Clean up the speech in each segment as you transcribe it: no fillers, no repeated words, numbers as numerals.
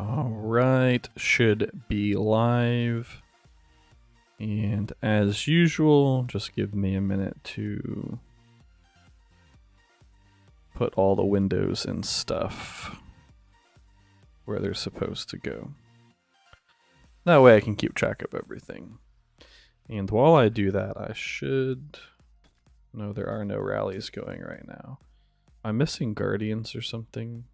Alright, should be live. And as usual, just give me a minute to put all the windows and stuff where they're supposed to go. That way I can keep track of everything. And while I do that, I should... No, there are no rallies going right now. Am I missing Guardians or something?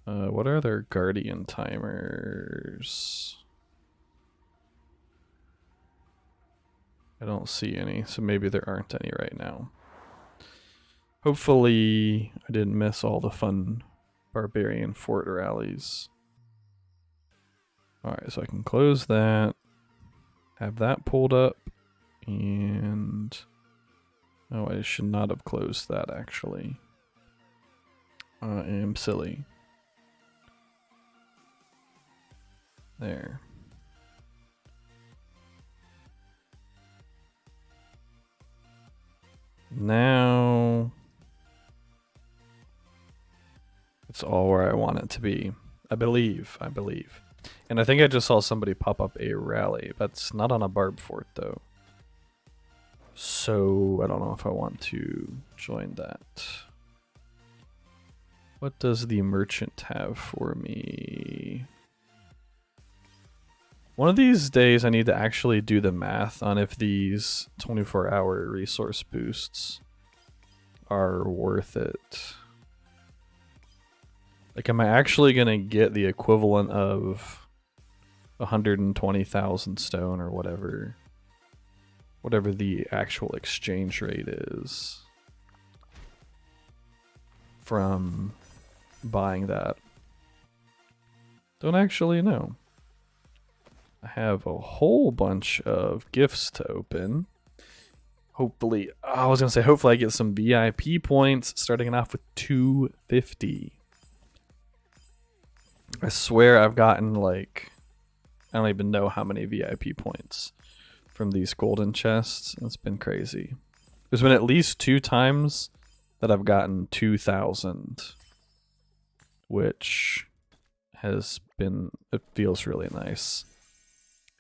What are their Guardian timers? I don't see any, so maybe there aren't any right now. Hopefully I didn't miss all the fun Barbarian Fort rallies. Alright, so I can close that, have that pulled up, and... Oh, I should not have closed that actually. I am silly. There. Now it's all where I want it to be. I believe. And I think I just saw somebody pop up a rally. That's not on a barb fort though. So I don't know if I want to join that. What does the merchant have for me? One of these days I need to actually do the math on if these 24-hour resource boosts are worth it. Like, am I actually gonna get the equivalent of 120,000 stone or whatever the actual exchange rate is from buying that? Don't actually know. I have a whole bunch of gifts to open. Hopefully, I was gonna say hopefully I get some VIP points, starting off with 250. I swear I've gotten like, I don't even know how many VIP points from these golden chests. It's been crazy. There's been at least 2 times that I've gotten 2,000, which has been, it feels really nice.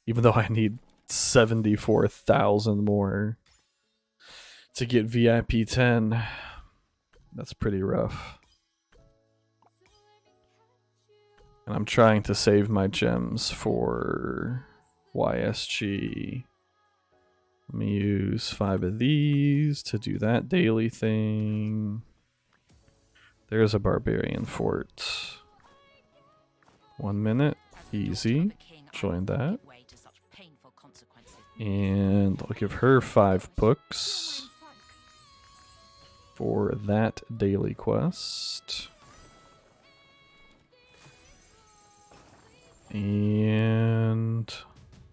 Even though I need 74,000 more to get VIP 10. That's pretty rough. And I'm trying to save my gems for YSG. Let me use 5 of these to do that daily thing. There's a barbarian fort. 1 minute. Easy. Join that. And I'll give her 5 books for that daily quest. And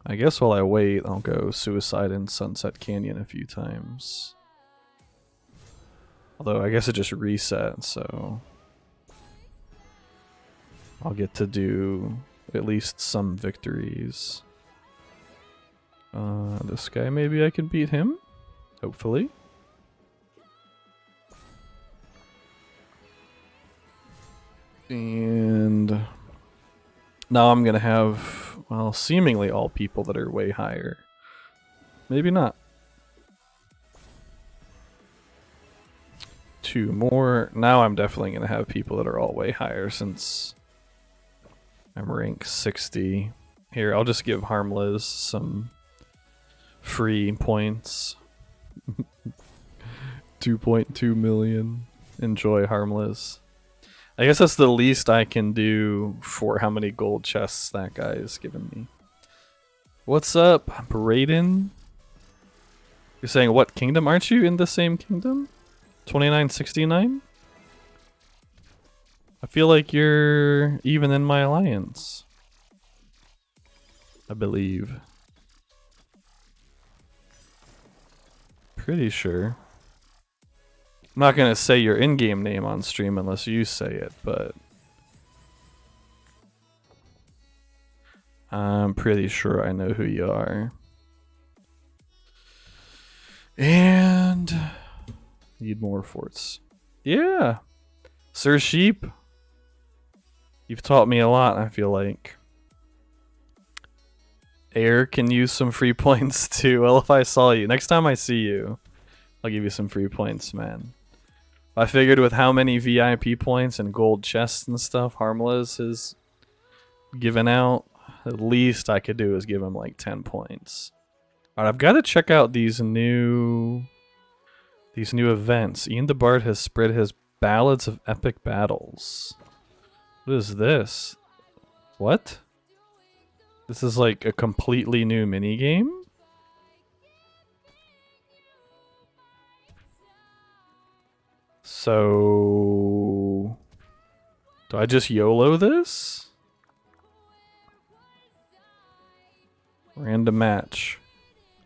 I guess while I wait, I'll go Suicide in Sunset Canyon a few times. Although I guess it just resets, so I'll get to do at least some victories. This guy, maybe I can beat him? Hopefully. And now I'm gonna have, well, seemingly all people that are way higher. Maybe not. 2 more. Now I'm definitely gonna have people that are all way higher since I'm rank 60. Here, I'll just give Harmless some free points. 2.2 million. Enjoy, Harmless. I guess that's the least I can do for how many gold chests that guy is giving me. What's up, Brayden? You're saying what kingdom? Aren't you in the same kingdom? 2969? I feel like you're even in my alliance. I believe. Pretty sure. I'm not gonna say your in-game name on stream unless you say it, but I'm pretty sure I know who you are. And need more forts. Yeah, Sir Sheep. You've taught me a lot, I feel like. Air can use some free points too. Well, if I saw you. Next time I see you, I'll give you some free points, man. I figured with how many VIP points and gold chests and stuff Harmless has given out, the least I could do is give him like 10 points. Alright, I've got to check out these new events. Ian the Bard has spread his Ballads of Epic Battles. What is this? What? This is like a completely new minigame? So... do I just YOLO this? Random match.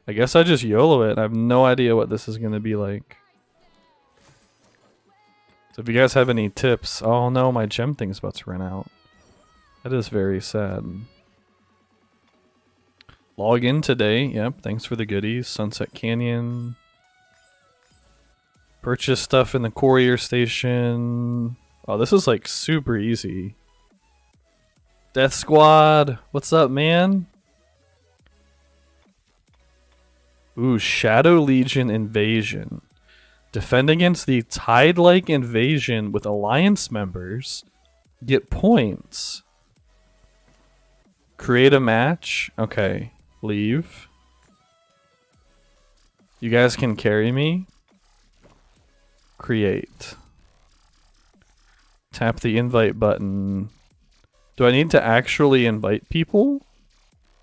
I guess I just YOLO it. I have no idea what this is going to be like. So if you guys have any tips... oh no, my gem thing's about to run out. That is very sad. Log in today. Yep, thanks for the goodies. Sunset Canyon. Purchase stuff in the courier station. Oh, this is like super easy. Death Squad. What's up, man? Ooh, Shadow Legion Invasion. Defend against the Tide-like invasion with Alliance members. Get points. Create a match. Okay. Leave. You guys can carry me. Create. Tap the invite button. Do I need to actually invite people?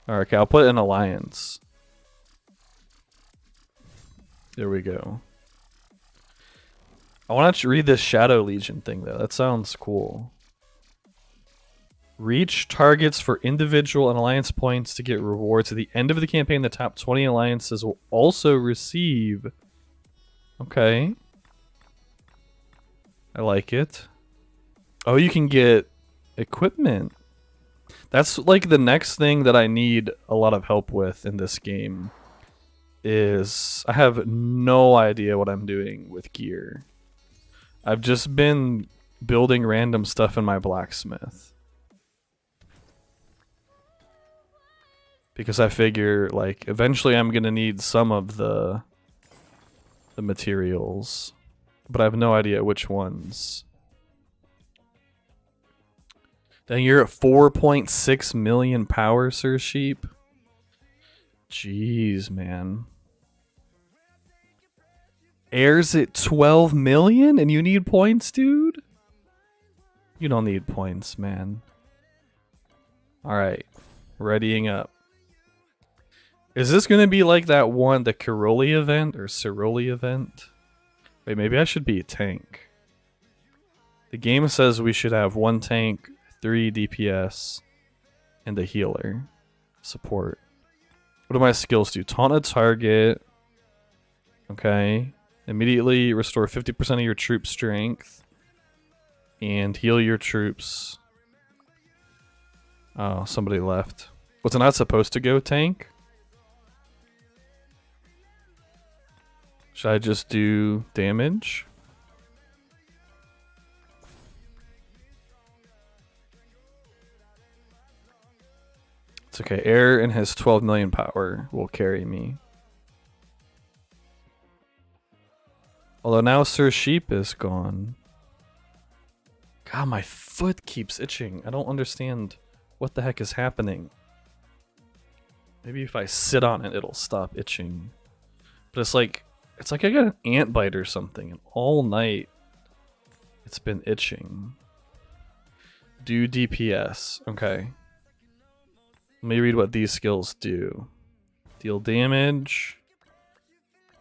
Alright, okay, I'll put an alliance. There we go. I want to read this Shadow Legion thing though. That sounds cool. Reach targets for individual and alliance points to get rewards. At the end of the campaign, the top 20 alliances will also receive... okay. I like it. Oh, you can get equipment. That's like the next thing that I need a lot of help with in this game. Is I have no idea what I'm doing with gear. I've just been building random stuff in my blacksmith. Because I figure, like, eventually I'm gonna need some of the materials. But I have no idea which ones. Dang, you're at 4.6 million power, Sir Sheep? Jeez, man. Air's at 12 million and you need points, dude? You don't need points, man. Alright. Readying up. Is this going to be like that one, the Kiroli event or Ciroli event? Wait, maybe I should be a tank. The game says we should have 1 tank, 3 DPS, and a healer. Support. What do my skills do? Taunt a target. Okay. Immediately restore 50% of your troop strength. And heal your troops. Oh, somebody left. Was it not supposed to go tank? Should I just do damage? It's okay. Air and his 12 million power will carry me. Although now Sir Sheep is gone. God, my foot keeps itching. I don't understand what the heck is happening. Maybe if I sit on it, it'll stop itching. But it's like I got an ant bite or something, and all night it's been itching. Do DPS. Okay. Let me read what these skills do. Deal damage.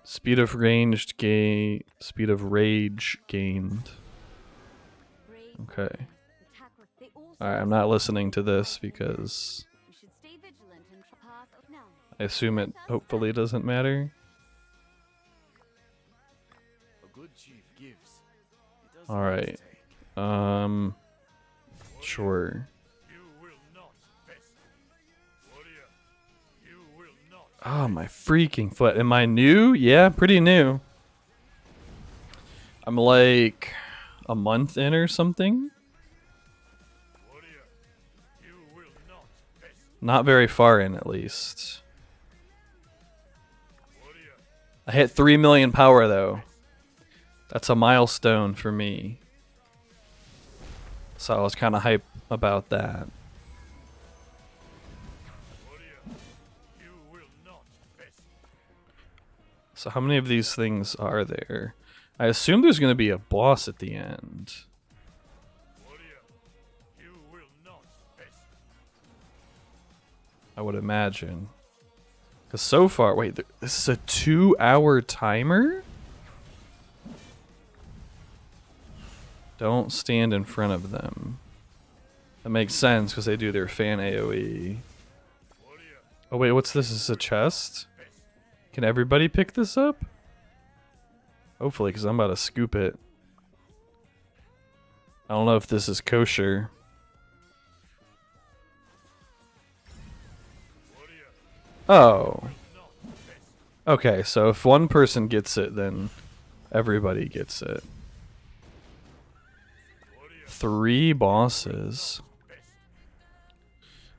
Speed of rage gained. Okay. Alright, I'm not listening to this because I assume it hopefully doesn't matter. Alright. Sure. Oh, my freaking foot. Am I new? Yeah, pretty new. I'm like a month in or something. Not very far in, at least. I hit 3 million power, though. That's a milestone for me. So I was kind of hype about that. So how many of these things are there? I assume there's going to be a boss at the end. I would imagine. Because so far, wait, this is a 2-hour timer? Don't stand in front of them. That makes sense because they do their fan AoE. Oh wait, what's this? Is this a chest? Can everybody pick this up? Hopefully, because I'm about to scoop it. I don't know if this is kosher. Oh. Okay, so if one person gets it, then everybody gets it. 3 bosses.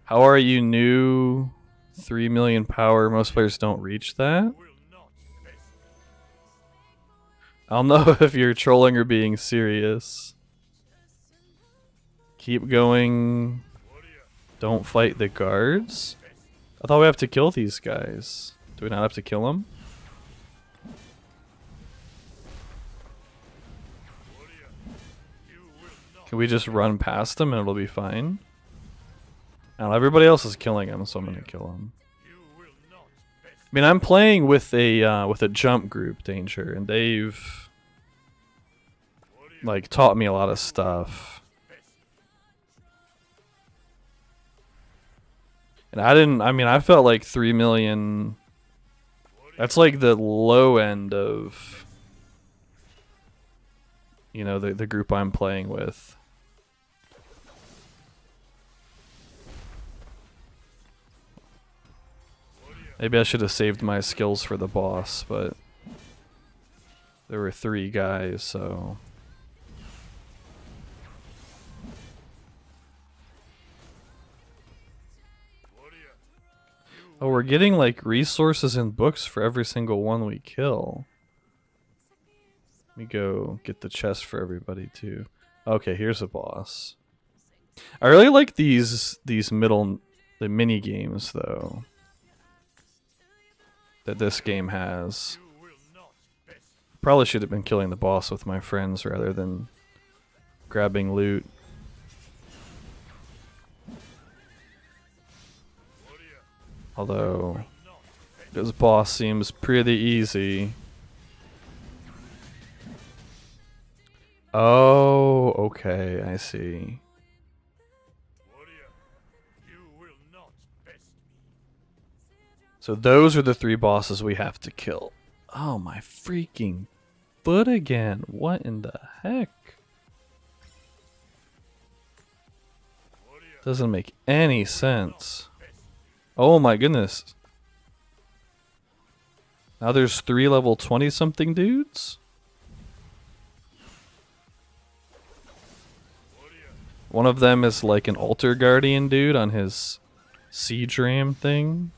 How are you new? 3 million power. Most players don't reach that. I don't know if you're trolling or being serious. Keep going. Don't fight the guards. I thought we have to kill these guys. Do we not have to kill them? Can we just run past them and it'll be fine? Now everybody else is killing them, so I'm gonna kill them. I mean, I'm playing with a jump group, Danger, and they've like taught me a lot of stuff. And I felt like 3 million. That's like the low end of, you know, the group I'm playing with. Maybe I should have saved my skills for the boss, but there were 3 guys, so. Oh, we're getting like resources and books for every single one we kill. Let me go get the chest for everybody too. Okay, here's a boss. I really like the mini games though that this game has. Probably should have been killing the boss with my friends rather than grabbing loot. Although, this boss seems pretty easy. Oh, okay, I see. So those are the 3 bosses we have to kill. Oh my freaking foot again. What in the heck? Doesn't make any sense. Oh my goodness. Now there's 3 level 20 something dudes? One of them is like an altar guardian dude on his siege ram thing.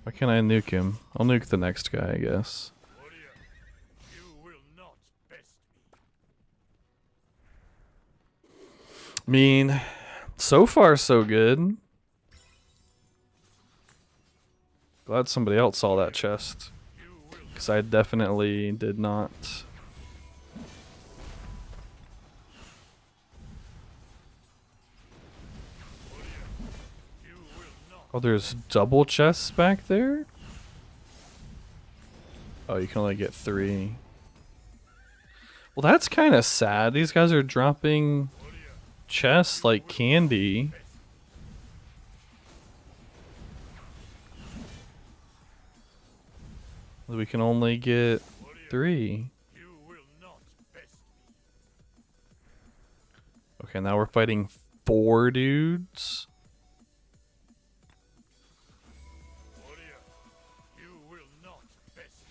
Why can't I nuke him? I'll nuke the next guy, I guess. I mean, so far so good. Glad somebody else saw that chest, because I definitely did not. Oh, there's double chests back there? Oh, you can only get 3. Well, that's kind of sad. These guys are dropping chests like candy. We can only get 3. Okay, now we're fighting 4 dudes.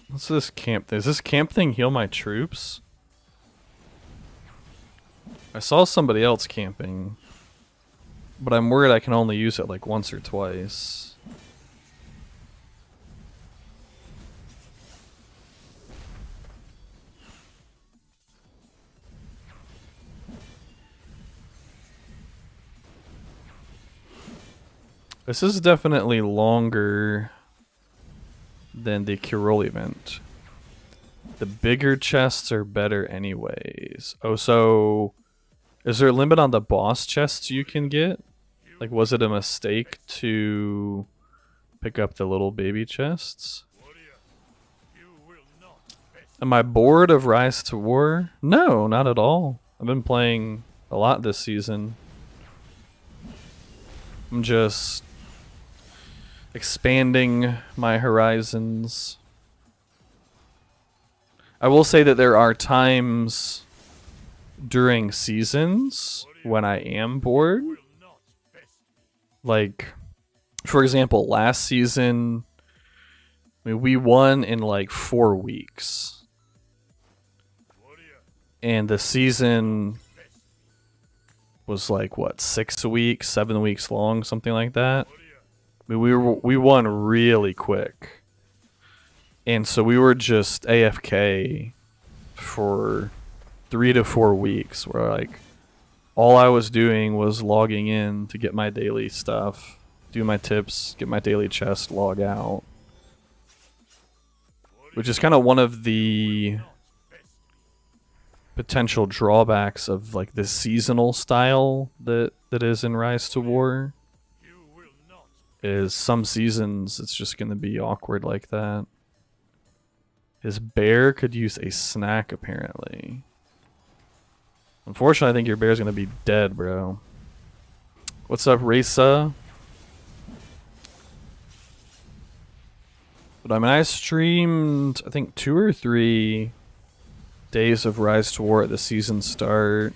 What's this camp? Does this camp thing heal my troops? I saw somebody else camping, but I'm worried I can only use it like once or twice. This is definitely longer than the Kiroli event. The bigger chests are better anyways. Oh, so is there a limit on the boss chests you can get? Like, was it a mistake to pick up the little baby chests? Am I bored of Rise to War? No, not at all. I've been playing a lot this season. I'm just expanding my horizons. I will say that there are times during seasons when I am bored. Like, for example, last season, I mean, we won in like 4 weeks. And the season was like, what, 6 weeks, 7 weeks long, something like that. I mean, we won really quick. And so we were just AFK for 3 to 4 weeks, where like all I was doing was logging in to get my daily stuff, do my tips, get my daily chest, log out. Which is kind of one of the potential drawbacks of like this seasonal style that is in Rise to War. Is some seasons it's just going to be awkward like that. His bear could use a snack, apparently. Unfortunately, I think your bear's going to be dead, bro. What's up, Risa? But I mean, I streamed, I think, 2 or 3 days of Rise to War at the season start.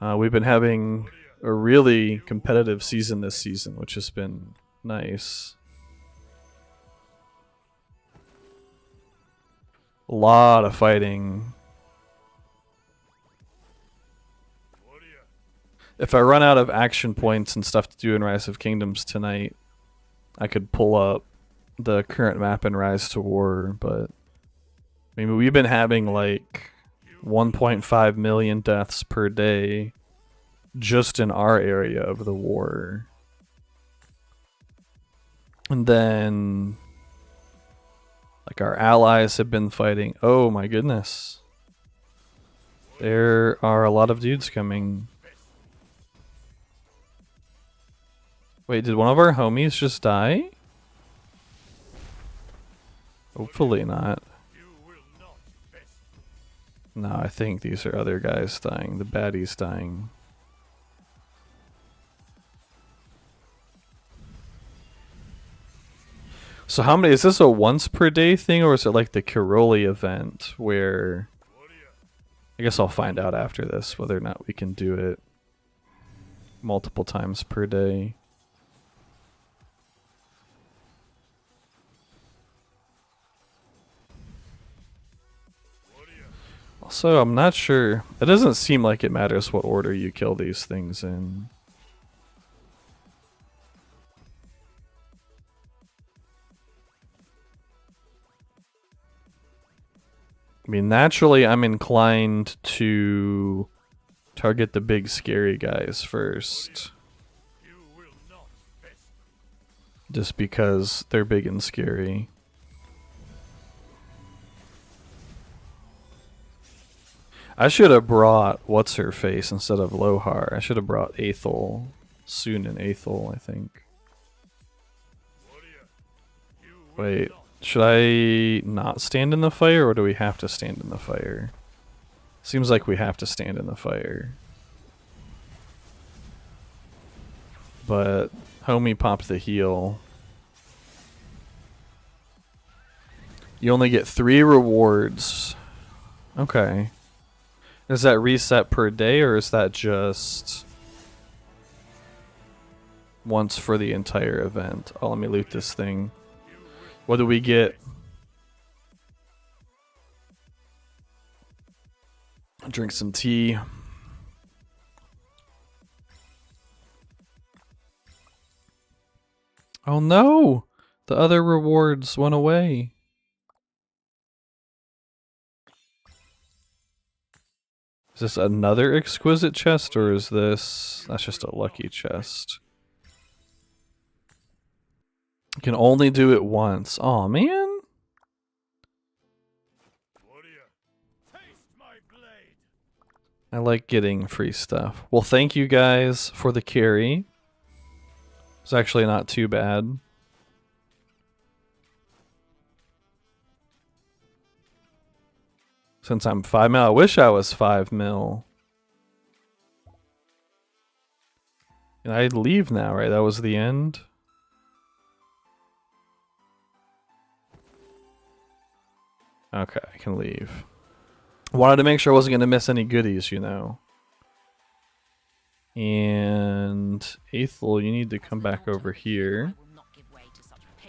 We've been having a really competitive season this season, which has been nice. A lot of fighting. If I run out of action points and stuff to do in Rise of Kingdoms tonight, I could pull up the current map in Rise to War, but I mean, we've been having like 1.5 million deaths per day just in our area of the war. And then like our allies have been fighting. Oh my goodness. There are a lot of dudes coming. Wait, did one of our homies just die? Hopefully not. No, I think these are other guys dying. The baddie's dying. So how many, is this a once per day thing, or is it like the Kiroli event where, I guess I'll find out after this whether or not we can do it multiple times per day. Also, I'm not sure. It doesn't seem like it matters what order you kill these things in. I mean, naturally, I'm inclined to target the big scary guys first. Just because they're big and scary. I should have brought What's-Her-Face instead of Lohar. I should have brought Aethel. Soon in Aethel, I think. Wait, should I not stand in the fire, or do we have to stand in the fire? Seems like we have to stand in the fire. But homie popped the heal. You only get 3 rewards. Okay. Is that reset per day, or is that just once for the entire event? Oh, let me loot this thing. What do we get? Drink some tea. Oh no! The other rewards went away. Is this another exquisite chest, or is this... That's just a lucky chest. You can only do it once. Aw, man. I like getting free stuff. Well, thank you guys for the carry. It's actually not too bad. Since I'm 5 mil, I wish I was 5 mil. And I'd leave now, right? That was the end. Okay, I can leave. Wanted to make sure I wasn't going to miss any goodies, you know. And Aethel, you need to come back over here.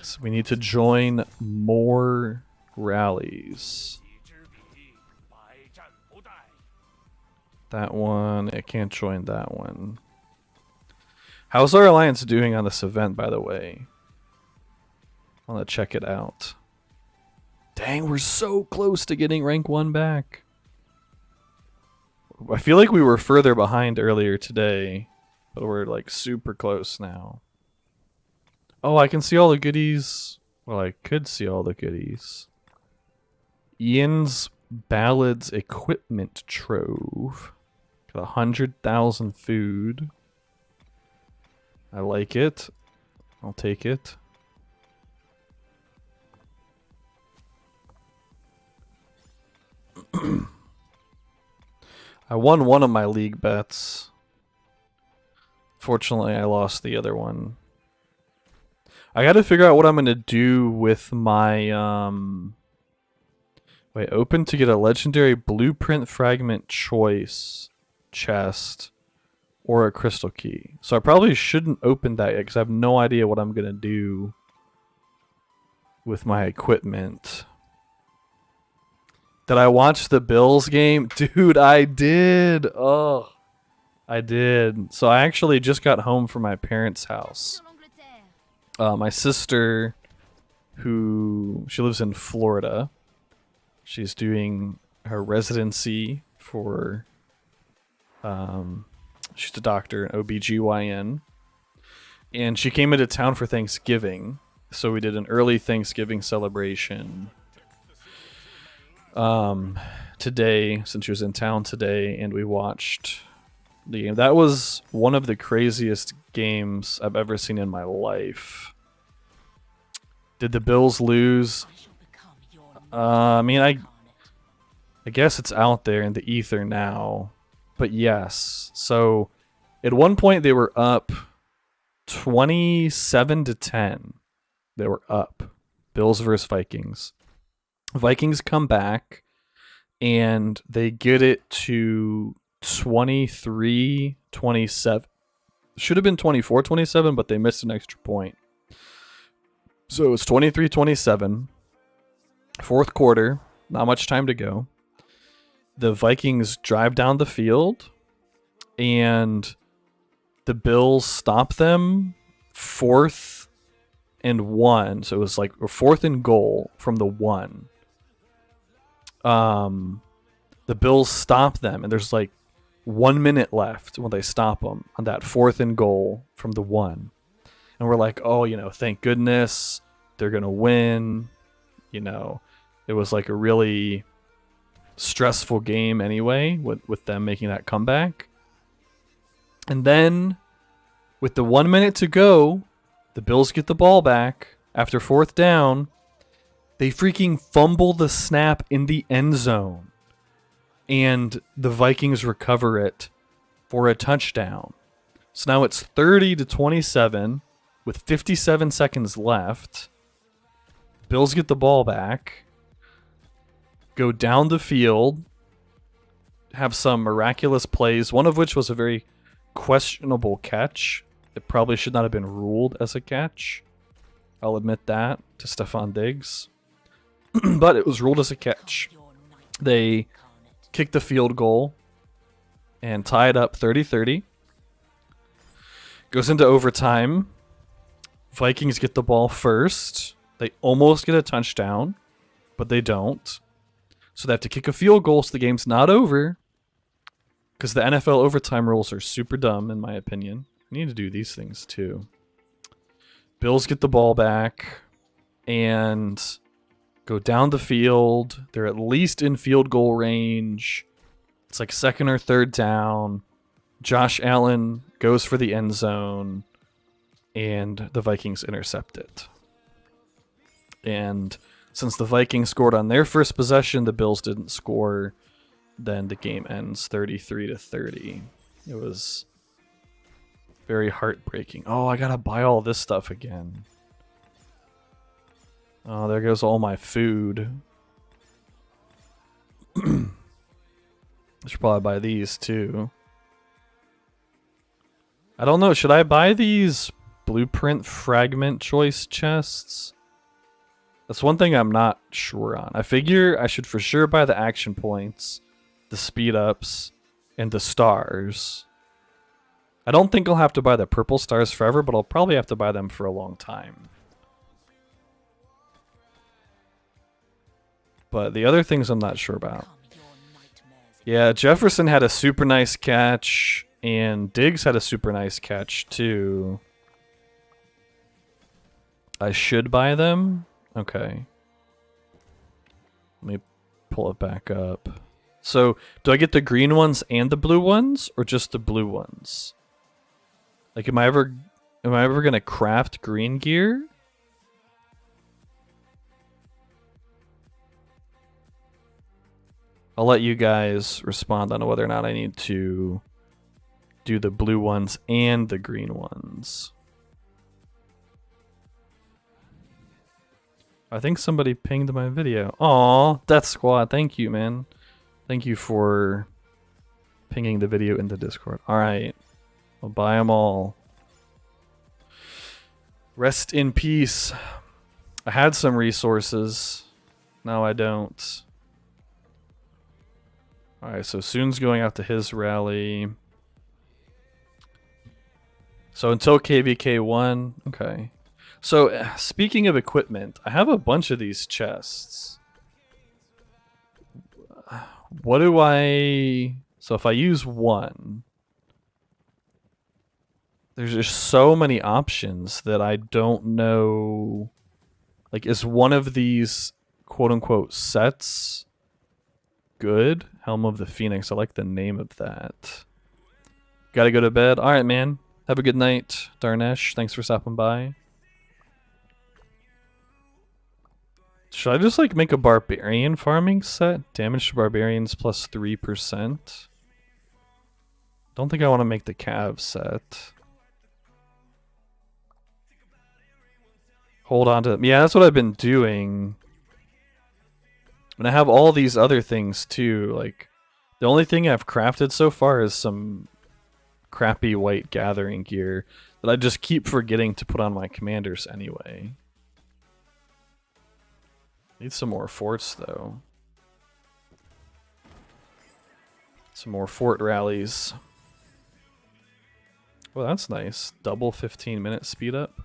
So we need to join more rallies. That one, I can't join that one. How's our alliance doing on this event, by the way? I want to check it out. Dang, we're so close to getting rank 1 back. I feel like we were further behind earlier today, but we're like super close now. Oh, I can see all the goodies. Well, I could see all the goodies. Ian's Ballads Equipment Trove. Got 100,000 food. I like it. I'll take it. I won one of my league bets. Fortunately, I lost the other one. I gotta figure out what I'm gonna do with my, Wait, open to get a legendary blueprint fragment choice chest or a crystal key. So I probably shouldn't open that yet because I have no idea what I'm gonna do with my equipment. Did I watch the Bills game? Dude, I did. Oh, I did. So I actually just got home from my parents' house. My sister, she lives in Florida. She's doing her residency for, she's a doctor, an OBGYN. And she came into town for Thanksgiving. So we did an early Thanksgiving celebration today, since she was in town today, and we watched the game. That was one of the craziest games I've ever seen in my life. Did the Bills lose? I mean, I guess it's out there in the ether now, but yes. So at one point they were up 27-10. They were up. Bills versus Vikings. Vikings come back and they get it to 23-27. Should have been 24-27, but they missed an extra point. So it's 23-27. Fourth quarter, not much time to go. The Vikings drive down the field and the Bills stop them 4th and 1. So it was like 4th and goal from the 1. The Bills stop them, and there's like 1 minute left when they stop them on that 4th and goal from the 1. And we're like, oh, you know, thank goodness they're gonna win. You know, it was like a really stressful game anyway with them making that comeback. And then with the 1 minute to go, the Bills get the ball back after 4th down. They freaking fumble the snap in the end zone. And the Vikings recover it for a touchdown. So now it's 30-27 with 57 seconds left. Bills get the ball back. Go down the field. Have some miraculous plays, one of which was a very questionable catch. It probably should not have been ruled as a catch. I'll admit that to Stefan Diggs. But it was ruled as a catch. They kick the field goal and tie it up 30-30. Goes into overtime. Vikings get the ball first. They almost get a touchdown, but they don't. So they have to kick a field goal so the game's not over. Because the NFL overtime rules are super dumb, in my opinion. I need to do these things too. Bills get the ball back and go down the field. They're at least in field goal range. It's like second or third down. Josh Allen goes for the end zone, and the Vikings intercept it. And since the Vikings scored on their first possession, the Bills didn't score. Then the game ends 33-30. It was very heartbreaking. Oh, I gotta buy all this stuff again. Oh, there goes all my food. I should probably buy these too. I don't know. Should I buy these blueprint fragment choice chests? That's one thing I'm not sure on. I figure I should for sure buy the action points, the speed ups, and the stars. I don't think I'll have to buy the purple stars forever, but I'll probably have to buy them for a long time. But the other things I'm not sure about. Yeah, Jefferson had a super nice catch, and Diggs had a super nice catch too. I should buy them? Okay. Let me pull it back up. So, do I get the green ones and the blue ones, or just the blue ones? Like, am I ever gonna craft green gear? I'll let you guys respond on whether or not I need to do the blue ones and the green ones. I think somebody pinged my video. Aw, Death Squad, thank you, man. Thank you for pinging the video into Discord. Alright, I'll buy them all. Rest in peace. I had some resources. Now I don't. Alright, so Soon's going out to his rally. So until KVK 1, okay. So speaking of equipment, I have a bunch of these chests. What do I... So if I use one, there's just so many options that I don't know. Like, is one of these quote-unquote sets good? Helm of the Phoenix. I like the name of that. Gotta go to bed. Alright, man. Have a good night, Darnesh. Thanks for stopping by. Should I just like make a barbarian farming set? Damage to barbarians plus 3%. Don't think I want to make the cav set. Hold on to them. Yeah, that's what I've been doing. And I have all these other things too. Like, the only thing I've crafted so far is some crappy white gathering gear that I just keep forgetting to put on my commanders anyway. Need some more forts though. Some more fort rallies. Well, that's nice. Double 15-minute speed up.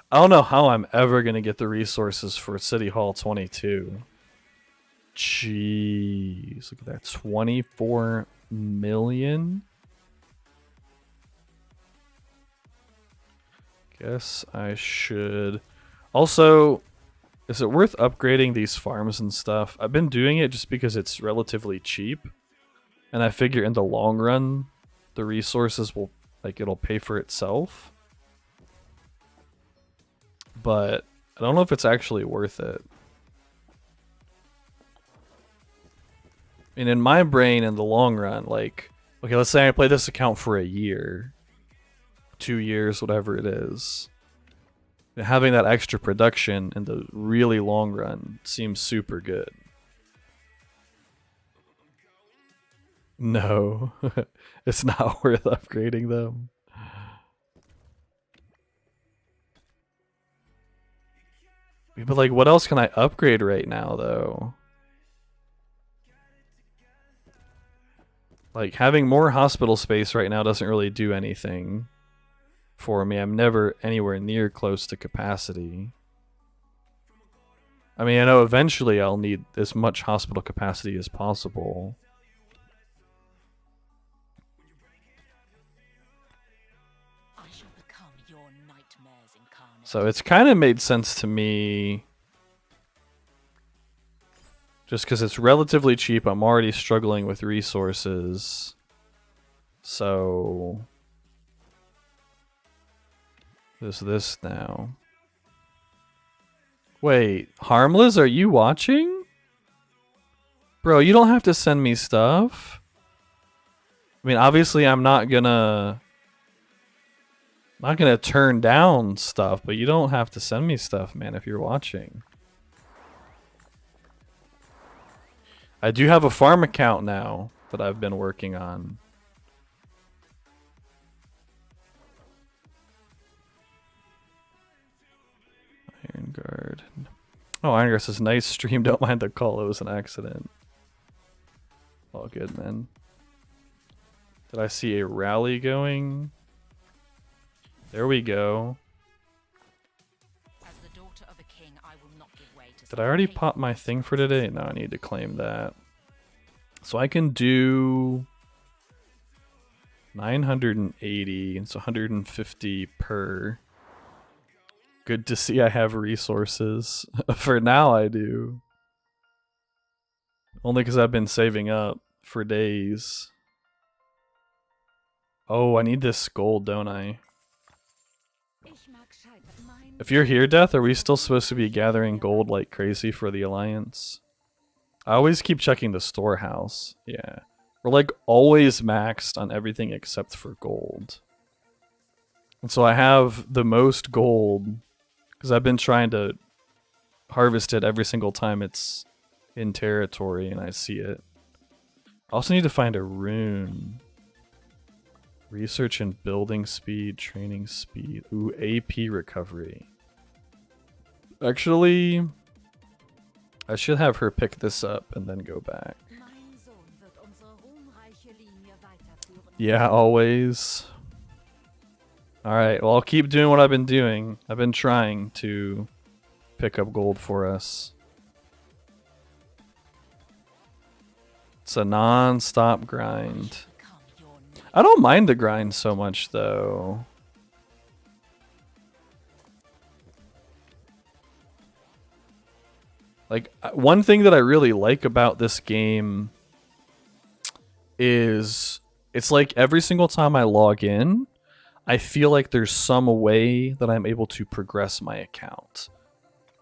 I don't know how I'm ever going to get the resources for City Hall 22. Jeez, look at that. 24 million? Guess I should... Also, is it worth upgrading these farms and stuff? I've been doing it just because it's relatively cheap. And I figure in the long run, the resources will, like, it'll pay for itself. But I don't know if it's actually worth it. And in my brain, in the long run, like, okay, let's say I play this account for a year, 2 years, whatever it is. And having that extra production in the really long run seems super good. No, it's not worth upgrading them. But like, what else can I upgrade right now, though? Like, having more hospital space right now doesn't really do anything for me. I'm never anywhere near close to capacity. I mean, I know eventually I'll need as much hospital capacity as possible. So it's kind of made sense to me. Just because it's relatively cheap, I'm already struggling with resources. So there's this now. Wait, Harmless, are you watching? Bro, you don't have to send me stuff. I mean, obviously I'm not gonna turn down stuff, but you don't have to send me stuff, man, if you're watching. I do have a farm account now that I've been working on. Iron Guard. Oh, Iron Guard says, nice stream, don't mind the call, it was an accident. All good, man. Did I see a rally going? There we go. Did I already pop my thing for today? No, I need to claim that. So I can do 980. It's 150 per. Good to see I have resources. For now I do. Only because I've been saving up for days. Oh, I need this gold, don't I? If you're here, Death, are we still supposed to be gathering gold like crazy for the Alliance? I always keep checking the storehouse. Yeah. We're like always maxed on everything except for gold. And so I have the most gold because I've been trying to harvest it every single time it's in territory and I see it. I also need to find a rune. Research and building speed, training speed. Ooh, AP recovery. Actually, I should have her pick this up and then go back. Yeah, always. Alright, well, I'll keep doing what I've been doing. I've been trying to pick up gold for us. It's a non-stop grind. I don't mind the grind so much, though. Like, one thing that I really like about this game is it's like every single time I log in, I feel like there's some way that I'm able to progress my account.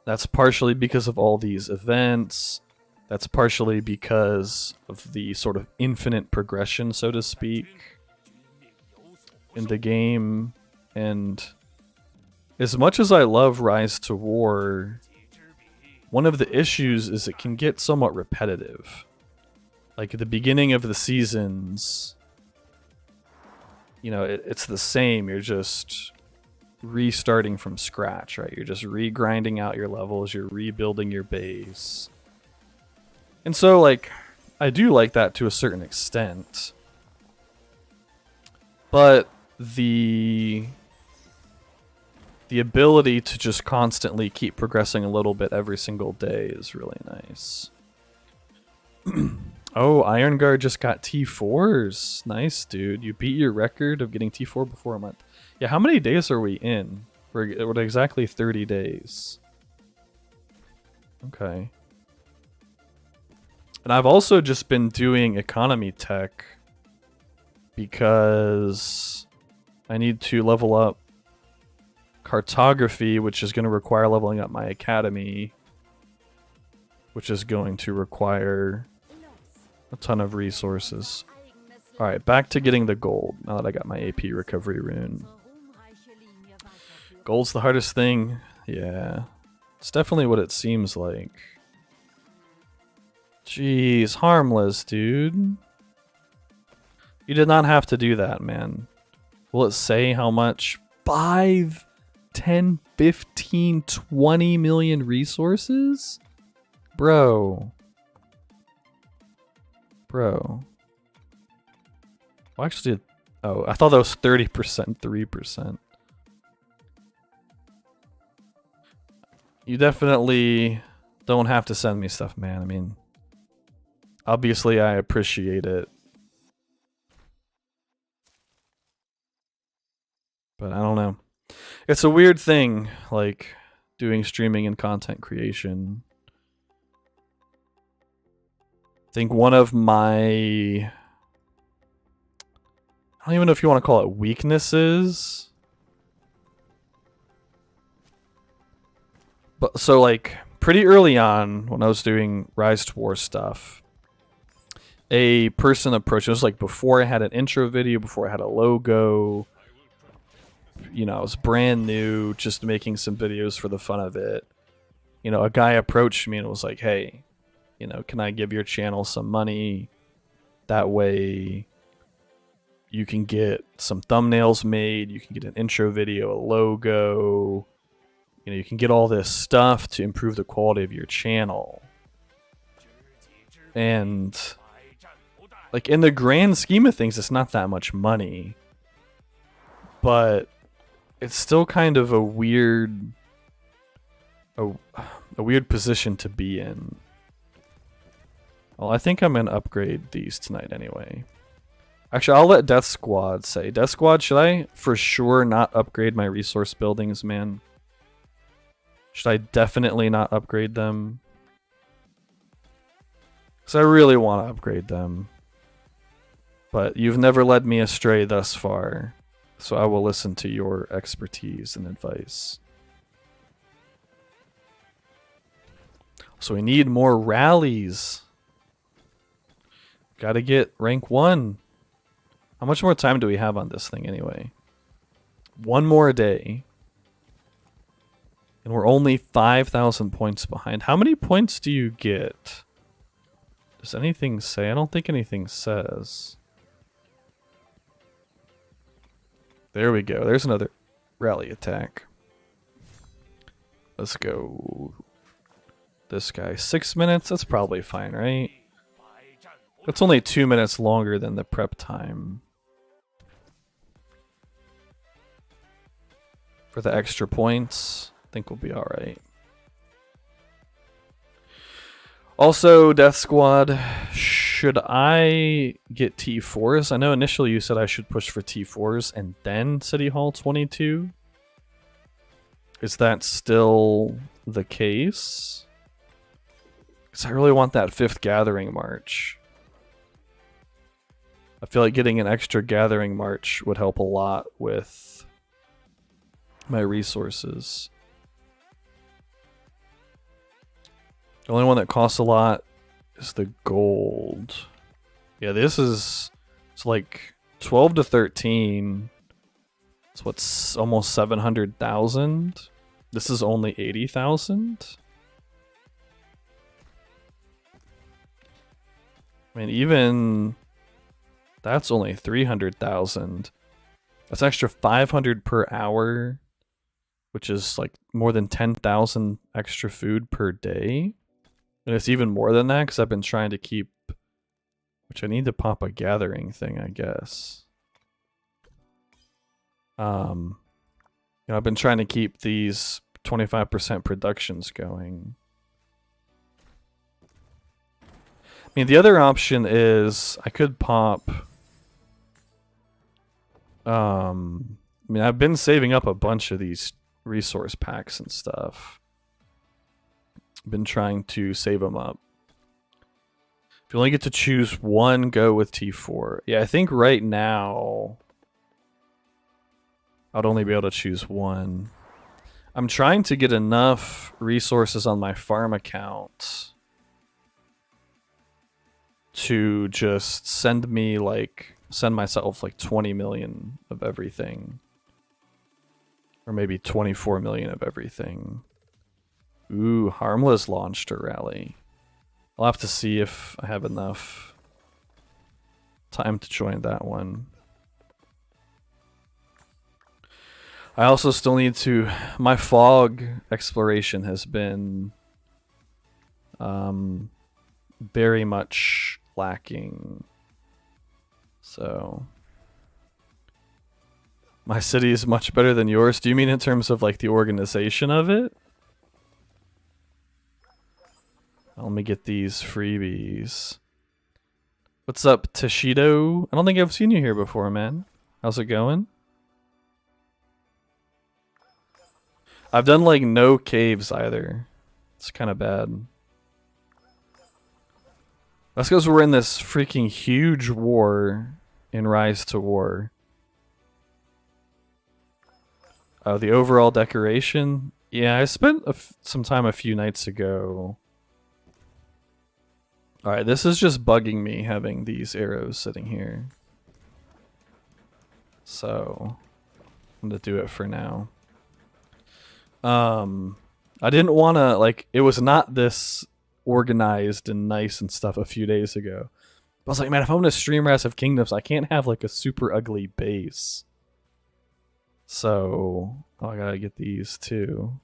That's partially because of all these events. That's partially because of the sort of infinite progression, so to speak, in the game. And as much as I love Rise to War, one of the issues is it can get somewhat repetitive. Like at the beginning of the seasons, you know, it's the same. You're just restarting from scratch, right? You're just re-grinding out your levels. You're rebuilding your base. And so, like, I do like that to a certain extent. But the ability to just constantly keep progressing a little bit every single day is really nice. Oh, Iron Guard just got T4s. Nice, dude. You beat your record of getting T4 before a month. Yeah, how many days are we in? We're exactly 30 days. Okay. And I've also just been doing economy tech because I need to level up cartography, which is going to require leveling up my academy, which is going to require a ton of resources. Alright, back to getting the gold, now that I got my AP recovery rune. Gold's the hardest thing. Yeah. It's definitely what it seems like. Jeez, Harmless, dude. You did not have to do that, man. Will it say how much? 5, 10, 15, 20 million resources? Bro. Bro. Well, actually, oh, I thought that was 30%, 3%. You definitely don't have to send me stuff, man. I mean, obviously I appreciate it. But I don't know. It's a weird thing, like doing streaming and content creation. I think one of my, I don't even know if you want to call it weaknesses. But so like pretty early on when I was doing Rise to War stuff, a person approached, it was like before I had an intro video, before I had a logo, you know, I was brand new, just making some videos for the fun of it. You know, a guy approached me and was like, hey, you know, can I give your channel some money? That way you can get some thumbnails made, you can get an intro video, a logo, you know, you can get all this stuff to improve the quality of your channel. And like in the grand scheme of things, it's not that much money, but it's still kind of a weird position to be in. Well, I think I'm gonna upgrade these tonight anyway. Actually, I'll let Death Squad say. Death Squad, should I for sure not upgrade my resource buildings, man? Should I definitely not upgrade them? Because I really want to upgrade them. But you've never led me astray thus far, so I will listen to your expertise and advice. So we need more rallies. Gotta get rank 1. How much more time do we have on this thing anyway? One more day. And we're only 5,000 points behind. How many points do you get? Does anything say? I don't think anything says. There we go. There's another rally attack. Let's go. This guy. 6 minutes? That's probably fine, right? That's only 2 minutes longer than the prep time. For the extra points, I think we'll be alright. Also, Death Squad, should I get T4s? I know initially you said I should push for T4s and then City Hall 22. Is that still the case? Because I really want that 5th Gathering March. I feel like getting an extra Gathering March would help a lot with my resources. The only one that costs a lot is the gold. Yeah, this is, it's like 12 to 13. It's what's almost 700,000. This is only 80,000. I mean, even that's only 300,000. That's extra 500 per hour, which is like more than 10,000 extra food per day. And it's even more than that because I've been trying to keep, which I need to pop a gathering thing, I guess. You know, I've been trying to keep these 25% productions going. I mean, the other option is I could pop. I mean, I've been saving up a bunch of these resource packs and stuff. Been trying to save them up. If you only get to choose one, go with T4. Yeah, I think right now I'd only be able to choose one. I'm trying to get enough resources on my farm account to just send myself like 20 million of everything. Or maybe 24 million of everything. Ooh, Harmless launched a rally. I'll have to see if I have enough time to join that one. I also still need to... My fog exploration has been very much lacking. So My city is much better than yours. Do you mean in terms of like the organization of it? Let me get these freebies. What's up, Tashido? I don't think I've seen you here before, man. How's it going? I've done like no caves either. It's kind of bad. That's because we're in this freaking huge war in Rise to War. Oh, the overall decoration? Yeah, I spent some time a few nights ago. Alright, this is just bugging me having these arrows sitting here. So, I'm gonna do it for now. I didn't want to, like, it was not this organized and nice and stuff a few days ago. I was like, man, if I'm gonna stream Rise of Kingdoms, I can't have like a super ugly base. So, I gotta get these too.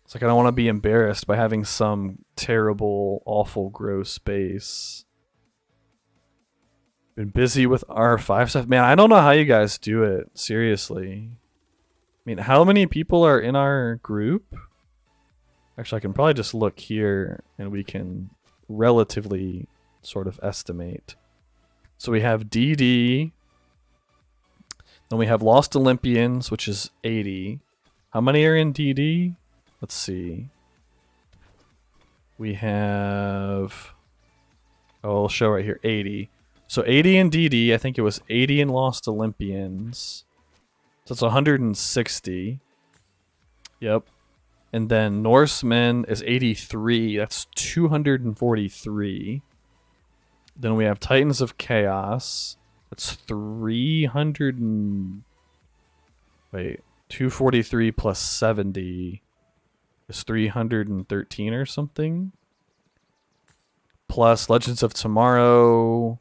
It's like I don't want to be embarrassed by having some terrible, awful, gross base. Been busy with R5 stuff. Man, I don't know how you guys do it. Seriously. I mean, how many people are in our group? Actually, I can probably just look here and we can relatively sort of estimate. So we have DD. Then we have Lost Olympians, which is 80. How many are in DD? Let's see. We have... Oh, I'll show right here. 80. So 80 in DD. I think it was 80 in Lost Olympians. So it's 160. Yep. And then Norsemen is 83. That's 243. Then we have Titans of Chaos. That's 300 and... Wait. 243 plus 70 is 313 or something. Plus Legends of Tomorrow.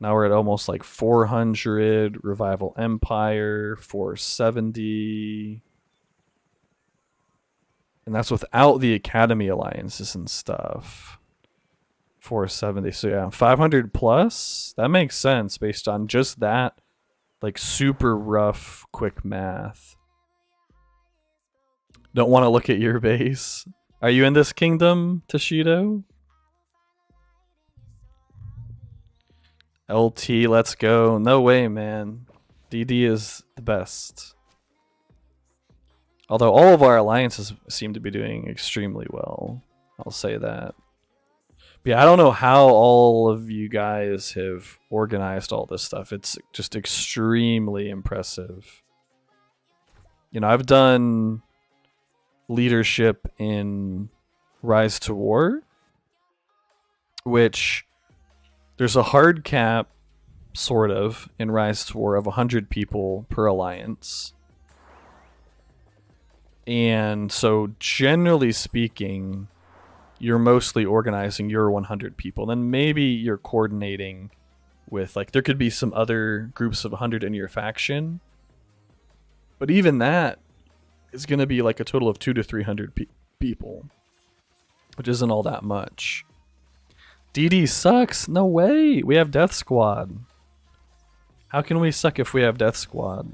Now we're at almost like 400. Revival Empire, 470. And that's without the Academy alliances and stuff. 470. So yeah, 500 plus? That makes sense based on just that, like, super rough, quick math. Don't want to look at your base. Are you in this kingdom, Tashido? LT, let's go. No way, man. DD is the best. Although all of our alliances seem to be doing extremely well. I'll say that. But yeah, I don't know how all of you guys have organized all this stuff. It's just extremely impressive. You know, I've done leadership in Rise to War, which there's a hard cap, sort of, in Rise to War of 100 people per alliance. And so, generally speaking, you're mostly organizing your 100 people. Then maybe you're coordinating with, like, there could be some other groups of 100 in your faction. But even that is going to be like a total of 200 to 300 people, which isn't all that much. DD sucks? No way. We have Death Squad. How can we suck if we have Death Squad?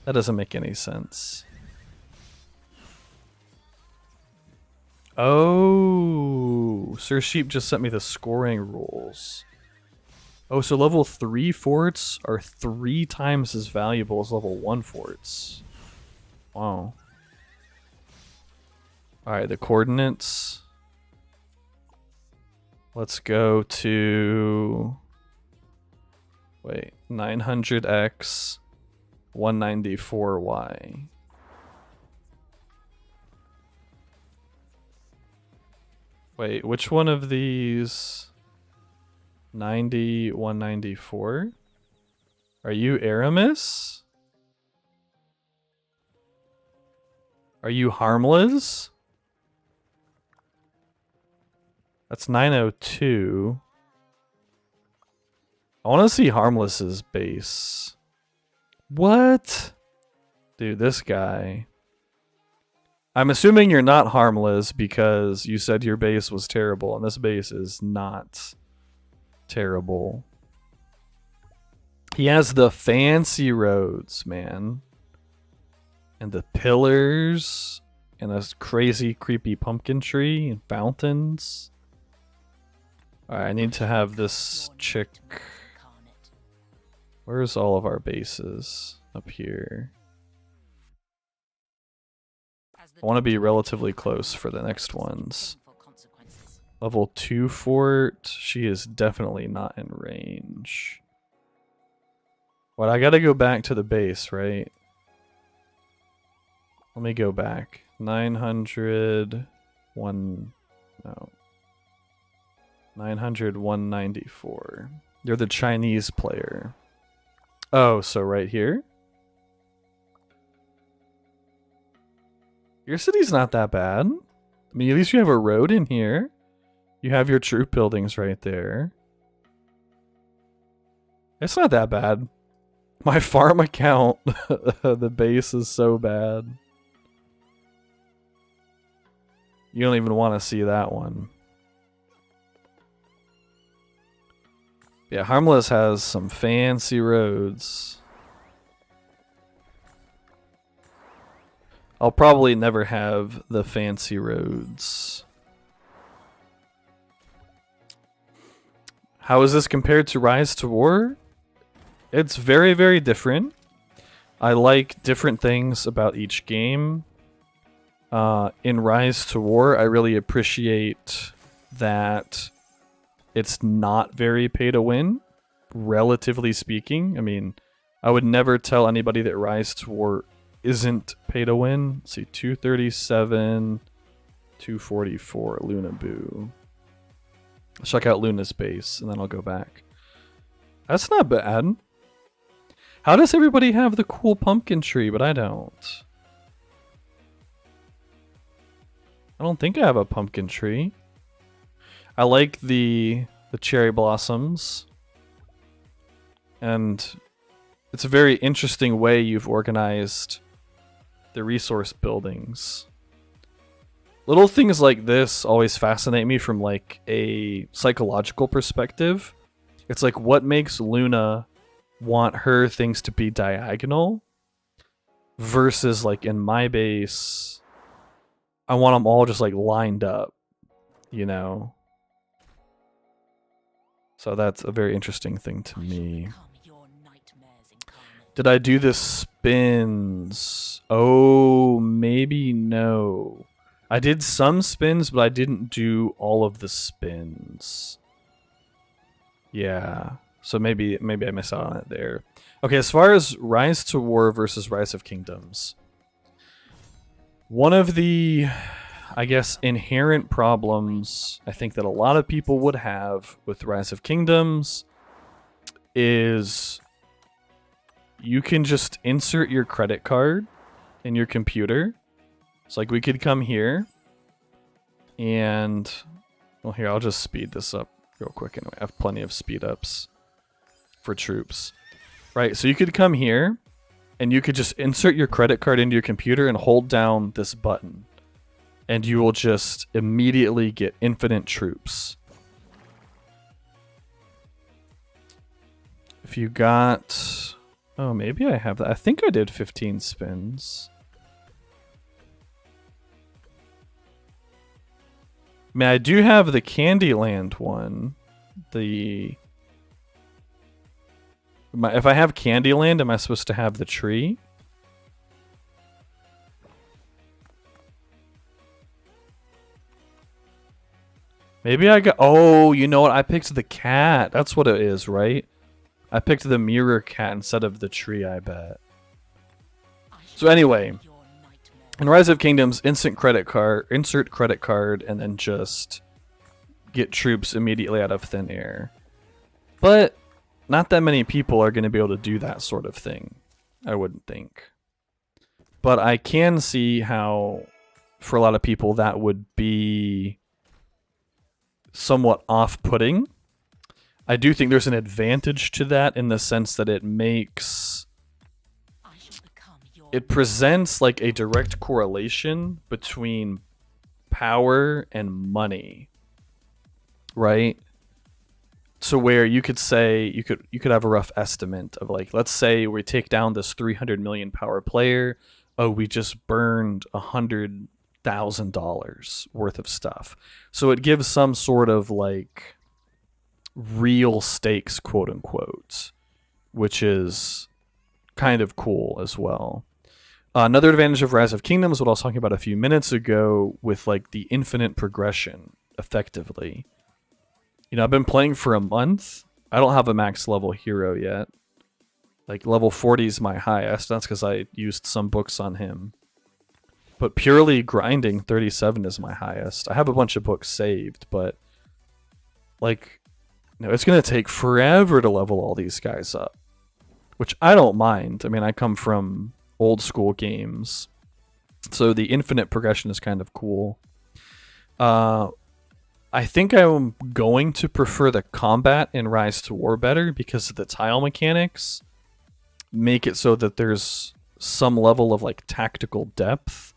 That doesn't make any sense. Oh, Sir Sheep just sent me the scoring rules. Oh, so level 3 forts are 3 times as valuable as level 1 forts. Wow. Alright, the coordinates. Let's go to... Wait, 900x, 194y. Wait, which one of these? 90, 194? Are you Aramis? Are you Harmless? That's 902. I want to see Harmless's base. What? Dude, this guy. I'm assuming you're not Harmless because you said your base was terrible, and this base is not terrible. He has the fancy roads, man. And the pillars. And a crazy, creepy pumpkin tree and fountains. Alright, I need to have this chick. Where's all of our bases? Up here. I want to be relatively close for the next ones. Level 2 fort. She is definitely not in range. What, I gotta go back to the base, right? Let me go back. 900... 900, 194. You're the Chinese player. Oh, so right here? Your city's not that bad. I mean, at least you have a road in here. You have your troop buildings right there. It's not that bad. My farm account, the base is so bad. You don't even want to see that one. Yeah, Harmless has some fancy roads. I'll probably never have the fancy roads. How is this compared to Rise to War? It's very, very different. I like different things about each game. In Rise to War, I really appreciate that it's not very pay to win, relatively speaking. I mean, I would never tell anybody that Rise to War isn't pay to win. Let's see, 237, 244, Luna Boo. Let's check out Luna's base, and then I'll go back. That's not bad. How does everybody have the cool pumpkin tree, but I don't? I don't think I have a pumpkin tree. I like the cherry blossoms. And it's a very interesting way you've organized the resource buildings. Little things like this always fascinate me from like a psychological perspective. It's like, what makes Luna want her things to be diagonal versus like in my base, I want them all just like lined up, you know? So that's a very interesting thing to me. Did I do the spins? Oh, maybe no. I did some spins, but I didn't do all of the spins. Yeah. So maybe I missed out on it there. Okay, as far as Rise to War versus Rise of Kingdoms. One of the, I guess, inherent problems I think that a lot of people would have with Rise of Kingdoms is you can just insert your credit card in your computer. It's like we could come here and, well, here, I'll just speed this up real quick anyway. I have plenty of speed ups for troops. Right, so you could come here and you could just insert your credit card into your computer and hold down this button. And you will just immediately get infinite troops. If you got... Oh, maybe I have that. I think I did 15 spins. I mean, I do have the Candyland one. If I have Candyland, am I supposed to have the tree? Maybe I got... Oh, you know what? I picked the cat. That's what it is, right? I picked the mirror cat instead of the tree, I bet. So anyway, in Rise of Kingdoms, insert credit card, and then just get troops immediately out of thin air. But not that many people are going to be able to do that sort of thing, I wouldn't think. But I can see how, for a lot of people, that would be somewhat off-putting. I do think there's an advantage to that in the sense that it makes... It presents like a direct correlation between power and money. Right? So where you could say you could have a rough estimate of like, let's say we take down this 300 million power player. Oh, we just burned $100,000 worth of stuff. So it gives some sort of like real stakes, quote unquote, which is kind of cool as well. Another advantage of Rise of Kingdoms, what I was talking about a few minutes ago, with like the infinite progression, effectively. You know, I've been playing for a month. I don't have a max level hero yet. Like level 40 is my highest. That's because I used some books on him. But purely grinding, 37 is my highest. I have a bunch of books saved, but like, you know, it's gonna take forever to level all these guys up, which I don't mind. I mean, I come from old school games, so the infinite progression is kind of cool. I think I'm going to prefer the combat in Rise to War better because of the tile mechanics make it so that there's some level of like tactical depth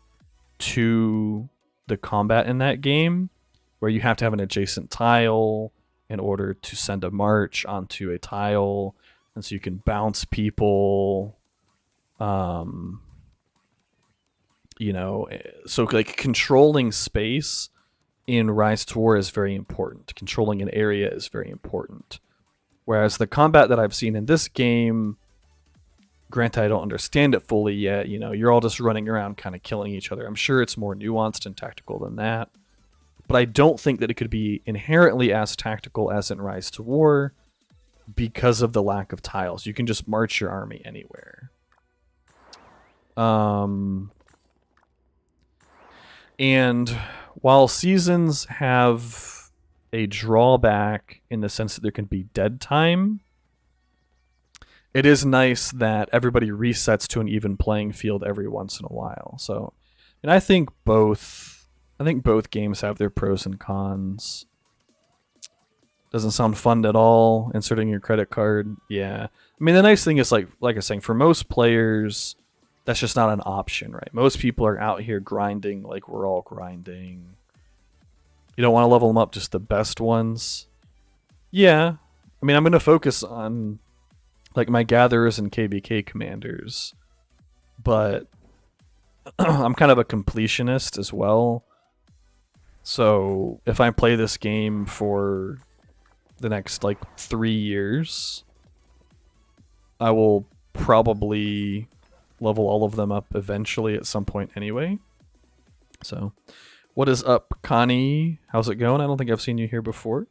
to the combat in that game, where you have to have an adjacent tile in order to send a march onto a tile, and so you can bounce people. You know, so like controlling space in Rise to War is very important. Controlling an area is very important. Whereas the combat that I've seen in this game, granted I don't understand it fully yet, you know, you're all just running around kind of killing each other. I'm sure it's more nuanced and tactical than that. But I don't think that it could be inherently as tactical as in Rise to War because of the lack of tiles. You can just march your army anywhere. And while seasons have a drawback in the sense that there can be dead time, it is nice that everybody resets to an even playing field every once in a while. So, and I think both games have their pros and cons. Doesn't sound fun at all, inserting your credit card. Yeah. I mean, the nice thing is, like I was saying, for most players, that's just not an option, right? Most people are out here grinding like we're all grinding. You don't want to level them up, just the best ones. Yeah. I mean, I'm going to focus on like my gatherers and KVK commanders. But I'm kind of a completionist as well. So if I play this game for the next like 3 years, I will probably level all of them up eventually at some point anyway. So what is up, Connie? How's it going? I don't think I've seen you here before.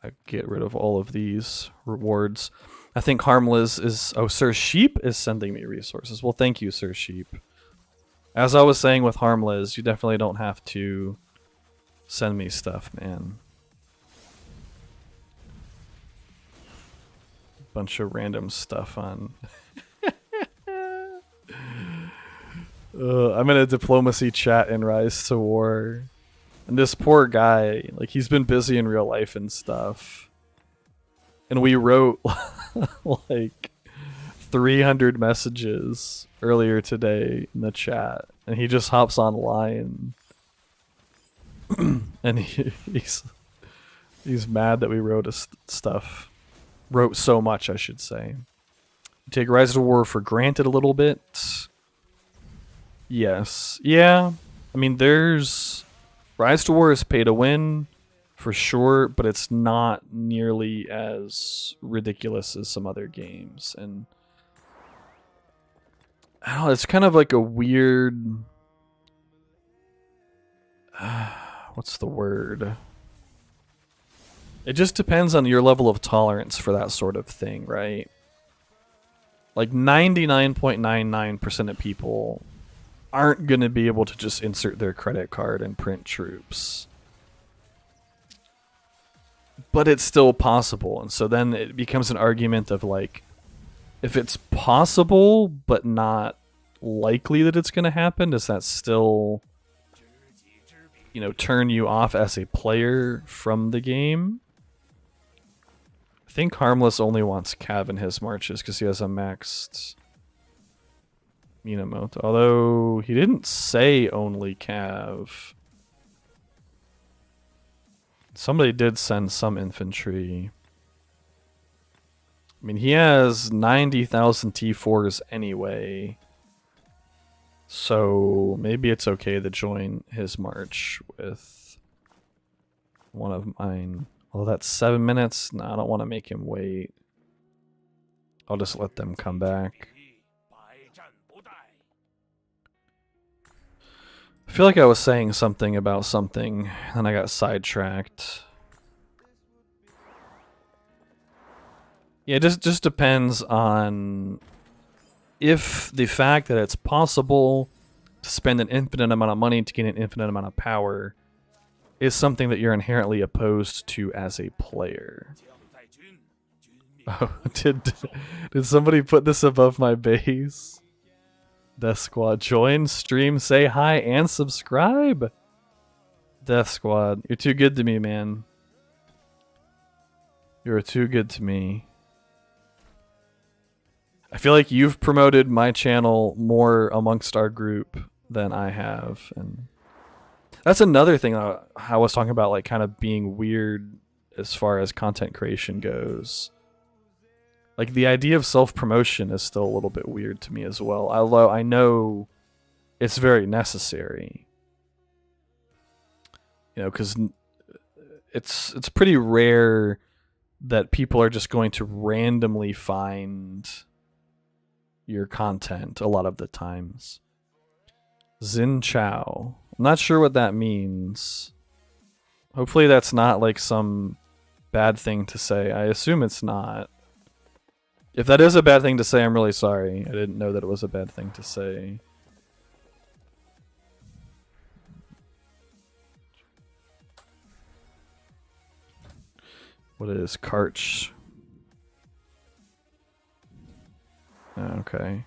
I get rid of all of these rewards. I think Harmless is... Oh, Sir Sheep is sending me resources. Well, thank you, Sir Sheep. As I was saying with Harmless, you definitely don't have to send me stuff, man. Bunch of random stuff on... I'm in a diplomacy chat in Rise to War. And this poor guy, like, he's been busy in real life and stuff. And we wrote, like, 300 messages earlier today in the chat. And he just hops online. And he's mad that we wrote stuff. Wrote so much, I should say. Take Rise to War for granted a little bit. Yes. Yeah. I mean, there's... Rise to War is pay to win, for sure, but it's not nearly as ridiculous as some other games. And I don't know, it's kind of like a weird... what's the word? It just depends on your level of tolerance for that sort of thing, right? Like 99.99% of people aren't going to be able to just insert their credit card and print troops. But it's still possible. And so then it becomes an argument of like, if it's possible but not likely that it's going to happen, does that still, you know, turn you off as a player from the game? I think Harmless only wants Cav in his marches because he has a maxed Minamoto. Although he didn't say only Cav. Somebody did send some infantry. I mean, he has 90,000 T4s anyway. So maybe it's okay to join his march with one of mine. Although that's 7 minutes. No, I don't want to make him wait. I'll just let them come back. I feel like I was saying something about something, and I got sidetracked. Yeah, it just depends on if the fact that it's possible to spend an infinite amount of money to gain an infinite amount of power is something that you're inherently opposed to as a player. Oh, did somebody put this above my base? Death Squad, join, stream, say hi, and subscribe. Death Squad, you're too good to me, man. You're too good to me. I feel like you've promoted my channel more amongst our group than I have, and that's another thing I was talking about, like kind of being weird as far as content creation goes. Like the idea of self-promotion is still a little bit weird to me as well, although I know it's very necessary. You know, because it's pretty rare that people are just going to randomly find your content a lot of the times. Xin Chao. I'm not sure what that means. Hopefully that's not like some bad thing to say. I assume it's not. If that is a bad thing to say, I'm really sorry. I didn't know that it was a bad thing to say. What is Karch? Okay.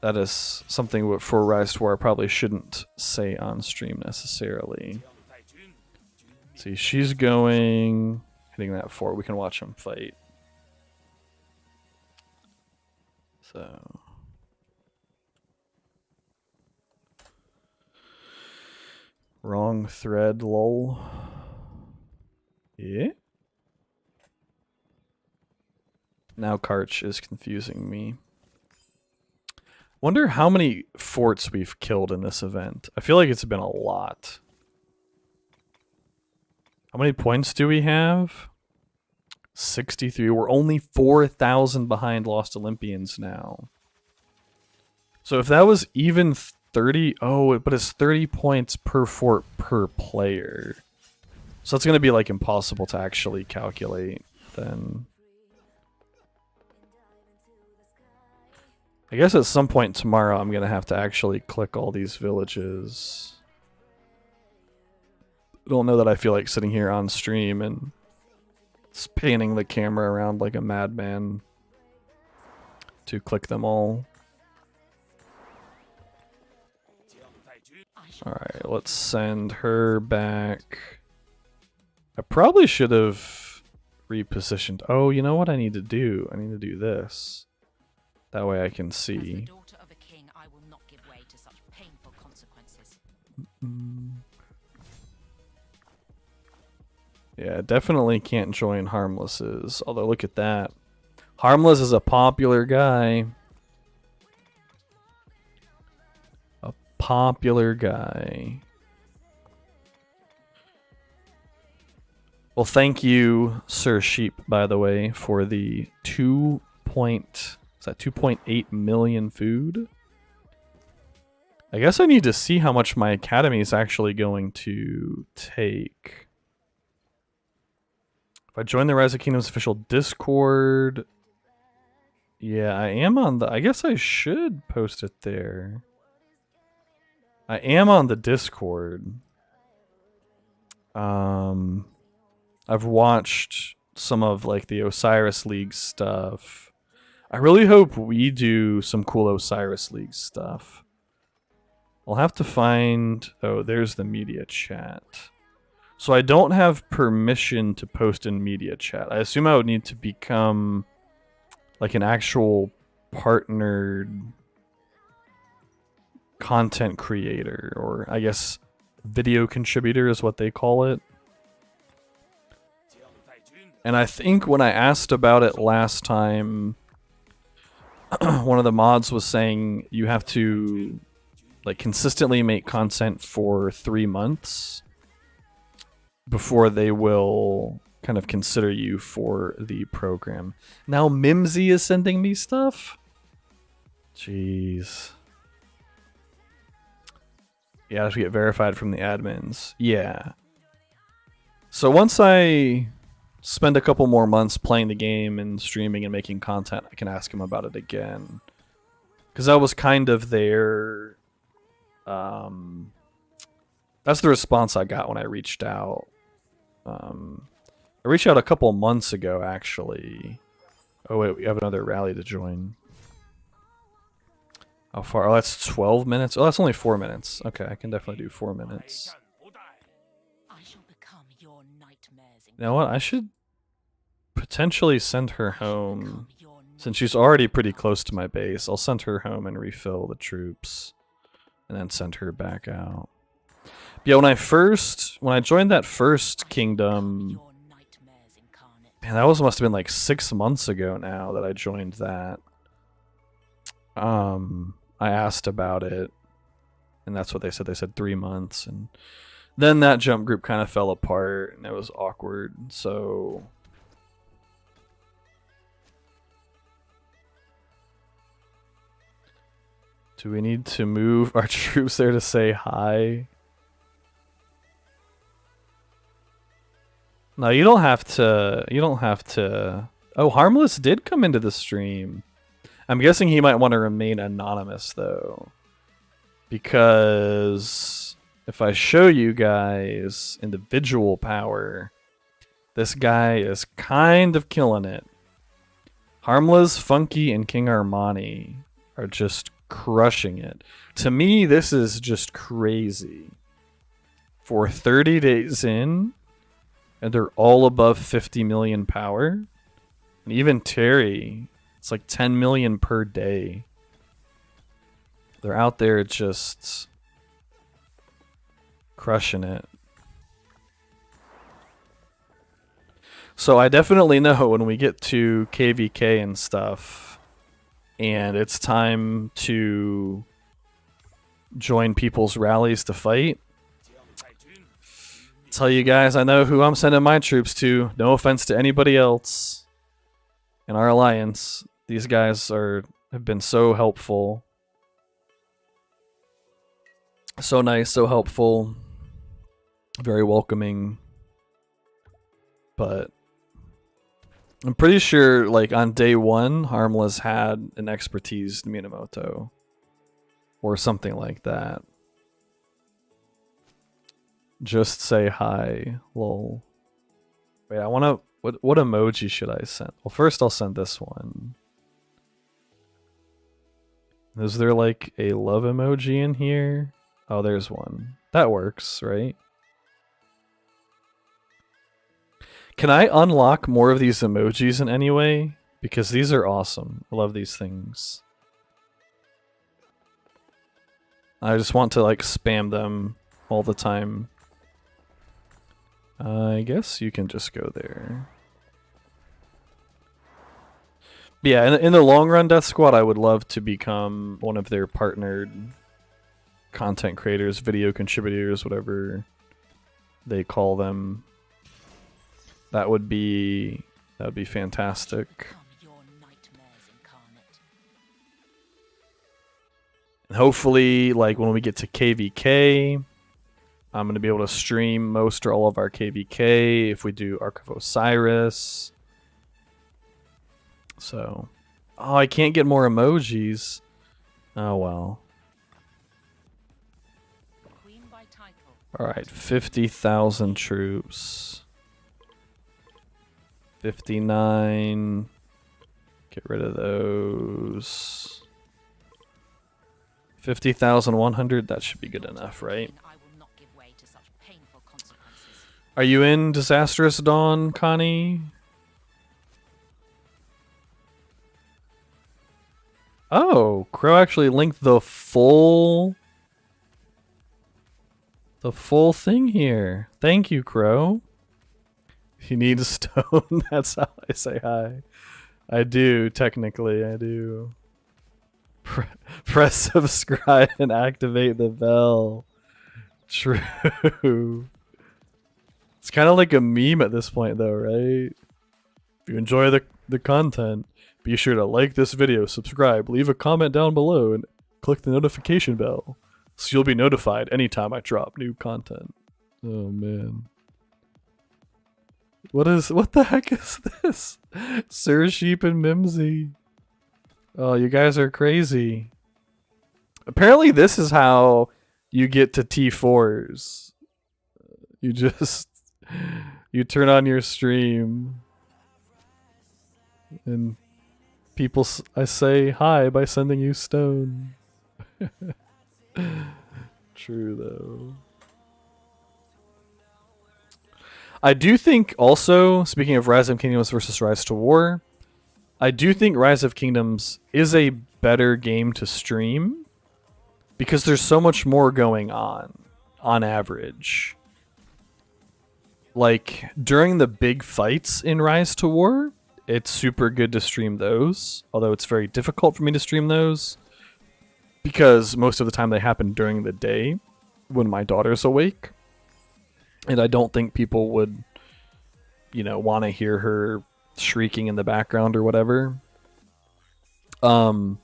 That is something for Rise to War I probably shouldn't say on stream necessarily. See, she's going... hitting that fort. We can watch them fight. So... wrong thread, lol. Yeah? Now Karch is confusing me. Wonder how many forts we've killed in this event. I feel like it's been a lot. How many points do we have? 63. We're only 4,000 behind Lost Olympians now. So if that was even 30... oh, but it's 30 points per fort per player. So it's going to be like impossible to actually calculate then. I guess at some point tomorrow I'm going to have to actually click all these villages. I don't know that I feel like sitting here on stream and panning the camera around like a madman to click them all. Alright, let's send her back. I probably should have repositioned. Oh, you know what I need to do? I need to do this. That way I can see. As the daughter of a king, I will not give way to such painful consequences. Yeah, definitely can't join Harmless's. Although look at that. Harmless is a popular guy. A popular guy. Well, thank you, Sir Sheep, by the way, for the 2.8 million food? I guess I need to see how much my academy is actually going to take. If I join the Rise of Kingdoms official Discord... yeah, I am on the... I guess I should post it there. I am on the Discord. I've watched some of like the Osiris League stuff. I really hope we do some cool Osiris League stuff. I'll have to find... oh, there's the media chat. So I don't have permission to post in media chat. I assume I would need to become like an actual partnered content creator, or I guess video contributor is what they call it. And I think when I asked about it last time, one of the mods was saying you have to like consistently make content for 3 months before they will kind of consider you for the program. Now Mimsy is sending me stuff? Jeez. Yeah, I have to get verified from the admins. Yeah. So once I spend a couple more months playing the game and streaming and making content, I can ask him about it again. Because that was kind of their... that's the response I got when I reached out. I reached out a couple months ago, actually. Oh wait, we have another rally to join. How far? Oh, that's 12 minutes? Oh, that's only 4 minutes. Okay, I can definitely do 4 minutes. You know what? I should potentially send her home. Since she's already pretty close to my base, I'll send her home and refill the troops. And then send her back out. But yeah, when I joined that first kingdom... Man, that must have been like 6 months ago now that I joined that. I asked about it, and that's what they said. They said 3 months, and then that jump group kind of fell apart, and it was awkward, so... Do we need to move our troops there to say hi? No, you don't have to... Oh, Harmless did come into the stream. I'm guessing he might want to remain anonymous, though. Because if I show you guys individual power, this guy is kind of killing it. Harmless, Funky, and King Armani are just crushing it. To me, this is just crazy. For 30 days in, and they're all above 50 million power. And even Terry... It's like 10 million per day. They're out there just crushing it. So I definitely know when we get to KVK and stuff, and it's time to join people's rallies to fight, tell you guys I know who I'm sending my troops to. No offense to anybody else in our alliance. These guys have been so helpful. So nice, so helpful. Very welcoming. But I'm pretty sure, like, on day 1, Harmless had an expertise Minamoto. Or something like that. Just say hi, lol. Wait, I wanna... What emoji should I send? Well, first I'll send this one. Is there like a love emoji in here? Oh, there's one. That works, right? Can I unlock more of these emojis in any way? Because these are awesome. I love these things. I just want to like spam them all the time. I guess you can just go there. But yeah, in the long run, Death Squad, I would love to become one of their partnered content creators, video contributors, whatever they call them. That would be fantastic. And hopefully, like when we get to KVK, I'm going to be able to stream most or all of our KVK if we do Ark of Osiris. So, oh, I can't get more emojis. Oh well. Alright, 50,000 troops. 59. Get rid of those. 50,100, that should be good enough, right? Are you in Disastrous Dawn, Connie? Oh, Crow actually linked the full thing here. Thank you, Crow. You need a stone. That's how I say hi. I do, technically, I do. Press subscribe and activate the bell. True. It's kind of like a meme at this point, though, right? If you enjoy the content, be sure to like this video, subscribe, leave a comment down below, and click the notification bell so you'll be notified anytime I drop new content. Oh man. What the heck is this? Sir Sheep and Mimsy. Oh, you guys are crazy. Apparently this is how you get to T4s. You turn on your stream and I say hi by sending you stone. True though. I do think also, speaking of Rise of Kingdoms versus Rise to War, I do think Rise of Kingdoms is a better game to stream because there's so much more going on average. Like, during the big fights in Rise to War, it's super good to stream those, although it's very difficult for me to stream those because most of the time they happen during the day when my daughter's awake. And I don't think people would, want to hear her shrieking in the background or whatever. But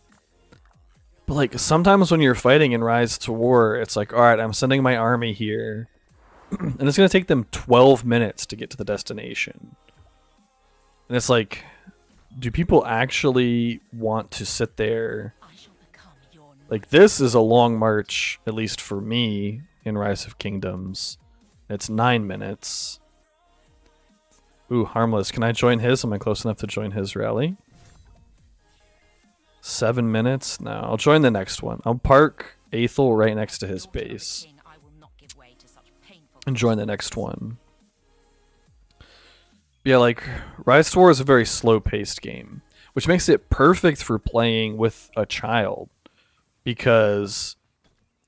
like sometimes when you're fighting in Rise to War, it's like, all right, I'm sending my army here, and it's gonna take them 12 minutes to get to the destination. And it's like, do people actually want to sit there? Like, this is a long march, at least for me, in Rise of Kingdoms. It's 9 minutes. Ooh, Harmless. Can I join his? Am I close enough to join his rally? 7 minutes? No, I'll join the next one. I'll park Aethel right next to his base and join the next one. Yeah, like, Rise to War is a very slow-paced game, which makes it perfect for playing with a child, because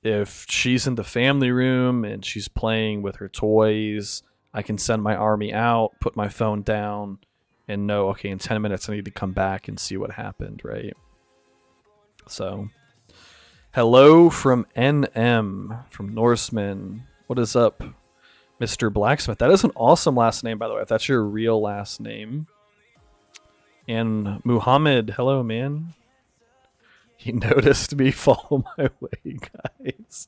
if she's in the family room and she's playing with her toys, I can send my army out, put my phone down, and know, okay, in 10 minutes I need to come back and see what happened, right? So, hello from NM, from Norseman. What is up, Mr. Blacksmith? That is an awesome last name, by the way, if that's your real last name. And Muhammad, hello, man. He noticed me. Follow my way, guys.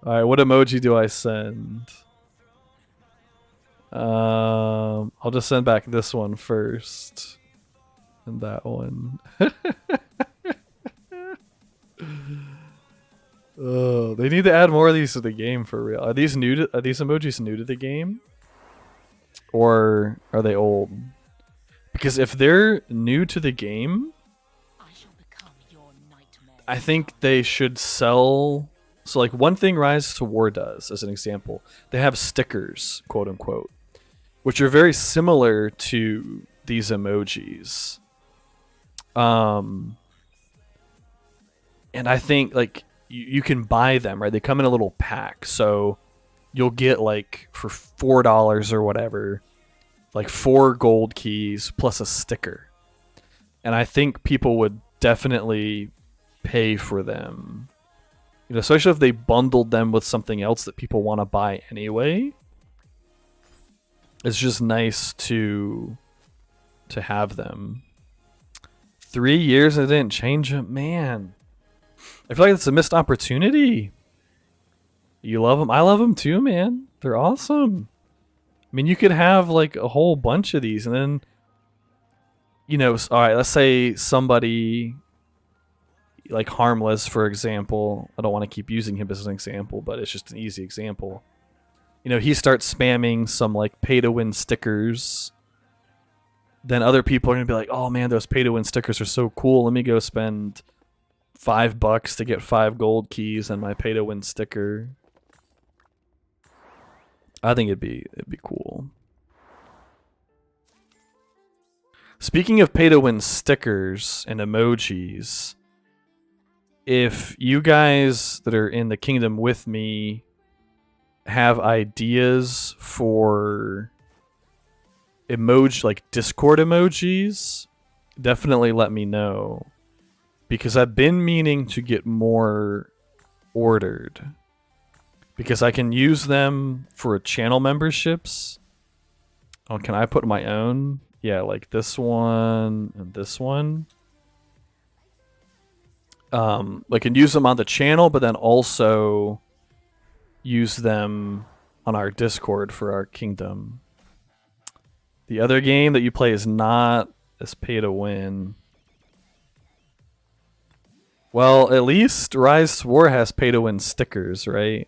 Alright, what emoji do I send? I'll just send back this one first. And that one. Oh, they need to add more of these to the game for real. Are these emojis new to the game? Or are they old? Because if they're new to the game, I think they should sell. So like one thing Rise to War does, as an example, they have stickers, quote unquote, which are very similar to these emojis. And I think like you can buy them, right? They come in a little pack, so you'll get like for $4 or whatever, like 4 gold keys plus a sticker. And I think people would definitely pay for them. You know, especially if they bundled them with something else that people want to buy anyway. It's just nice to have them. 3 years and it didn't change it, man. I feel like it's a missed opportunity. You love them? I love them too, man. They're awesome. I mean, you could have like a whole bunch of these and then, you know, all right, let's say somebody like Harmless, for example. I don't want to keep using him as an example, but it's just an easy example. You know, he starts spamming some like pay-to-win stickers. Then other people are going to be like, oh man, those pay-to-win stickers are so cool. Let me go spend $5 to get 5 gold keys and my pay-to-win sticker. I think it'd be cool. Speaking of pay-to-win stickers and emojis, if you guys that are in the kingdom with me have ideas for emoji, like Discord emojis, definitely let me know. Because I've been meaning to get more ordered. Because I can use them for channel memberships. Oh, can I put my own? Yeah, like this one and this one. I can use them on the channel, but then also use them on our Discord for our kingdom. The other game that you play is not as pay to win. Well, at least Rise to War has pay to win stickers, right?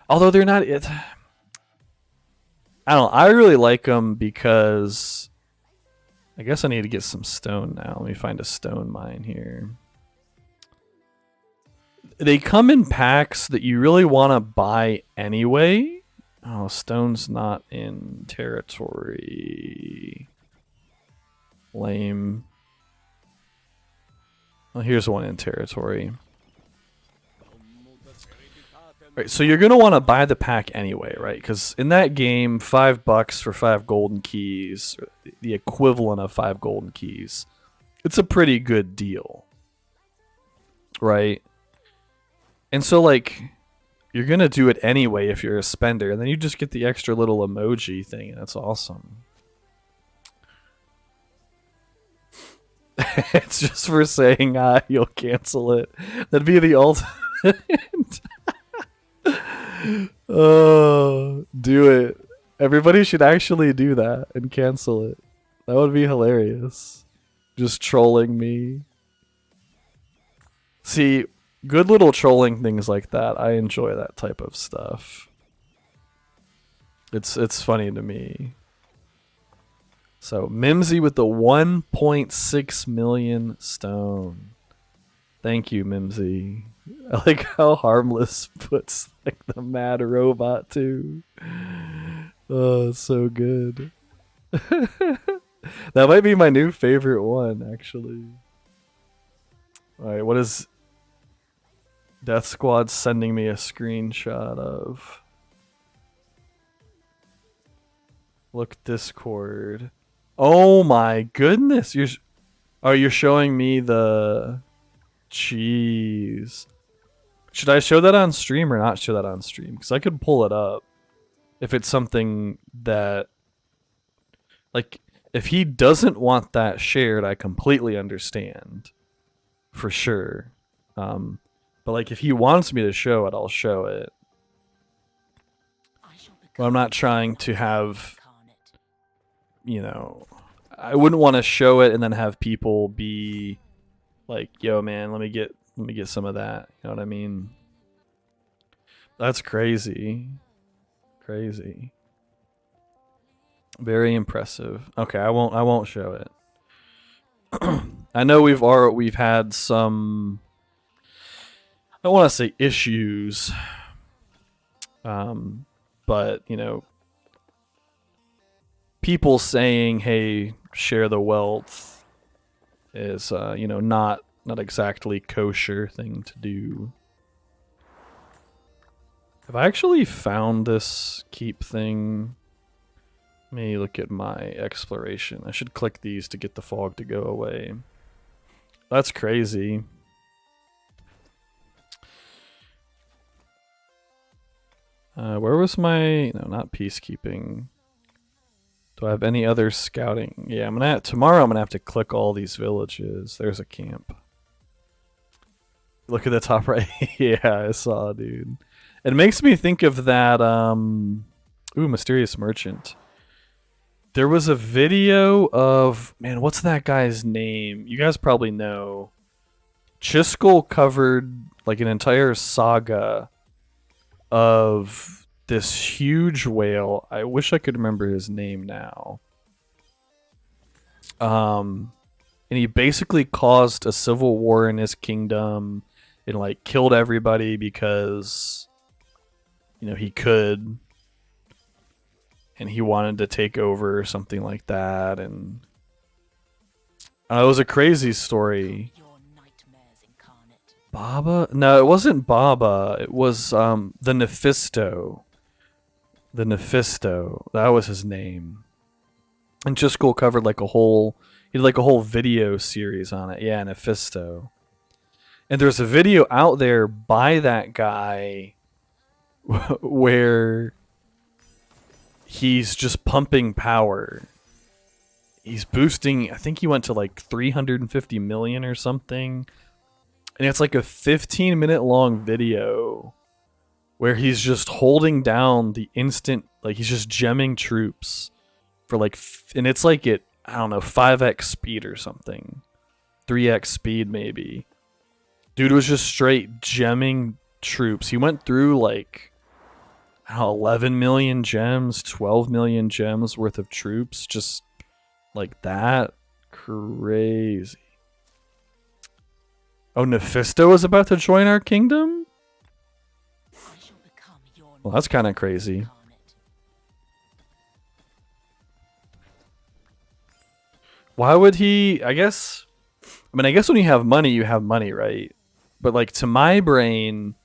Although they're not it. I don't know. I really like them because I guess I need to get some stone now. Let me find a stone mine here. They come in packs that you really want to buy anyway. Oh, stone's not in territory. Lame. Well, here's one in territory. Right, so you're going to want to buy the pack anyway, right? Because in that game, $5 for 5 golden keys, the equivalent of 5 golden keys, it's a pretty good deal, right? And so, like, you're going to do it anyway if you're a spender, and then you just get the extra little emoji thing, and that's awesome. It's just for saying, you'll cancel it. That'd be the ultimate. Oh, do it. Everybody should actually do that and cancel it. That would be hilarious. Just trolling me. See, good little trolling things like that. I enjoy that type of stuff. It's funny to me. So, Mimsy with the 1.6 million stone. Thank you, Mimsy. I like how Harmless puts like the mad robot too. Oh, it's so good. That might be my new favorite one, actually. Alright, what is Death Squad sending me a screenshot of? Look, Discord. Oh my goodness! You're showing me the cheese. Should I show that on stream or not show that on stream? Because I could pull it up if it's something that, like, if he doesn't want that shared, I completely understand, for sure. But like, if he wants me to show it, I'll show it. But I'm not trying to have, you know, I wouldn't want to show it and then have people be like, "Yo, man, let me get some of that." You know what I mean? That's crazy. Crazy. Very impressive. Okay, I won't show it. I know we've had some, I don't want to say issues, but you know, people saying, "Hey, share the wealth," is you know, not exactly kosher thing to do. Have I actually found this keep thing? Let me look at my exploration. I should click these to get the fog to go away. That's crazy. Where was my... No, not peacekeeping. Do I have any other scouting? Yeah, tomorrow I'm gonna have to click all these villages. There's a camp. Look at the top right. Yeah, I saw, dude. It makes me think of that, ooh, Mysterious Merchant. There was a video of, man, what's that guy's name? You guys probably know. Chiskel covered like an entire saga of this huge whale. I wish I could remember his name now. And he basically caused a civil war in his kingdom and like killed everybody because, you know, he could. and he wanted to take over or something like that, and it was a crazy story. Baba? No, it wasn't Baba. It was the Nephisto. The Nephisto. That was his name. And Chiscool covered like a whole, he did like a whole video series on it. Yeah, Nephisto. And there's a video out there by that guy where he's just pumping power. He's boosting, I think he went to like 350 million or something. And it's like a 15-minute long video where he's just holding down the instant, like he's just gemming troops for like, and it's like at, I don't know, 5x speed or something. 3x speed maybe. Dude was just straight gemming troops. He went through like, I don't know, 11 million gems, 12 million gems worth of troops. Just like that. Crazy. Oh, Nephisto is about to join our kingdom? Well, that's kind of crazy. Why would he? I guess when you have money, right? But like to my brain,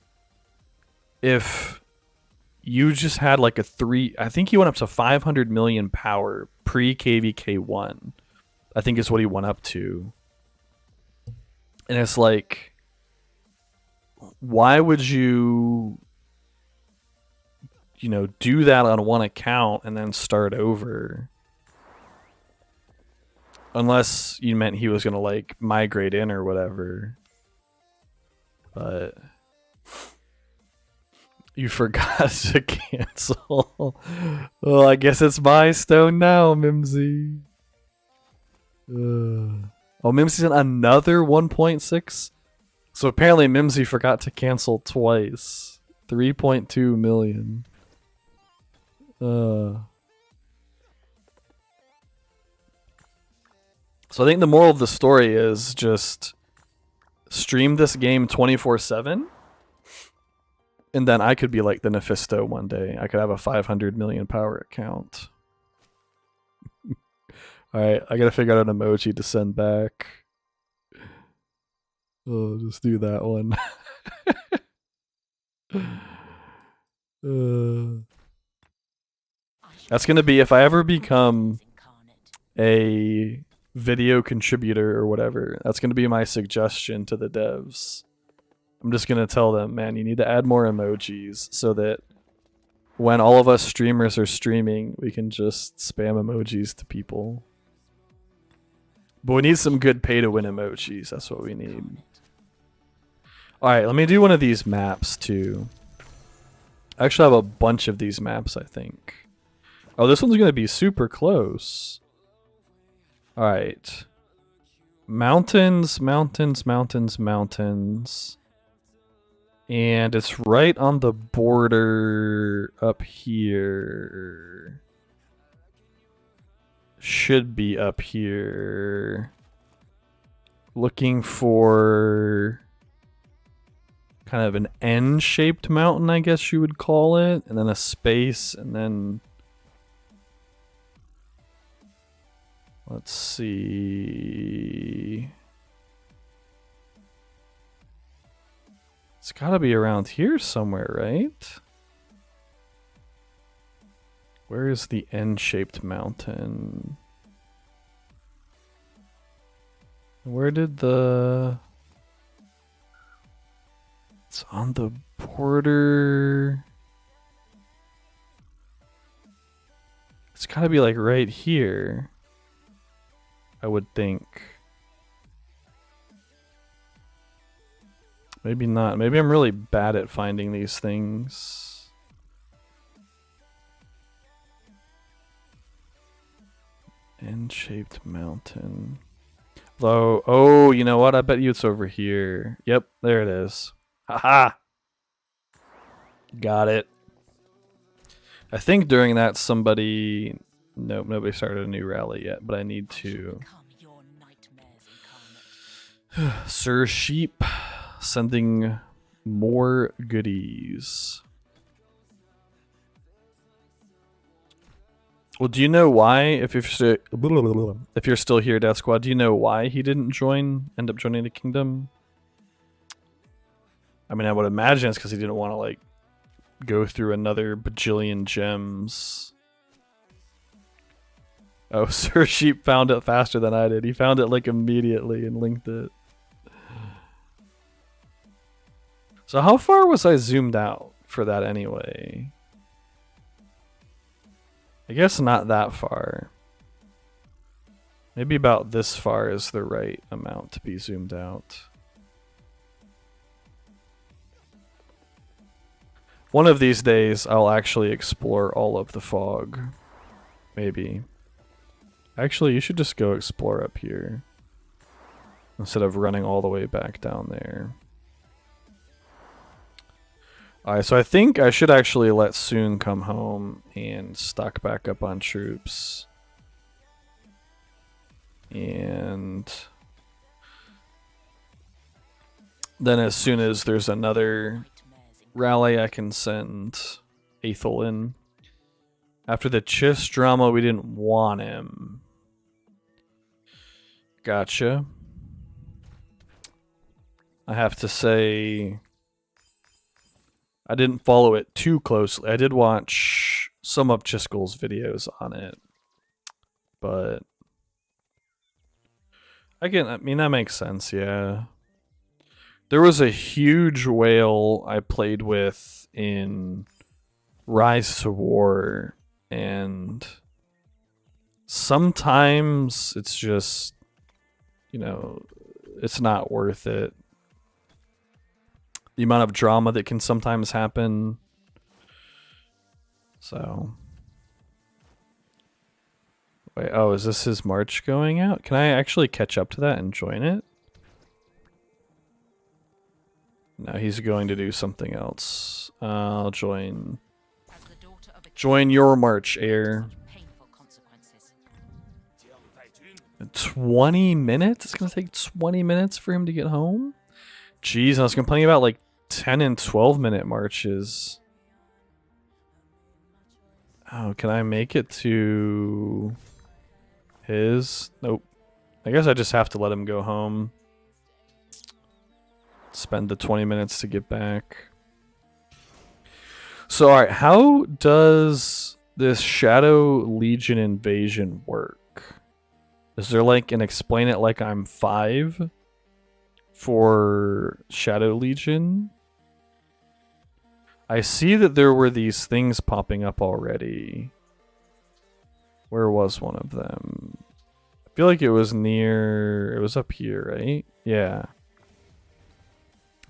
if you just had like I think he went up to 500 million power pre-KVK1. I think is what he went up to. And it's like, why would you do that on one account and then start over? Unless you meant he was going to like migrate in or whatever. But you forgot to cancel. Well, I guess it's my stone now, Mimsy. Oh, Mimsy's in another 1.6? So apparently Mimsy forgot to cancel twice. 3.2 million. So I think the moral of the story is just stream this game 24/7, and then I could be like the Nephisto one day. I could have a 500 million power account. Alright, I gotta figure out an emoji to send back. Oh, just do that one. That's gonna be, if I ever become a video contributor or whatever, that's gonna be my suggestion to the devs. I'm just gonna tell them, man, you need to add more emojis so that when all of us streamers are streaming, we can just spam emojis to people. But we need some good pay-to-win emojis. That's what we need. Alright, let me do one of these maps too. I actually have a bunch of these maps, I think. Oh, this one's going to be super close. Alright. Mountains, mountains, mountains, mountains. And it's right on the border up here. Should be up here. Looking for kind of an N-shaped mountain, I guess you would call it, and then a space, and then let's see. It's got to be around here somewhere, right? Where is the N-shaped mountain? Where did the... It's on the border. It's gotta be like right here, I would think. Maybe not. Maybe I'm really bad at finding these things. N-shaped mountain. Though, oh, you know what? I bet you it's over here. Yep, there it is. Haha! Got it. I think during that somebody... Nope, nobody started a new rally yet, but I need to... Sir Sheep, sending more goodies. Well, do you know why? If you're still here, Death Squad, do you know why he didn't end up joining the kingdom? I mean, I would imagine it's because he didn't want to like go through another bajillion gems. Oh, Sir Sheep found it faster than I did. He found it like immediately and linked it. So how far was I zoomed out for that anyway? I guess not that far. Maybe about this far is the right amount to be zoomed out. One of these days, I'll actually explore all of the fog. Maybe. Actually, you should just go explore up here instead of running all the way back down there. Alright, so I think I should actually let Soon come home and stock back up on troops. And then as soon as there's another rally, I can send Aethel in. After the Chiss drama, we didn't want him. Gotcha. I have to say, I didn't follow it too closely. I did watch some of Chiskel's videos on it, but I mean, that makes sense, yeah. There was a huge whale I played with in Rise to War, and sometimes it's just, you know, it's not worth it. The amount of drama that can sometimes happen. So. Wait, oh, is this his march going out? Can I actually catch up to that and join it? No, he's going to do something else. I'll join. Join your march, heir. 20 minutes? It's going to take 20 minutes for him to get home? Jeez, I was complaining about like 10 and 12 minute marches. Oh, can I make it to his? Nope. I guess I just have to let him go home. Spend the 20 minutes to get back. So, alright, how does this Shadow Legion invasion work? Is there like an explain it like I'm 5 for Shadow Legion? I see that there were these things popping up already. Where was one of them? I feel like it was up here, right? Yeah.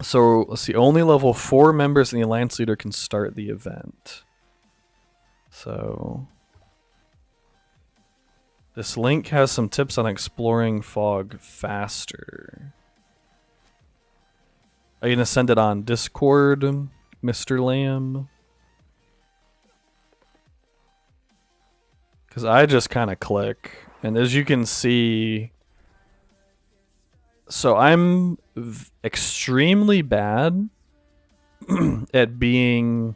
So, let's see, only level 4 members and the Alliance Leader can start the event. So, this link has some tips on exploring fog faster. Are you going to send it on Discord, Mr. Lamb? Because I just kind of click, and as you can see, so I'm extremely bad at being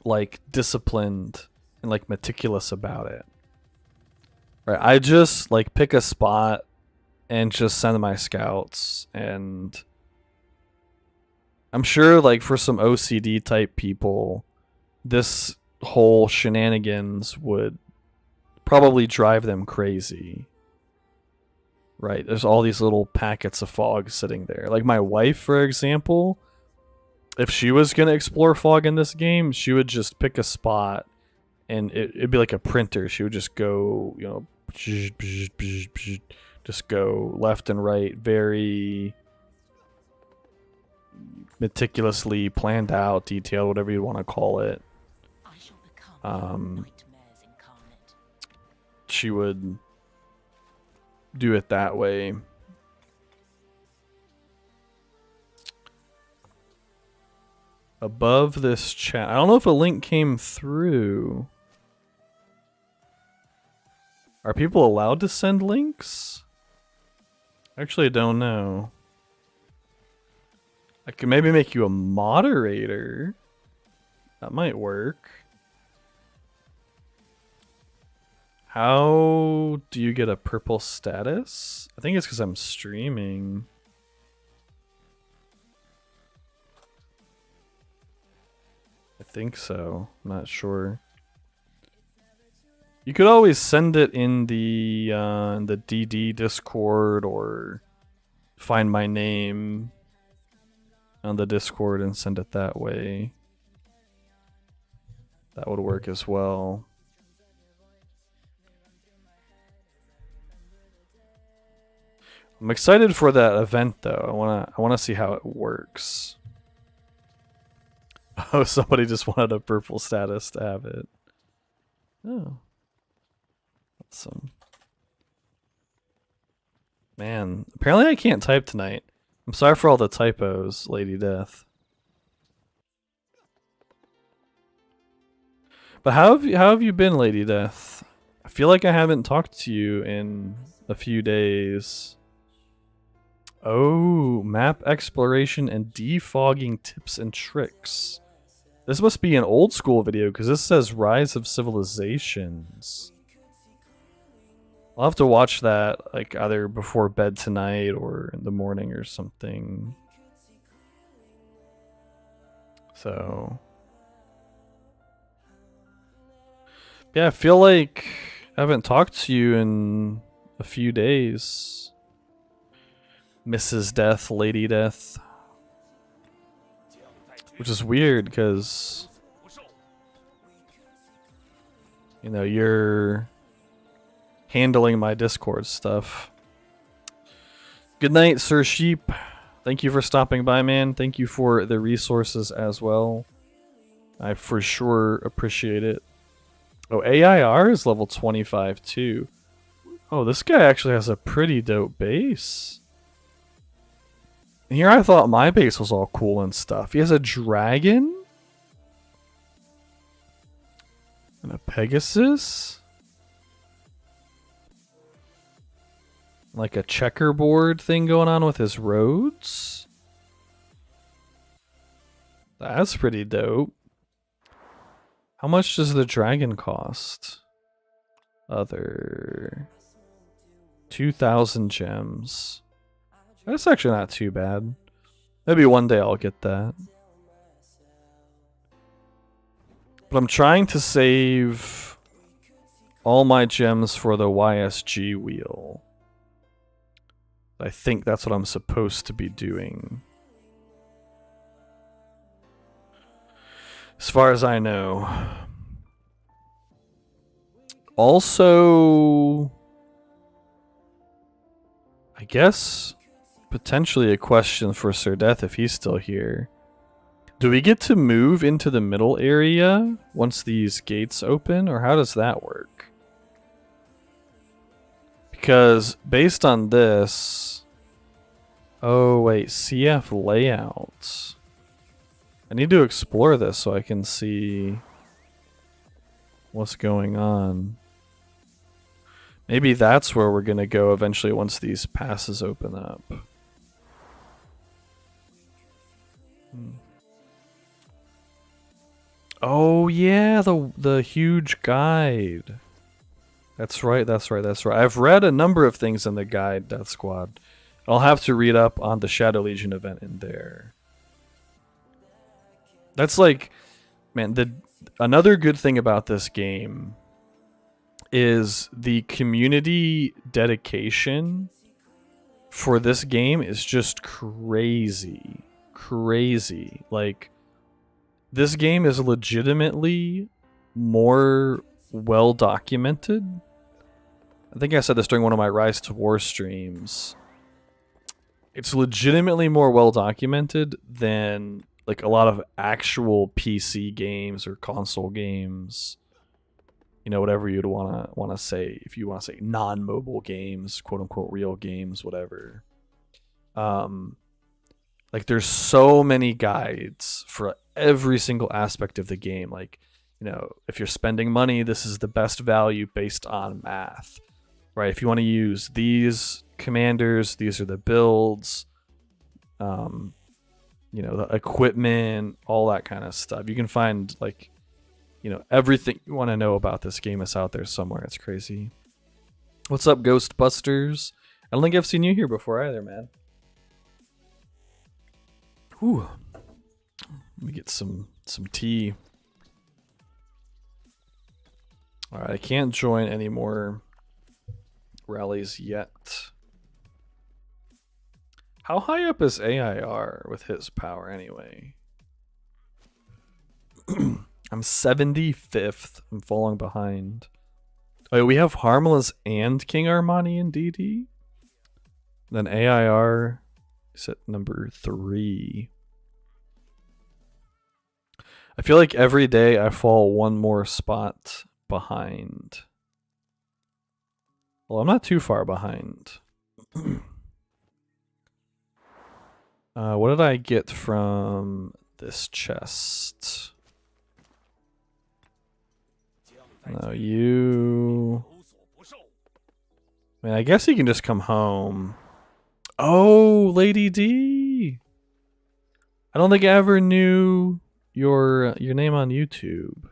like disciplined and like meticulous about it. Right, I just like pick a spot and just send my scouts, and I'm sure like for some OCD type people, this whole shenanigans would probably drive them crazy. Right, there's all these little packets of fog sitting there. Like my wife, for example, if she was going to explore fog in this game, she would just pick a spot and it'd be like a printer. She would just go, you know, just go left and right, very meticulously planned out, detailed, whatever you want to call it. She would do it that way. Above this chat, I don't know if a link came through. Are people allowed to send links? Actually, I don't know. I can maybe make you a moderator. That might work. How do you get a purple status? I think it's because I'm streaming. I think so. I'm not sure. You could always send it in the DD Discord or find my name on the Discord and send it that way. That would work as well. I'm excited for that event though. I wanna see how it works. Oh, somebody just wanted a purple status to have it. Oh. Awesome. Man, apparently I can't type tonight. I'm sorry for all the typos, Lady Death. But how have you been, Lady Death? I feel like I haven't talked to you in a few days. Oh, map exploration and defogging tips and tricks. This must be an old school video because this says Rise of Civilizations. I'll have to watch that like either before bed tonight or in the morning or something. So yeah, I feel like I haven't talked to you in a few days. Mrs. Death, Lady Death. Which is weird because, you know, you're handling my Discord stuff. Good night, Sir Sheep. Thank you for stopping by, man. Thank you for the resources as well. I for sure appreciate it. Oh, AIR is level 25 too. Oh, this guy actually has a pretty dope base. Here I thought my base was all cool and stuff. He has a dragon? And a Pegasus? Like a checkerboard thing going on with his roads? That's pretty dope. How much does the dragon cost? Other 2,000 gems. That's actually not too bad. Maybe one day I'll get that. But I'm trying to save all my gems for the YSG wheel. I think that's what I'm supposed to be doing. As far as I know. Also, I guess potentially a question for Sir Death if he's still here. Do we get to move into the middle area once these gates open, or how does that work? Because based on this... Oh wait, CF layouts. I need to explore this so I can see what's going on. Maybe that's where we're gonna go eventually once these passes open up. Oh yeah, the huge guide. That's right. I've read a number of things in the guide, Death Squad. I'll have to read up on the Shadow Legion event in there. That's like, man, another good thing about this game is the community dedication for this game is just crazy. Crazy. Like, this game is legitimately more well documented. I think I said this during one of my Rise to War streams. It's legitimately more well documented than like a lot of actual PC games or console games. You know, whatever you'd wanna say, if you want to say non-mobile games, quote unquote real games, whatever. Like there's so many guides for every single aspect of the game. Like, you know, if you're spending money, this is the best value based on math, right? If you want to use these commanders, these are the builds, you know, the equipment, all that kind of stuff. You can find like you know, everything you want to know about this game is out there somewhere. It's crazy. What's up, Ghostbusters? I don't think I've seen you here before either, man. Whew. Let me get some tea. Alright, I can't join any more rallies yet. How high up is AIR with his power anyway? I'm 75th. I'm falling behind. Oh, we have Harmless and King Armani in DD. Then AIR is at number 3. I feel like every day I fall one more spot behind. Well, I'm not too far behind. What did I get from this chest? No, you... I mean, I guess you can just come home. Oh, Lady D! I don't think I ever knew your name on YouTube.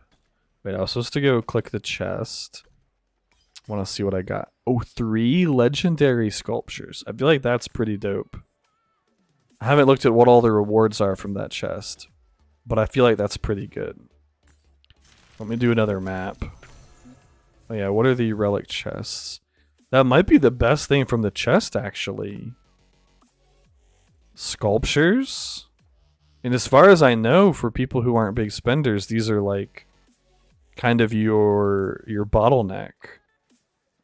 Wait, I was supposed to go click the chest. I want to see what I got. Oh, 3 legendary sculptures. I feel like that's pretty dope. I haven't looked at what all the rewards are from that chest, but I feel like that's pretty good. Let me do another map. Oh yeah, what are the relic chests? That might be the best thing from the chest, actually. Sculptures? And as far as I know, for people who aren't big spenders, these are like kind of your bottleneck.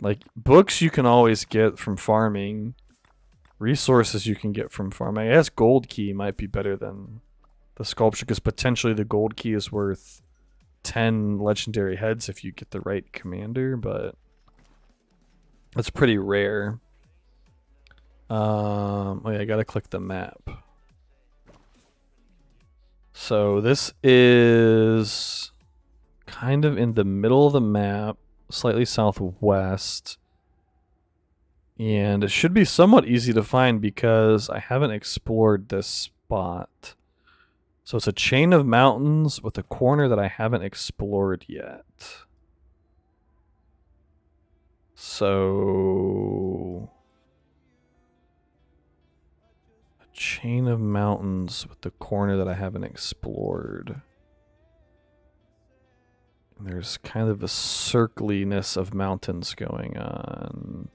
Like books you can always get from farming. Resources you can get from farming. I guess gold key might be better than the sculpture because potentially the gold key is worth 10 legendary heads if you get the right commander, but that's pretty rare. Oh yeah, I gotta click the map. So this is kind of in the middle of the map, slightly southwest. And it should be somewhat easy to find because I haven't explored this spot. So it's a chain of mountains with a corner that I haven't explored yet. So... a chain of mountains with the corner that I haven't explored. And there's kind of a circliness of mountains going on.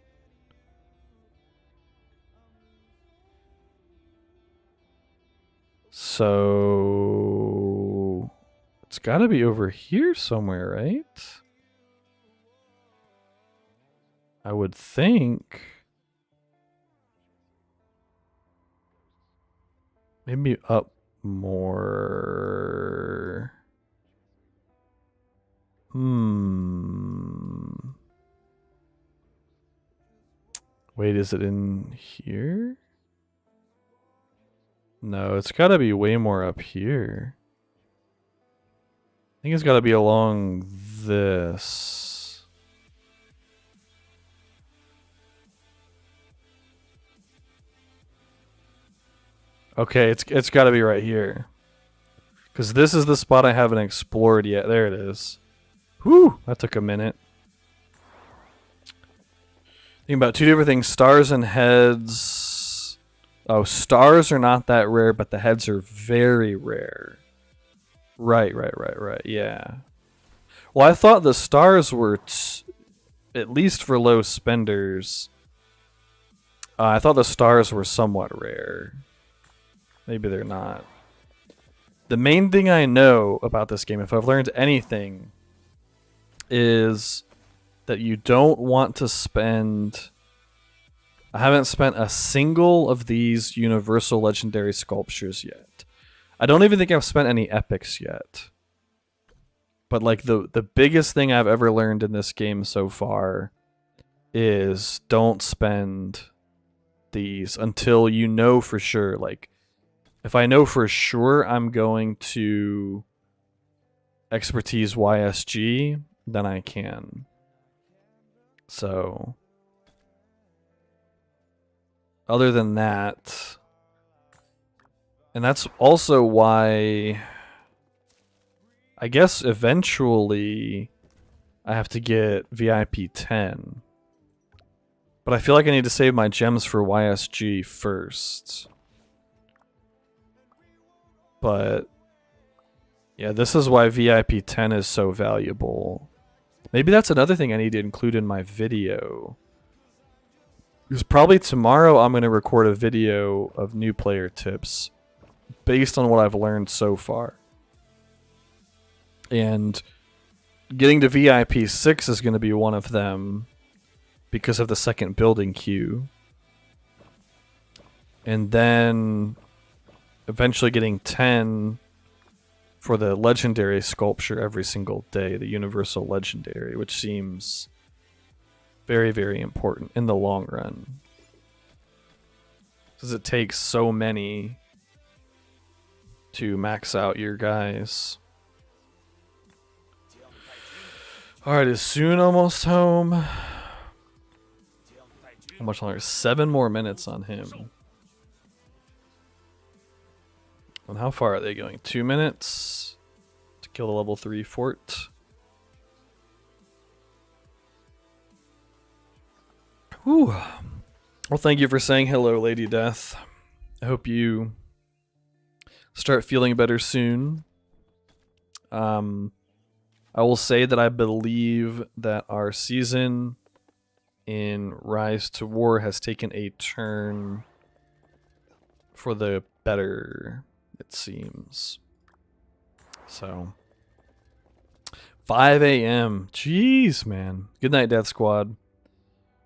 So it's got to be over here somewhere, right? I would think. Maybe up more. Wait, is it in here? No, it's got to be way more up here. I think it's got to be along this. Okay, it's got to be right here. Because this is the spot I haven't explored yet. There it is. Whew, that took a minute. Think about 2 different things. Stars and heads. Oh, stars are not that rare, but the heads are very rare. Right. Yeah. Well, I thought the stars were, at least for low spenders, I thought the stars were somewhat rare. Maybe they're not. The main thing I know about this game, if I've learned anything, is that you don't want to spend... I haven't spent a single of these universal legendary sculptures yet. I don't even think I've spent any epics yet. But like the biggest thing I've ever learned in this game so far is don't spend these until you know for sure. Like, if I know for sure I'm going to expertise YSG, then I can. So, other than that, and that's also why I guess eventually I have to get VIP 10. But I feel like I need to save my gems for YSG first. But yeah, this is why VIP 10 is so valuable. Maybe that's another thing I need to include in my video. Because probably tomorrow I'm going to record a video of new player tips based on what I've learned so far. And getting to VIP 6 is going to be one of them because of the second building queue. And then eventually getting 10 for the legendary sculpture every single day, the universal legendary, which seems very, very important in the long run. Because it takes so many to max out your guys. Alright, is Soon almost home? How much longer? 7 more minutes on him. And how far are they going? 2 minutes to kill the level 3 fort. Whew. Well, thank you for saying hello, Lady Death. I hope you start feeling better soon. I will say that I believe that our season in Rise to War has taken a turn for the better, it seems. So 5 a.m. Jeez, man. Good night, Death Squad.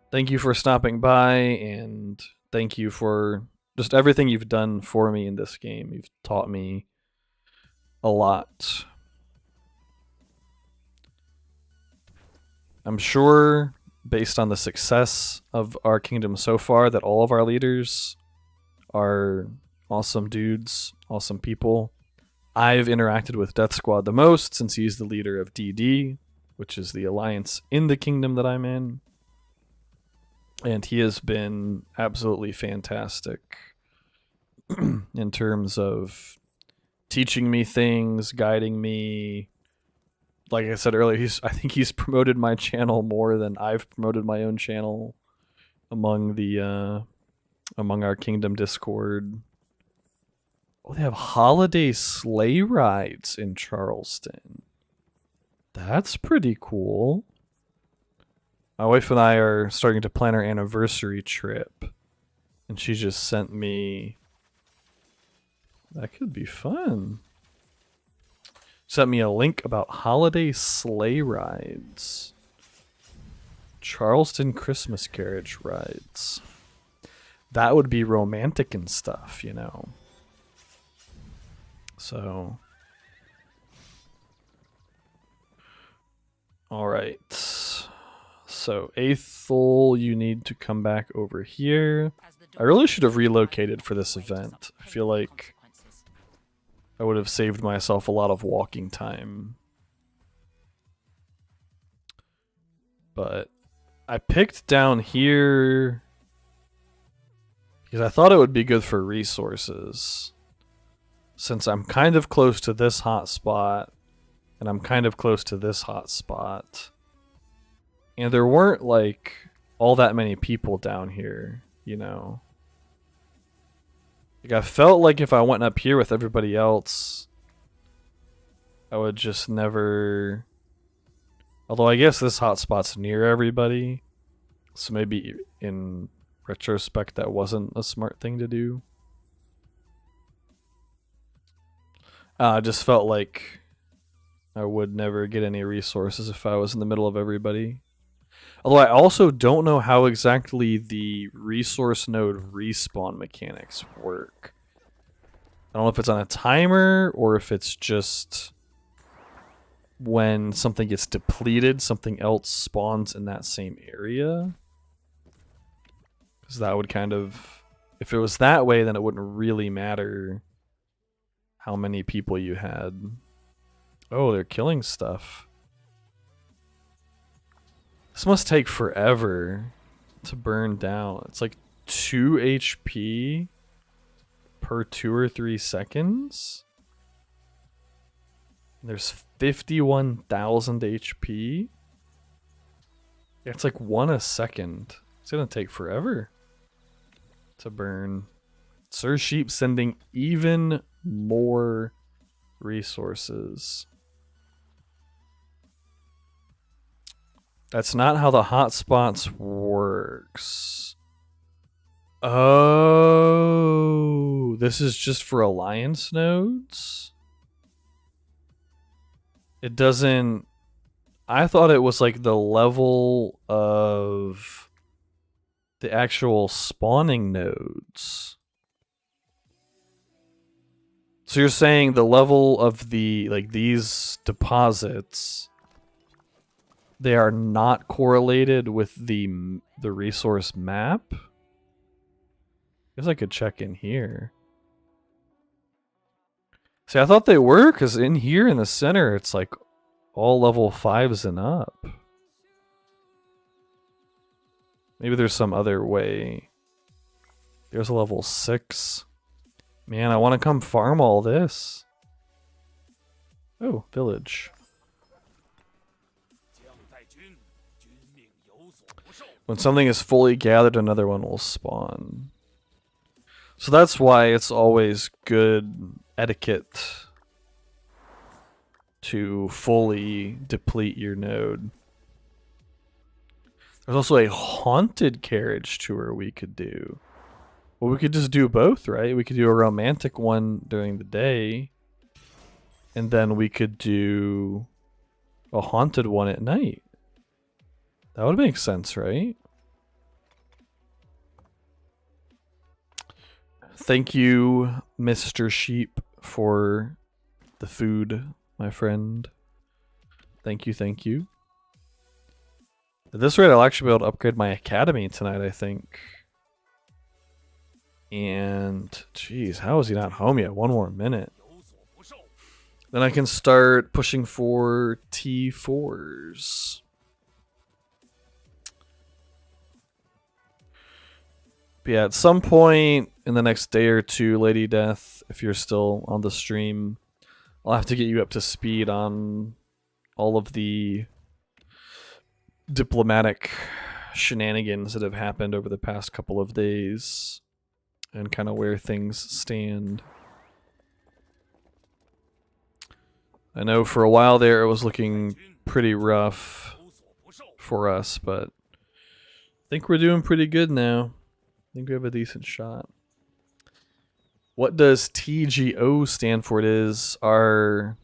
Thank you for stopping by, and thank you for just everything you've done for me in this game. You've taught me a lot. I'm sure, based on the success of our kingdom so far, that all of our leaders are awesome dudes, awesome people. I've interacted with Death Squad the most since he's the leader of DD, which is the alliance in the kingdom that I'm in. And he has been absolutely fantastic in terms of teaching me things, guiding me. Like I said earlier, I think he's promoted my channel more than I've promoted my own channel among our kingdom Discord. Oh, they have holiday sleigh rides in Charleston. That's pretty cool. My wife and I are starting to plan our anniversary trip, and she just sent me. That could be fun. Sent me a link about holiday sleigh rides. Charleston Christmas carriage rides. That would be romantic and stuff, you know. So. Alright. So, Aethel, you need to come back over here. I really should have relocated for this event. I feel like I would have saved myself a lot of walking time. But I picked down here because I thought it would be good for resources. Since I'm kind of close to this hotspot, and I'm kind of close to this hotspot. And there weren't, like, all that many people down here, you know. Like, I felt like if I went up here with everybody else, I would just never... Although I guess this hotspot's near everybody, so maybe in retrospect that wasn't a smart thing to do. I just felt like I would never get any resources if I was in the middle of everybody. Although I also don't know how exactly the resource node respawn mechanics work. I don't know if it's on a timer or if it's just when something gets depleted, something else spawns in that same area. Because that would kind of... If it was that way, then it wouldn't really matter how many people you had. Oh, they're killing stuff. This must take forever to burn down. It's like 2 HP per 2 or 3 seconds. There's 51,000 HP. It's like 1 a second. It's gonna take forever to burn. Sir Sheep sending even more resources. That's not how the hotspots works. Oh, this is just for alliance nodes? It doesn't... I thought it was like the level of the actual spawning nodes. So you're saying the level of the, like, these deposits, they are not correlated with the resource map? I guess I could check in here. See, I thought they were, because in here in the center, it's like all level 5s and up. Maybe there's some other way. There's a level 6. Man, I want to come farm all this. Oh, village. When something is fully gathered, another one will spawn. So that's why it's always good etiquette to fully deplete your node. There's also a haunted carriage tour we could do. Well, we could just do both, right? We could do a romantic one during the day, and then we could do a haunted one at night. That would make sense, right? Thank you, Mr. Sheep, for the food, my friend. Thank you, thank you. At this rate, I'll actually be able to upgrade my academy tonight, I think. And, geez, how is he not home yet? 1 more minute. Then I can start pushing for T4s. But yeah, at some point in the next day or two, Lady Death, if you're still on the stream, I'll have to get you up to speed on all of the diplomatic shenanigans that have happened over the past couple of days and kind of where things stand. I know for a while there it was looking pretty rough for us, but I think we're doing pretty good now. I think we have a decent shot. What does TGO stand for? It is our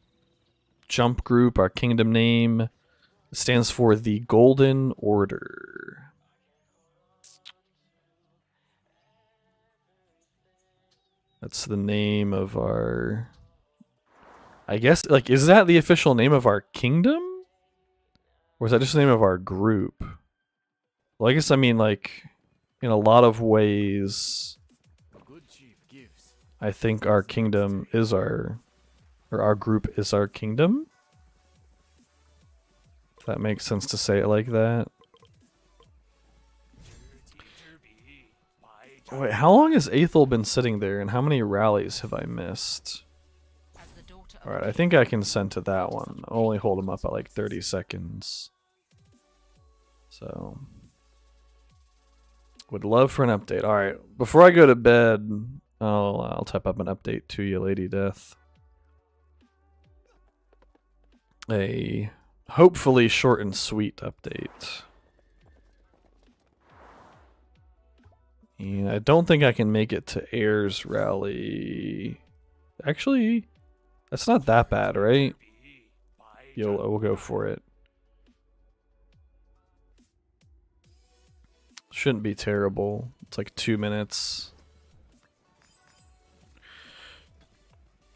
jump group, our kingdom name. It stands for the Golden Order. That's the name of our... I guess, like, is that the official name of our kingdom? Or is that just the name of our group? Well, I guess I mean, like... in a lot of ways, I think our kingdom is our group is our kingdom. If that makes sense to say it like that. Wait, how long has Aethel been sitting there, and how many rallies have I missed? Alright, I think I can send to that one. I'll only hold him up at like 30 seconds. So... would love for an update. Alright, before I go to bed, I'll type up an update to you, Lady Death. A hopefully short and sweet update. And I don't think I can make it to Air's rally. Actually, that's not that bad, right? We'll go for it. Shouldn't be terrible. It's like 2 minutes.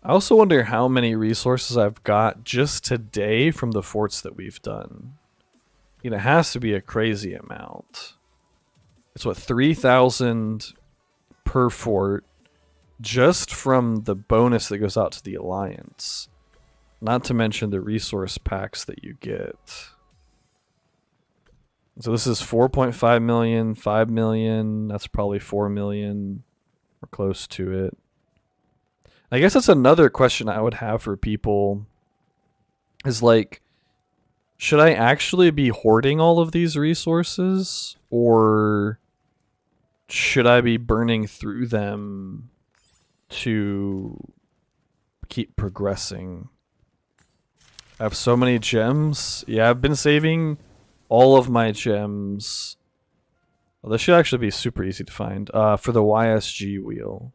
I also wonder how many resources I've got just today from the forts that we've done. You know, it has to be a crazy amount. It's what, 3,000 per fort just from the bonus that goes out to the Alliance. Not to mention the resource packs that you get. So this is 4.5 million, 5 million, that's probably 4 million, or close to it. I guess that's another question I would have for people is like, should I actually be hoarding all of these resources, or should I be burning through them to keep progressing? I have so many gems. Yeah, I've been saving all of my gems. Well, this should actually be super easy to find for the YSG wheel.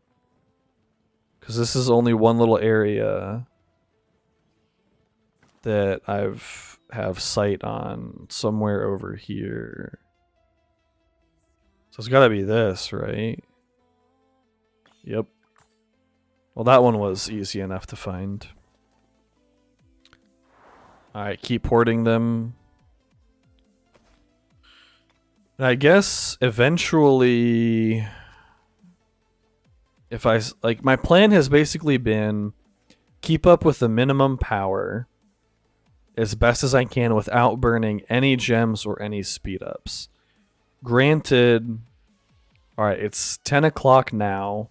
Because this is only one little area that have sight on somewhere over here. So it's gotta be this, right? Yep. Well, that one was easy enough to find. Alright, keep hoarding them. And I guess eventually, if I, like, my plan has basically been keep up with the minimum power as best as I can without burning any gems or any speed ups. Granted, alright, it's 10 o'clock now.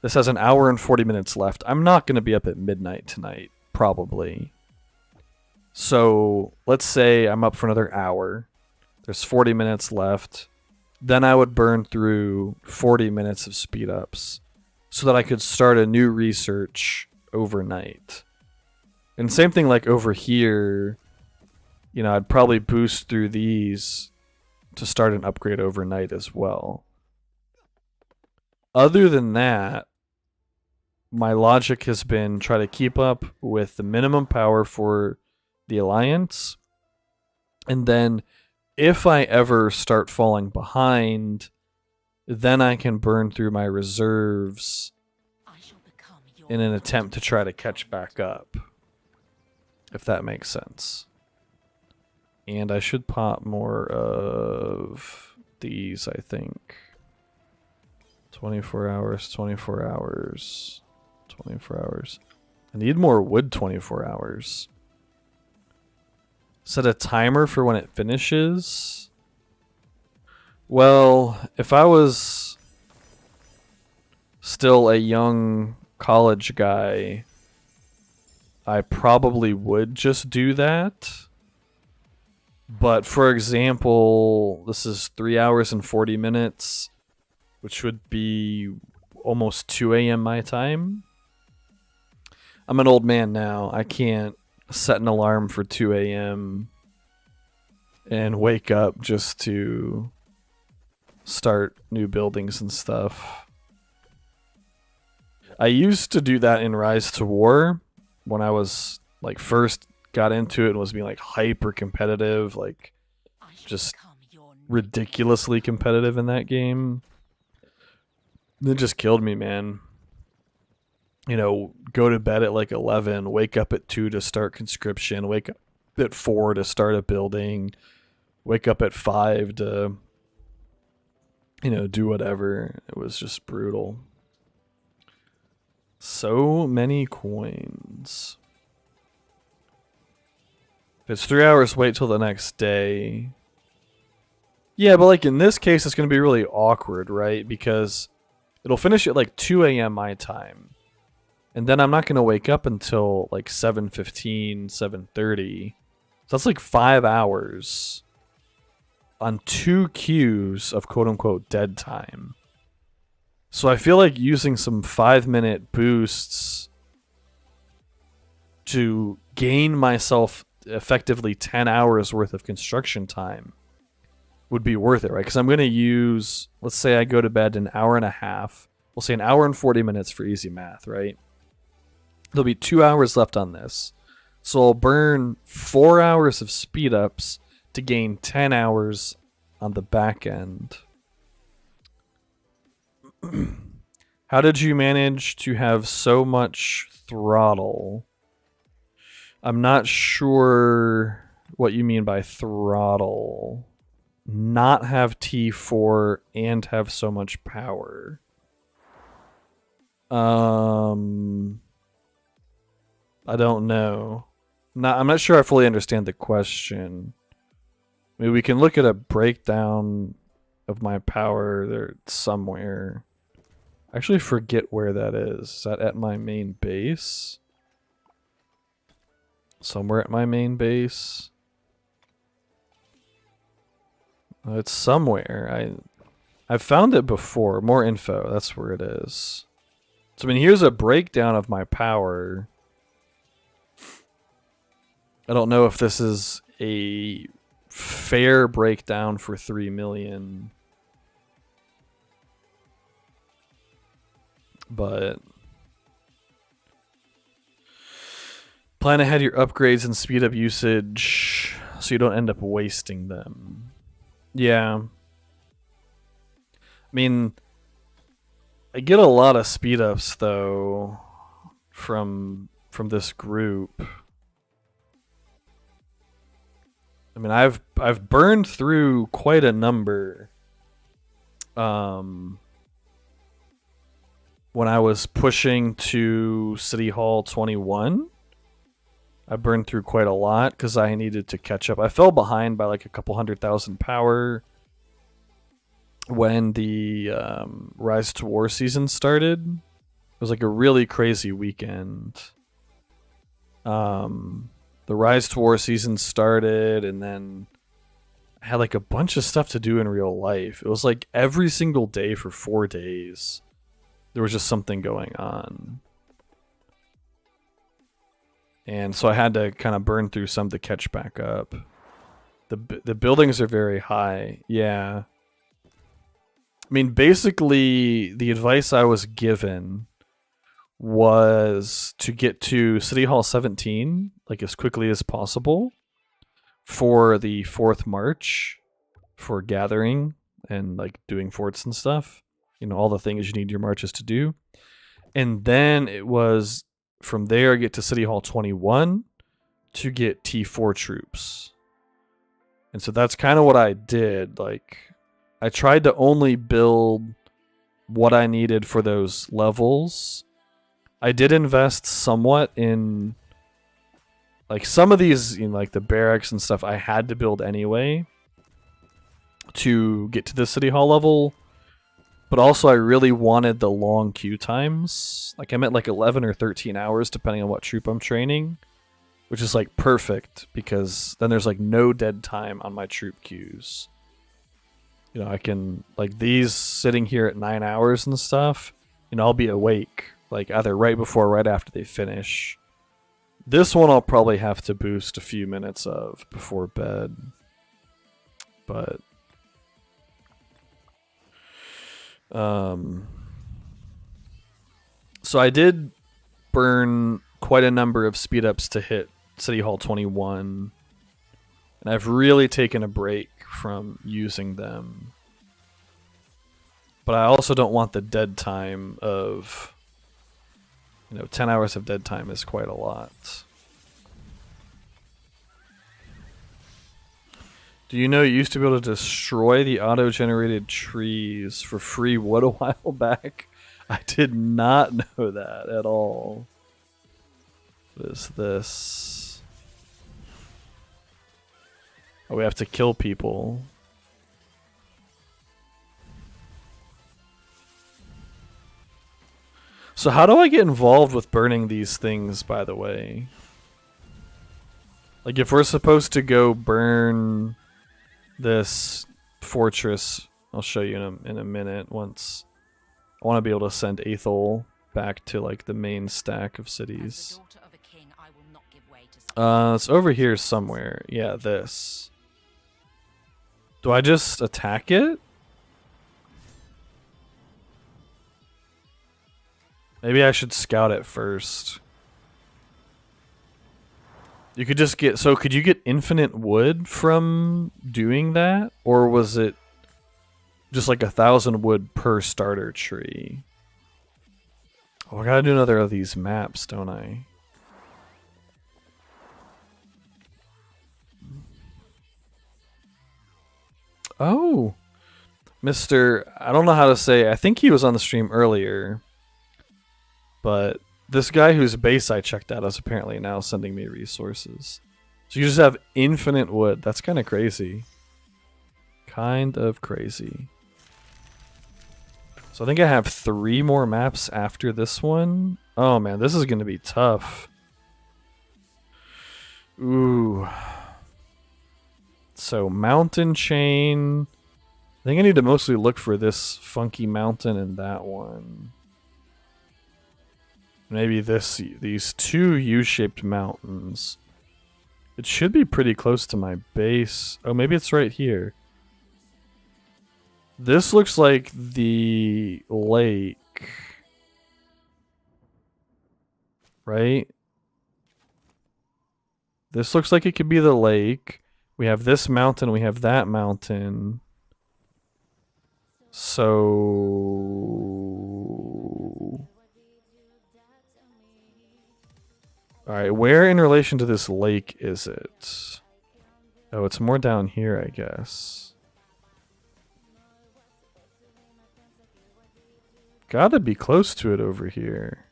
This has an hour and 40 minutes left. I'm not going to be up at midnight tonight, probably. So let's say I'm up for another hour. There's 40 minutes left. Then I would burn through 40 minutes of speed ups so that I could start a new research overnight. And same thing like over here, you know, I'd probably boost through these to start an upgrade overnight as well. Other than that, my logic has been try to keep up with the minimum power for the Alliance. And then if I ever start falling behind, then I can burn through my reserves in an attempt to try to catch back up. If that makes sense. And I should pop more of these, I think. 24 hours, 24 hours, 24 hours. I need more wood 24 hours. Set a timer for when it finishes. Well, if I was still a young college guy, I probably would just do that. But for example, this is 3 hours and 40 minutes, which would be almost 2 a.m. my time. I'm an old man now. I can't set an alarm for 2 a.m. and wake up just to start new buildings and stuff. I used to do that in Rise to War when I was like first got into it and was being like hyper competitive, like just ridiculously competitive in that game. It just killed me, man. You know, go to bed at like 11, wake up at 2 to start conscription, wake up at 4 to start a building, wake up at 5 to, you know, do whatever. It was just brutal. So many coins. If it's 3 hours, wait till the next day. Yeah, but like in this case, it's going to be really awkward, right? Because it'll finish at like 2 a.m. my time. And then I'm not going to wake up until like 7:15, 7:30. So that's like 5 hours on 2 queues of quote-unquote dead time. So I feel like using some 5-minute boosts to gain myself effectively 10 hours worth of construction time would be worth it, right? Because I'm going to use, let's say I go to bed an hour and a half. We'll say an hour and 40 minutes for easy math, right? There'll be 2 hours left on this. So I'll burn 4 hours of speed ups to gain 10 hours on the back end. How did you manage to have so much throttle? I'm not sure what you mean by throttle. Not have T4 and have so much power. I don't know. I'm not sure I fully understand the question. Maybe we can look at a breakdown of my power there somewhere. I actually forget where that is. Is that at my main base? Somewhere at my main base. It's somewhere. I've found it before. More info. That's where it is. So I mean, here's a breakdown of my power. I don't know if this is a fair breakdown for 3 million. But plan ahead your upgrades and speed up usage so you don't end up wasting them. Yeah. I mean, I get a lot of speed ups though from this group. I mean, I've burned through quite a number. When I was pushing to City Hall 21, I burned through quite a lot because I needed to catch up. I fell behind by like a couple 100,000 power when the Rise to War season started. It was like a really crazy weekend. The Rise to War season started, and then I had like a bunch of stuff to do in real life. It was like every single day for 4 days, there was just something going on. And so I had to kind of burn through some to catch back up. The buildings are very high. Yeah. I mean, basically, the advice I was given was to get to City Hall 17 like as quickly as possible for the 4th March for gathering and like doing forts and stuff. You know, all the things you need your marches to do. And then it was from there get to City Hall 21 to get T4 troops. And so that's kind of what I did. Like, I tried to only build what I needed for those levels. I did invest somewhat in like some of these, you know, like the barracks and stuff I had to build anyway to get to the City Hall level. But also I really wanted the long queue times. Like I'm at like 11 or 13 hours depending on what troop I'm training, which is like perfect because then there's like no dead time on my troop queues. You know, I can like these sitting here at 9 hours and stuff, you know, I'll be awake like either right before or right after they finish. This one I'll probably have to boost a few minutes of before bed. But so I did burn quite a number of speed ups to hit City Hall 21, and I've really taken a break from using them. But I also don't want the dead time of, you know, 10 hours of dead time is quite a lot. Do you know you used to be able to destroy the auto-generated trees for free wood a while back? I did not know that at all. What is this? Oh, we have to kill people. So how do I get involved with burning these things, by the way? Like if we're supposed to go burn this fortress, I'll show you in a minute once. I want to be able to send Aethel back to like the main stack of cities. It's over here somewhere. Yeah, this. Do I just attack it? Maybe I should scout it first. You could just get... So could you get infinite wood from doing that? Or was it just like 1,000 wood per starter tree? Oh, I gotta do another of these maps, don't I? Oh! Mr. I don't know how to say... I think he was on the stream earlier. But this guy whose base I checked out is apparently now sending me resources. So you just have infinite wood. That's kind of crazy. Kind of crazy. So I think I have 3 more maps after this one. Oh man, this is going to be tough. Ooh. So mountain chain. I think I need to mostly look for this funky mountain and that one. Maybe these two U-shaped mountains. It should be pretty close to my base. Oh, maybe it's right here. This looks like the lake. Right? This looks like it could be the lake. We have this mountain, we have that mountain. So... Alright, where in relation to this lake is it? Oh, it's more down here, I guess. Gotta be close to it over here.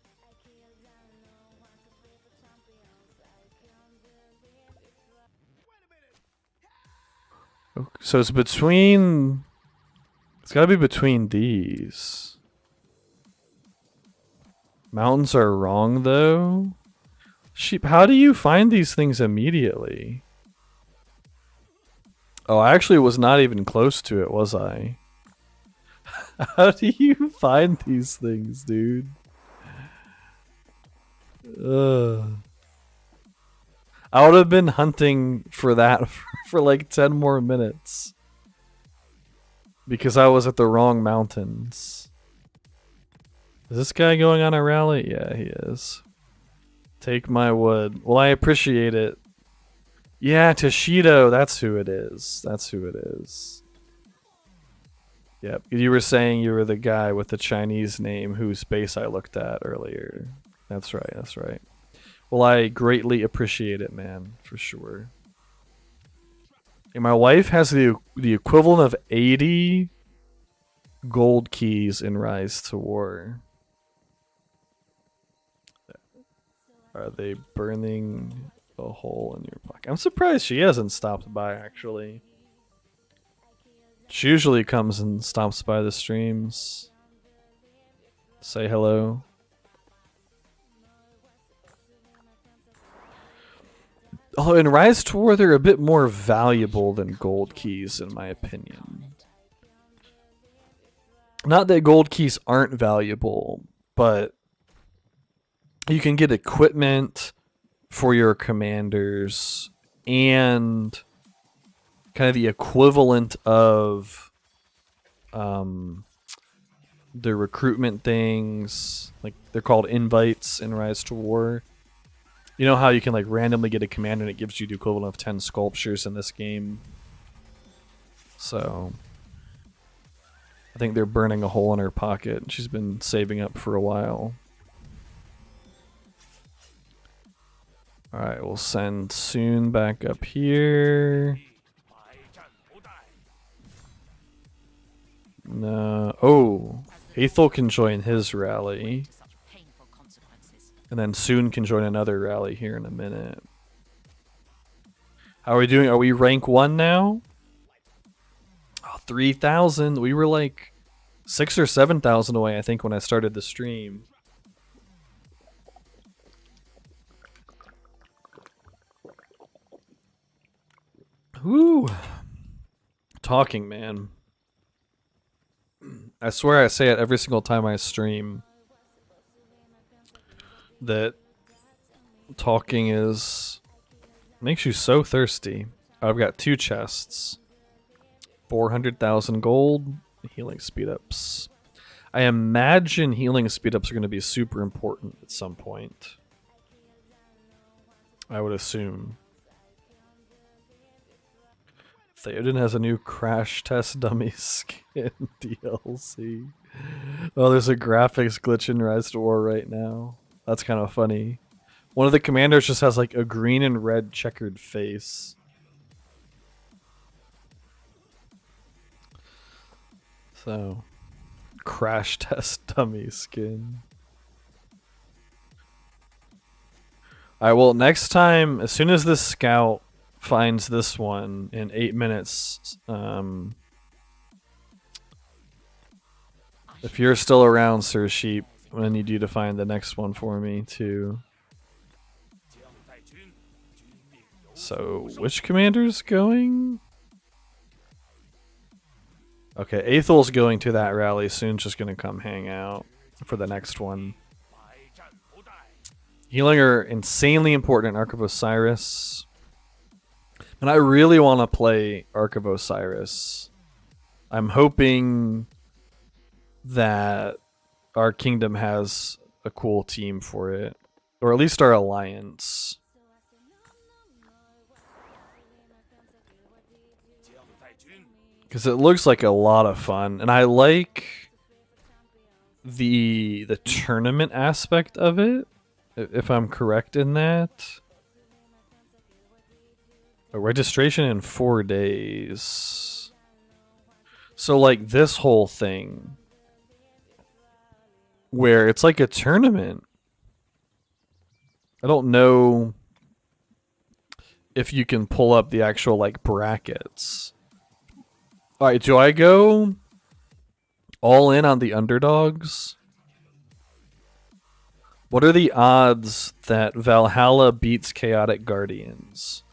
So it's between... It's gotta be between these. Mountains are wrong, though. Sheep, how do you find these things immediately? Oh, I actually was not even close to it, was I? How do you find these things, dude? I would have been hunting for that for like 10 more minutes. Because I was at the wrong mountains. Is this guy going on a rally? Yeah, he is. Take my wood. Well, I appreciate it. Yeah, Toshido, that's who it is. That's who it is. Yep, you were saying you were the guy with the Chinese name whose base I looked at earlier. That's right, that's right. Well, I greatly appreciate it, man, for sure. And my wife has the equivalent of 80 gold keys in Rise to War. Are they burning a hole in your pocket? I'm surprised she hasn't stopped by, actually. She usually comes and stops by the streams. Say hello. Oh, in Rise to War, they're a bit more valuable than gold keys, in my opinion. Not that gold keys aren't valuable, but you can get equipment for your commanders and kind of the equivalent of the recruitment things. Like, they're called invites in Rise to War. You know how you can like randomly get a commander and it gives you the equivalent of 10 sculptures in this game? So I think they're burning a hole in her pocket. She's been saving up for a while. Alright, we'll send Soon back up here. No. Oh, Aethel can join his rally. And then Soon can join another rally here in a minute. How are we doing? Are we rank 1 now? Oh, 3,000. We were like 6,000 or 7,000 away, I think, when I started the stream. Woo! Talking, man. I swear I say it every single time I stream. That talking makes you so thirsty. I've got 2 chests. 400,000 gold, healing speed-ups. I imagine healing speed-ups are going to be super important at some point. I would assume. Theoden has a new crash test dummy skin DLC. Oh, there's a graphics glitch in Rise to War right now. That's kind of funny. One of the commanders just has like a green and red checkered face. So, crash test dummy skin. Alright, well, next time, as soon as this scout finds this one in 8 minutes, if you're still around, Sir Sheep, I'm gonna need you to find the next one for me too. So, which commander's going? Okay, Athel's going to that rally soon, just gonna come hang out for the next one. Healing are insanely important in Ark of Osiris. And I really want to play Ark of Osiris. I'm hoping that our kingdom has a cool team for it. Or at least our alliance. Because it looks like a lot of fun. And I like the tournament aspect of it, if I'm correct in that. A registration in 4 days. So like this whole thing, where it's like a tournament. I don't know if you can pull up the actual like brackets. Alright, do I go all in on the underdogs? What are the odds that Valhalla beats Chaotic Guardians?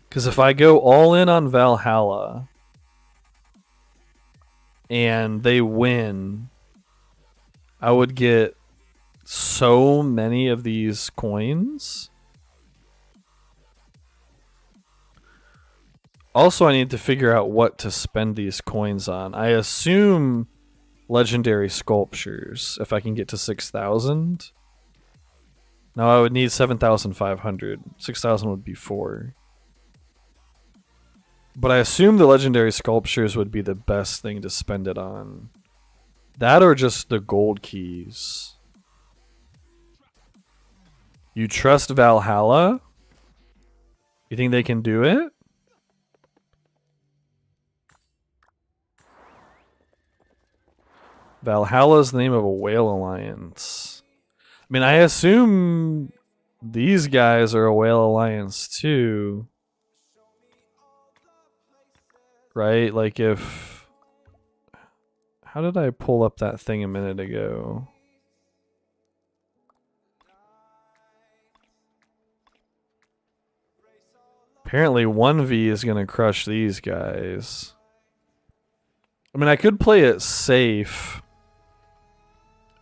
Because if I go all in on Valhalla and they win, I would get so many of these coins. Also, I need to figure out what to spend these coins on. I assume legendary sculptures, if I can get to 6,000. No, I would need 7,500. 6,000 would be 4. But I assume the legendary sculptures would be the best thing to spend it on. That or just the gold keys. You trust Valhalla? You think they can do it? Valhalla's the name of a whale alliance. I mean, I assume these guys are a whale alliance too. Right? Like if... How did I pull up that thing a minute ago? Apparently 1v is going to crush these guys. I mean, I could play it safe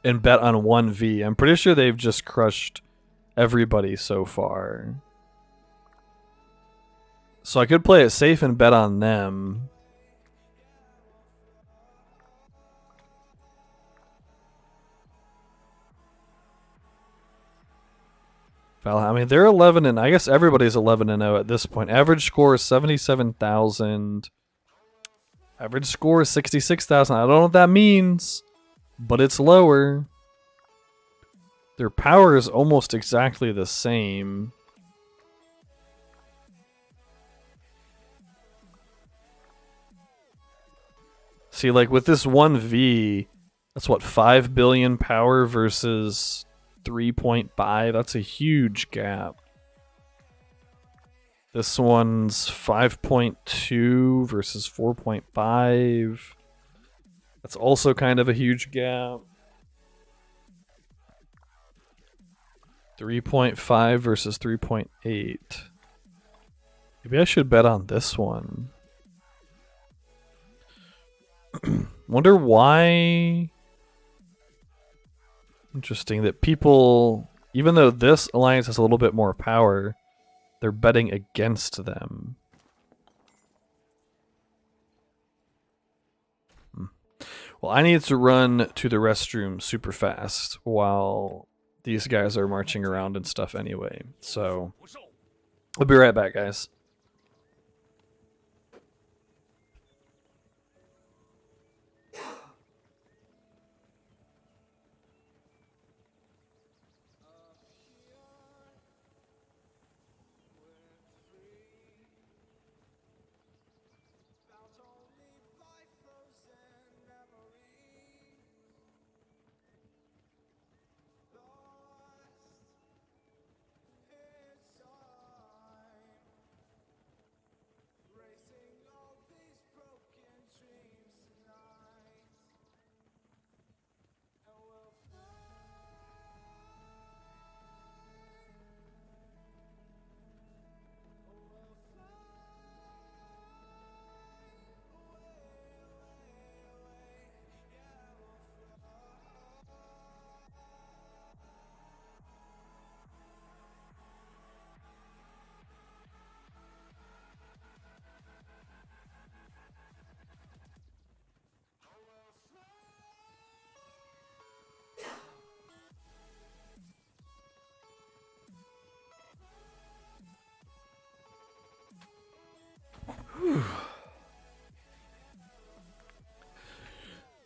and bet on 1v. I'm pretty sure they've just crushed everybody so far. So I could play it safe and bet on them. I mean, they're 11 and I guess everybody's 11 and 0 at this point. Average score is 77,000. Average score is 66,000. I don't know what that means, but it's lower. Their power is almost exactly the same. See, like with this 1v, that's what, 5 billion power versus 3.5? That's a huge gap. This one's 5.2 versus 4.5. That's also kind of a huge gap. 3.5 versus 3.8. Maybe I should bet on this one. Wonder why... Interesting that people, even though this alliance has a little bit more power, they're betting against them. Well, I need to run to the restroom super fast while these guys are marching around and stuff anyway. So, I'll be right back, guys.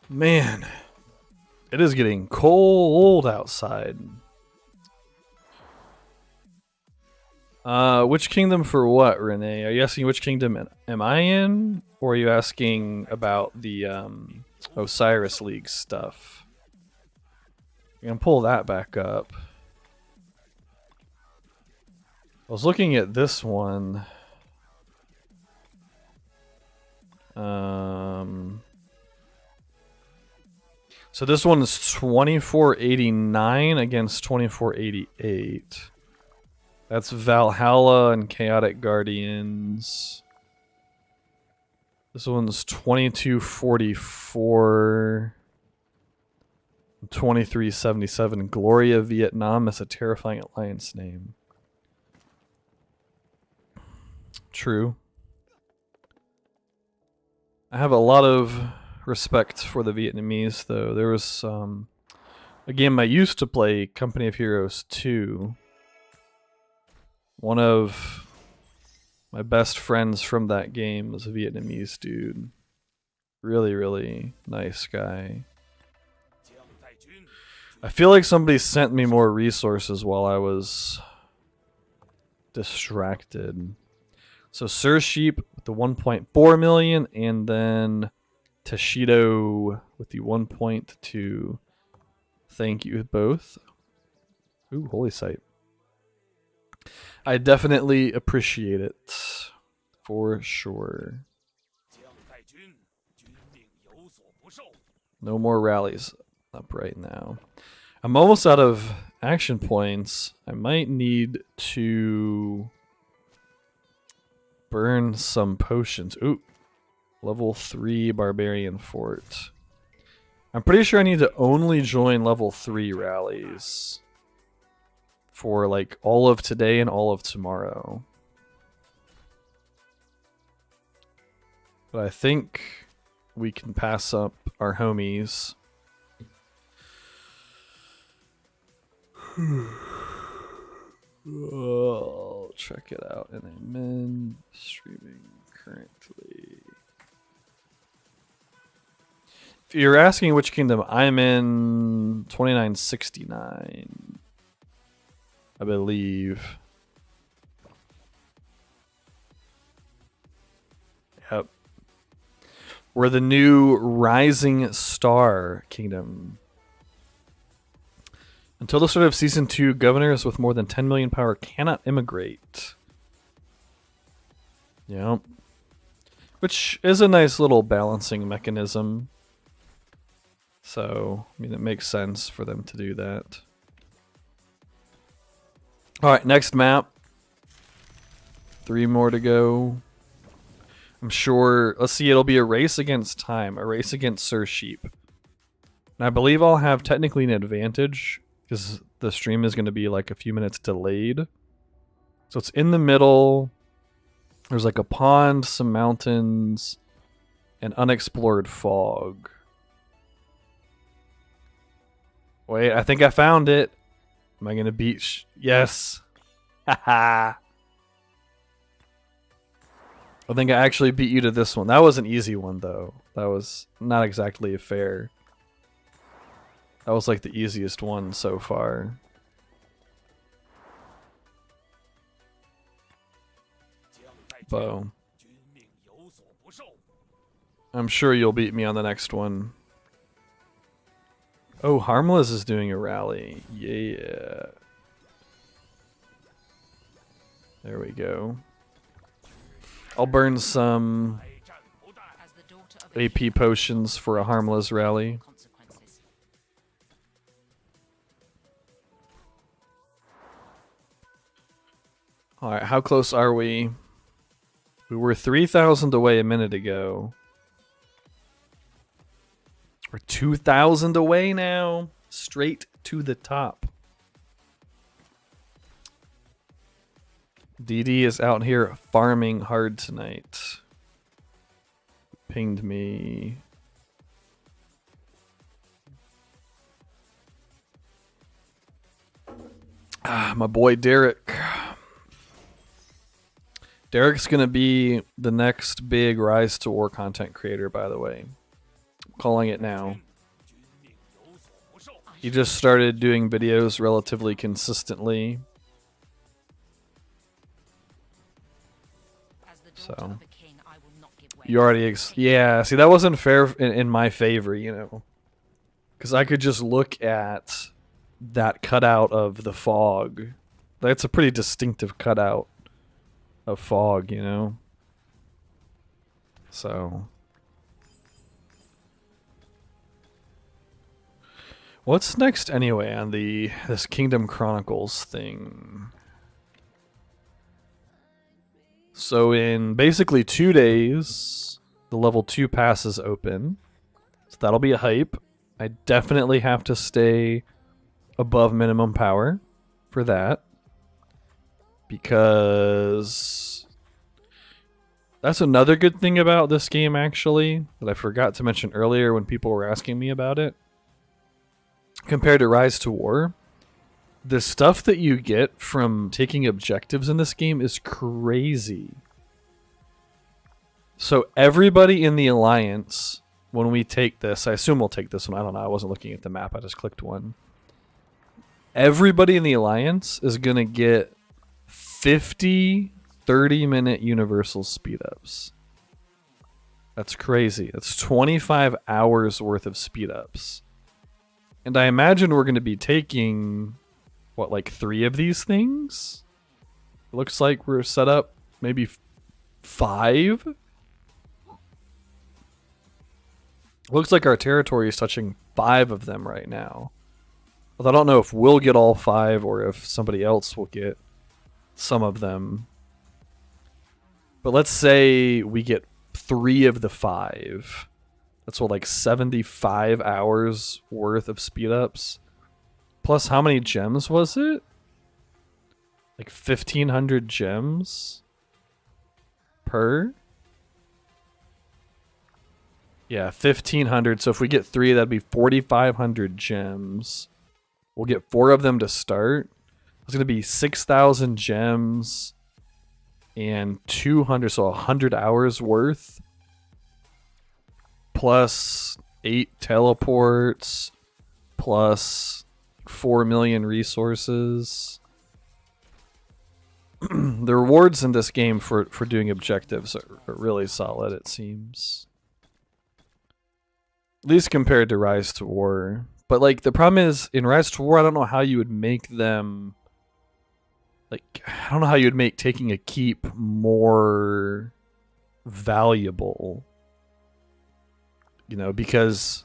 Man, it is getting cold outside. Which kingdom for what, Renee? Are you asking which kingdom am I in? Or are you asking about the Osiris League stuff? I'm gonna pull that back up. I was looking at this one. So this one is 2489 against 2488. That's Valhalla and Chaotic Guardians. This one's 2244. 2377. Gloria Vietnam is a terrifying alliance name. True. I have a lot of respect for the Vietnamese, though. There was a game I used to play, Company of Heroes 2. One of my best friends from that game was a Vietnamese dude. Really, really nice guy. I feel like somebody sent me more resources while I was distracted. So Sir Sheep with the 1.4 million, and then Tashido with the 1.2. Thank you both. Ooh, holy sight. I definitely appreciate it. For sure. No more rallies up right now. I'm almost out of action points. I might need to burn some potions. Ooh. Level 3 Barbarian Fort. I'm pretty sure I need to only join level 3 rallies for like all of today and all of tomorrow. But I think we can pass up our homies. Oh, check it out. And I'm streaming currently. If you're asking which kingdom, I'm in 2969, I believe. Yep. We're the new Rising Star Kingdom. Until the start of Season 2, governors with more than 10 million power cannot immigrate. Yep. Which is a nice little balancing mechanism. So, I mean, it makes sense for them to do that. Alright, next map. 3 more to go. I'm sure, let's see, it'll be a race against time. A race against Sir Sheep. And I believe I'll have technically an advantage, because the stream is going to be like a few minutes delayed. So it's in the middle. There's like a pond, some mountains, and unexplored fog. Wait, I think I found it. Am I going to beat... Yes. Haha. I think I actually beat you to this one. That was an easy one, though. That was not exactly fair. That was like the easiest one so far. Bo. I'm sure you'll beat me on the next one. Oh, Harmless is doing a rally. Yeah. There we go. I'll burn some AP potions for a Harmless rally. Alright, how close are we? We were 3,000 away a minute ago. We're 2,000 away now. Straight to the top. DD is out here farming hard tonight. Pinged me. Ah, my boy Derek. Derek's going to be the next big Rise to War content creator, by the way. calling it now. He just started doing videos relatively consistently. So you already yeah, see, that wasn't fair in my favor, you know. Because I could just look at that cutout of the fog. That's a pretty distinctive cutout of fog, you know. So what's next anyway on this Kingdom Chronicles thing? So in basically 2 days, the level 2 pass is open. So that'll be a hype. I definitely have to stay above minimum power for that. Because that's another good thing about this game, actually, that I forgot to mention earlier when people were asking me about it. Compared to Rise to War, the stuff that you get from taking objectives in this game is crazy. So everybody in the Alliance, when we take this, I assume we'll take this one, I don't know, I wasn't looking at the map, I just clicked one. Everybody in the Alliance is going to get 50 30-minute universal speed-ups. That's crazy. That's 25 hours worth of speed-ups. And I imagine we're going to be taking, what, like 3 of these things? It looks like we're set up maybe 5? Looks like our territory is touching 5 of them right now. Although I don't know if we'll get all 5 or if somebody else will get some of them. But let's say we get 3 of the 5. That's what, like 75 hours worth of speed ups. Plus how many gems was it? Like 1,500 gems per? Yeah, 1,500. So if we get 3, that'd be 4,500 gems. We'll get 4 of them to start. It's going to be 6,000 gems and 200, so 100 hours worth. Plus 8 teleports. Plus 4 million resources. The rewards in this game for doing objectives are really solid, it seems. At least compared to Rise to War. But like the problem is, in Rise to War, I don't know how you would make them... Like, I don't know how you'd make taking a keep more valuable. You know, because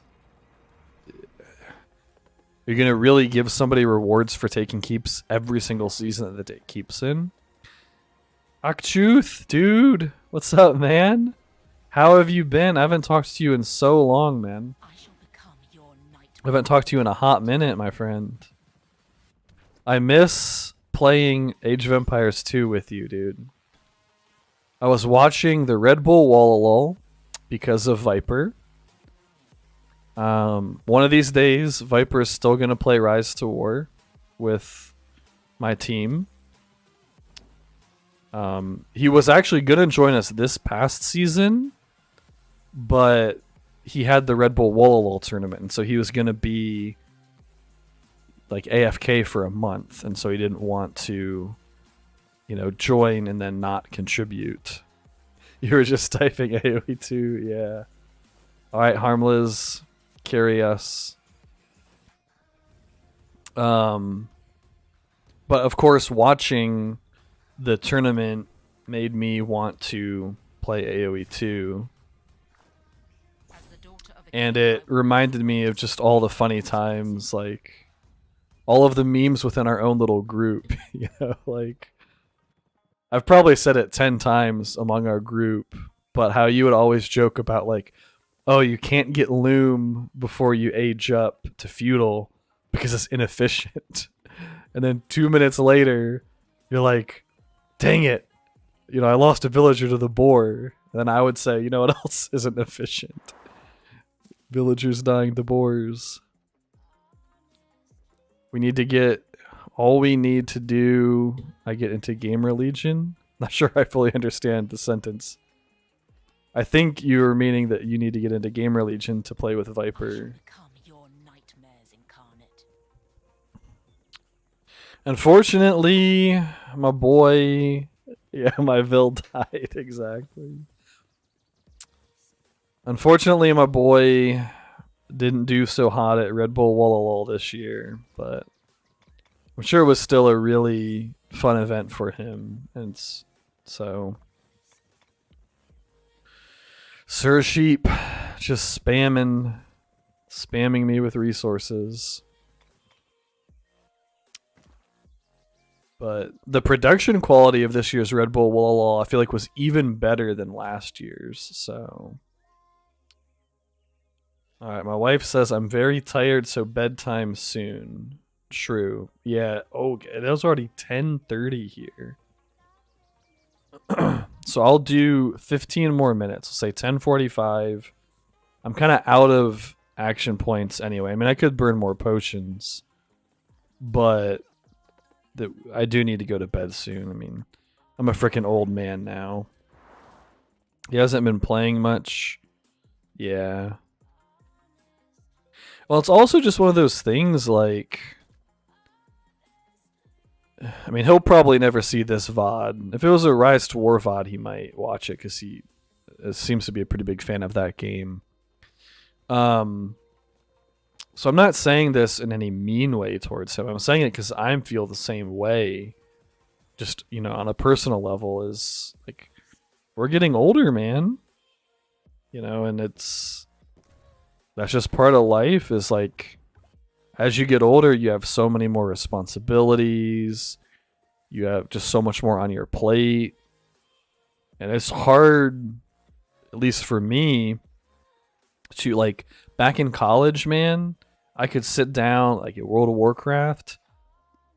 you're going to really give somebody rewards for taking keeps every single season that it keeps in. Akchuth, dude, what's up, man? How have you been? I haven't talked to you in so long, man. I haven't talked to you in a hot minute, my friend. I miss playing Age of Empires 2 with you, dude. I was watching the Red Bull Wallalol because of Viper. One of these days, Viper is still going to play Rise to War with my team. He was actually going to join us this past season, but he had the Red Bull Wallalol tournament, and so he was going to be like AFK for a month, and so he didn't want to, you know, join and then not contribute. You were just typing AoE 2, yeah. Alright, Harmless, carry us. But of course, watching the tournament made me want to play AoE 2. And it reminded me of just all the funny times, like all of the memes within our own little group, you know, like I've probably said it 10 times among our group, but how you would always joke about like, oh, you can't get loom before you age up to feudal because it's inefficient. And then 2 minutes later, you're like, dang it, you know, I lost a villager to the boar. And then I would say, you know what else isn't efficient? Villagers dying to boars. We need to get... All we need to do... I get into Gamer Legion? Not sure I fully understand the sentence. I think you were meaning that you need to get into Gamer Legion to play with Viper. Unfortunately, my boy... Yeah, my Vil died, exactly. Unfortunately, my boy didn't do so hot at Red Bull Walla this year, but I'm sure it was still a really fun event for him. And so... Sir Sheep just spamming me with resources. But the production quality of this year's Red Bull Walla I feel like was even better than last year's. So, all right, my wife says I'm very tired, so bedtime soon. True. Yeah. Oh, it was already 10:30 here. So I'll do 15 more minutes. I'll say 10:45. I'm kind of out of action points anyway. I mean, I could burn more potions, but I do need to go to bed soon. I mean, I'm a freaking old man now. He hasn't been playing much. Yeah. Well, it's also just one of those things like... I mean, he'll probably never see this VOD. If it was a Rise to War VOD, he might watch it because he seems to be a pretty big fan of that game. So I'm not saying this in any mean way towards him. I'm saying it because I feel the same way. Just, you know, on a personal level, is like, we're getting older, man. You know, and that's just part of life, is like, as you get older, you have so many more responsibilities. You have just so much more on your plate. And it's hard, at least for me, to like, back in college, man, I could sit down like at World of Warcraft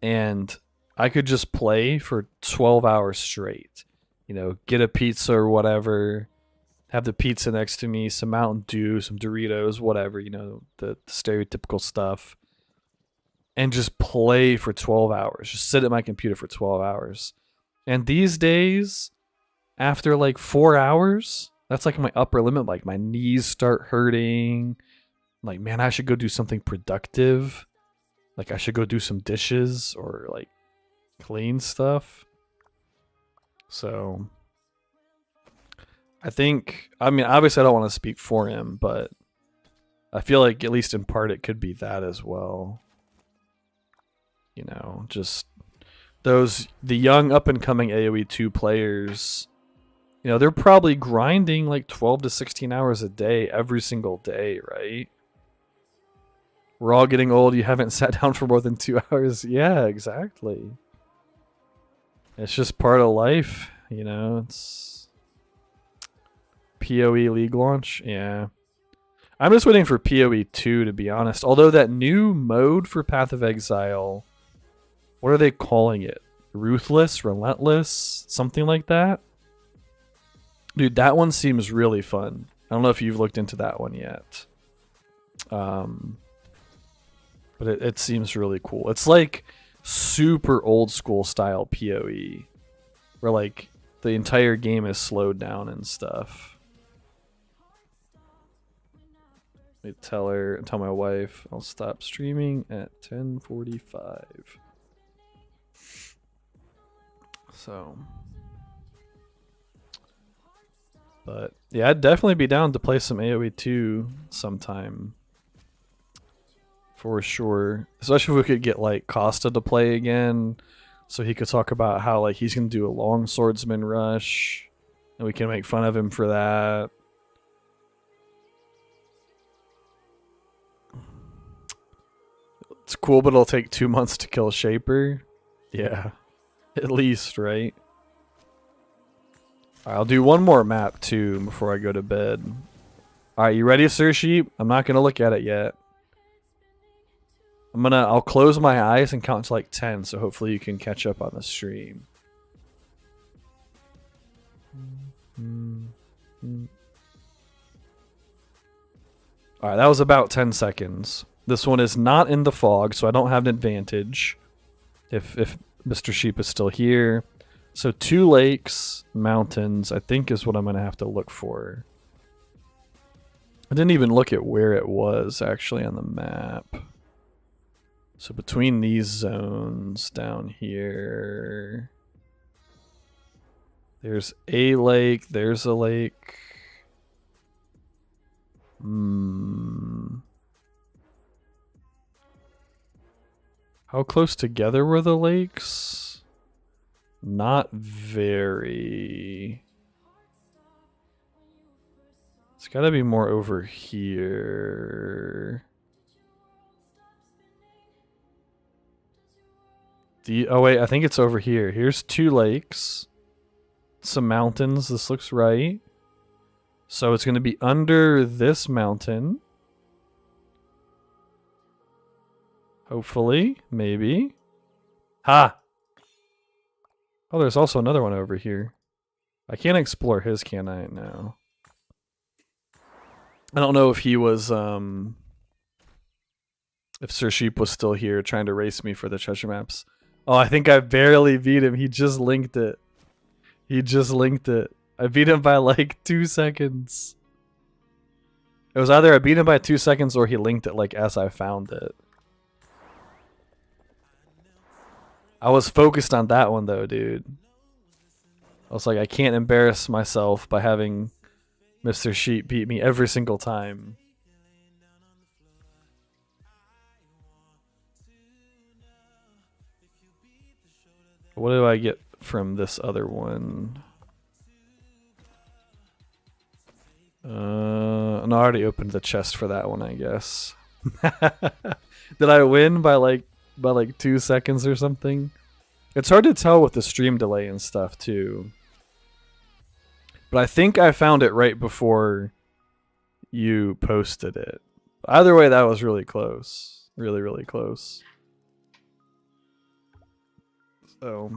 and I could just play for 12 hours straight. You know, get a pizza or whatever, have the pizza next to me, some Mountain Dew, some Doritos, whatever, you know, the stereotypical stuff. And just play for 12 hours. Just sit at my computer for 12 hours. And these days, after like 4 hours, that's like my upper limit. Like my knees start hurting. I'm like, man, I should go do something productive. Like I should go do some dishes or like clean stuff. So I think, I mean, obviously I don't want to speak for him, but I feel like at least in part it could be that as well. You know, just the young up and coming AoE 2 players, you know, they're probably grinding like 12 to 16 hours a day every single day, right? We're all getting old. You haven't sat down for more than 2 hours. Yeah, exactly. It's just part of life, you know. It's PoE League launch. Yeah. I'm just waiting for PoE 2, to be honest. Although that new mode for Path of Exile, what are they calling it? Ruthless? Relentless? Something like that? Dude, that one seems really fun. I don't know if you've looked into that one yet. But it seems really cool. It's like super old school style PoE, where like the entire game is slowed down and stuff. Let me tell my wife I'll stop streaming at 10:45. So, but yeah, I'd definitely be down to play some AoE 2 sometime. For sure. Especially if we could get like Costa to play again, so he could talk about how like he's gonna do a long swordsman rush and we can make fun of him for that. It's cool, but it'll take 2 months to kill Shaper. Yeah. At least, right? Alright, I'll do one more map too before I go to bed. Alright, you ready, Sir Sheep? I'm not gonna look at it yet. I'll close my eyes and count to like 10, so hopefully you can catch up on the stream. Alright, that was about 10 seconds. This one is not in the fog, so I don't have an advantage. If Mr. Sheep is still here. So 2 lakes, mountains, I think is what I'm going to have to look for. I didn't even look at where it was actually on the map. So between these zones down here, there's a lake, there's a lake. How close together were the lakes? Not very. It's gotta be more over here. Oh wait, I think it's over here. Here's 2 lakes. Some mountains. This looks right. So it's gonna be under this mountain. Hopefully. Maybe. Ha! Oh, there's also another one over here. I can't explore his, can I? No. I don't know if he was, if Sir Sheep was still here trying to race me for the treasure maps. Oh, I think I barely beat him. He just linked it. He just linked it. I beat him by like 2 seconds. It was either I beat him by 2 seconds or he linked it like as I found it. I was focused on that one though, dude. I was like, I can't embarrass myself by having Mr. Sheep beat me every single time. What do I get from this other one? No, I already opened the chest for that one, I guess. Did I win by like 2 seconds or something? It's hard to tell with the stream delay and stuff too. But I think I found it right before you posted it. Either way, that was really close. Really, really close. So,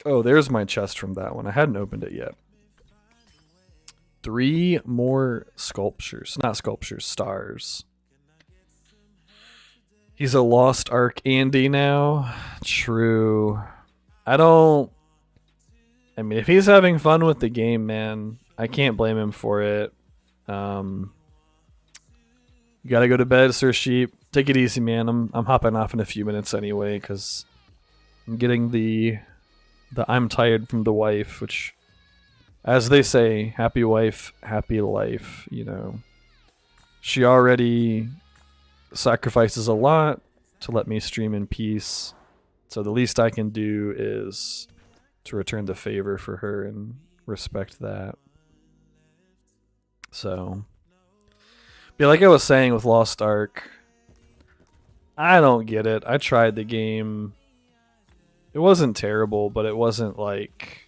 oh, there's my chest from that one. I hadn't opened it yet. 3 more sculptures. Not sculptures, stars. He's a lost Ark Andy now. True. I mean, if he's having fun with the game, man, I can't blame him for it. You gotta go to bed, Sir Sheep. Take it easy, man. I'm hopping off in a few minutes anyway, because I'm getting the I'm tired from the wife, which, as they say, happy wife, happy life, you know. She already sacrifices a lot to let me stream in peace, so the least I can do is to return the favor for her and respect that. So, yeah, like I was saying with Lost Ark, I don't get it. I tried the game. It wasn't terrible, but it wasn't like,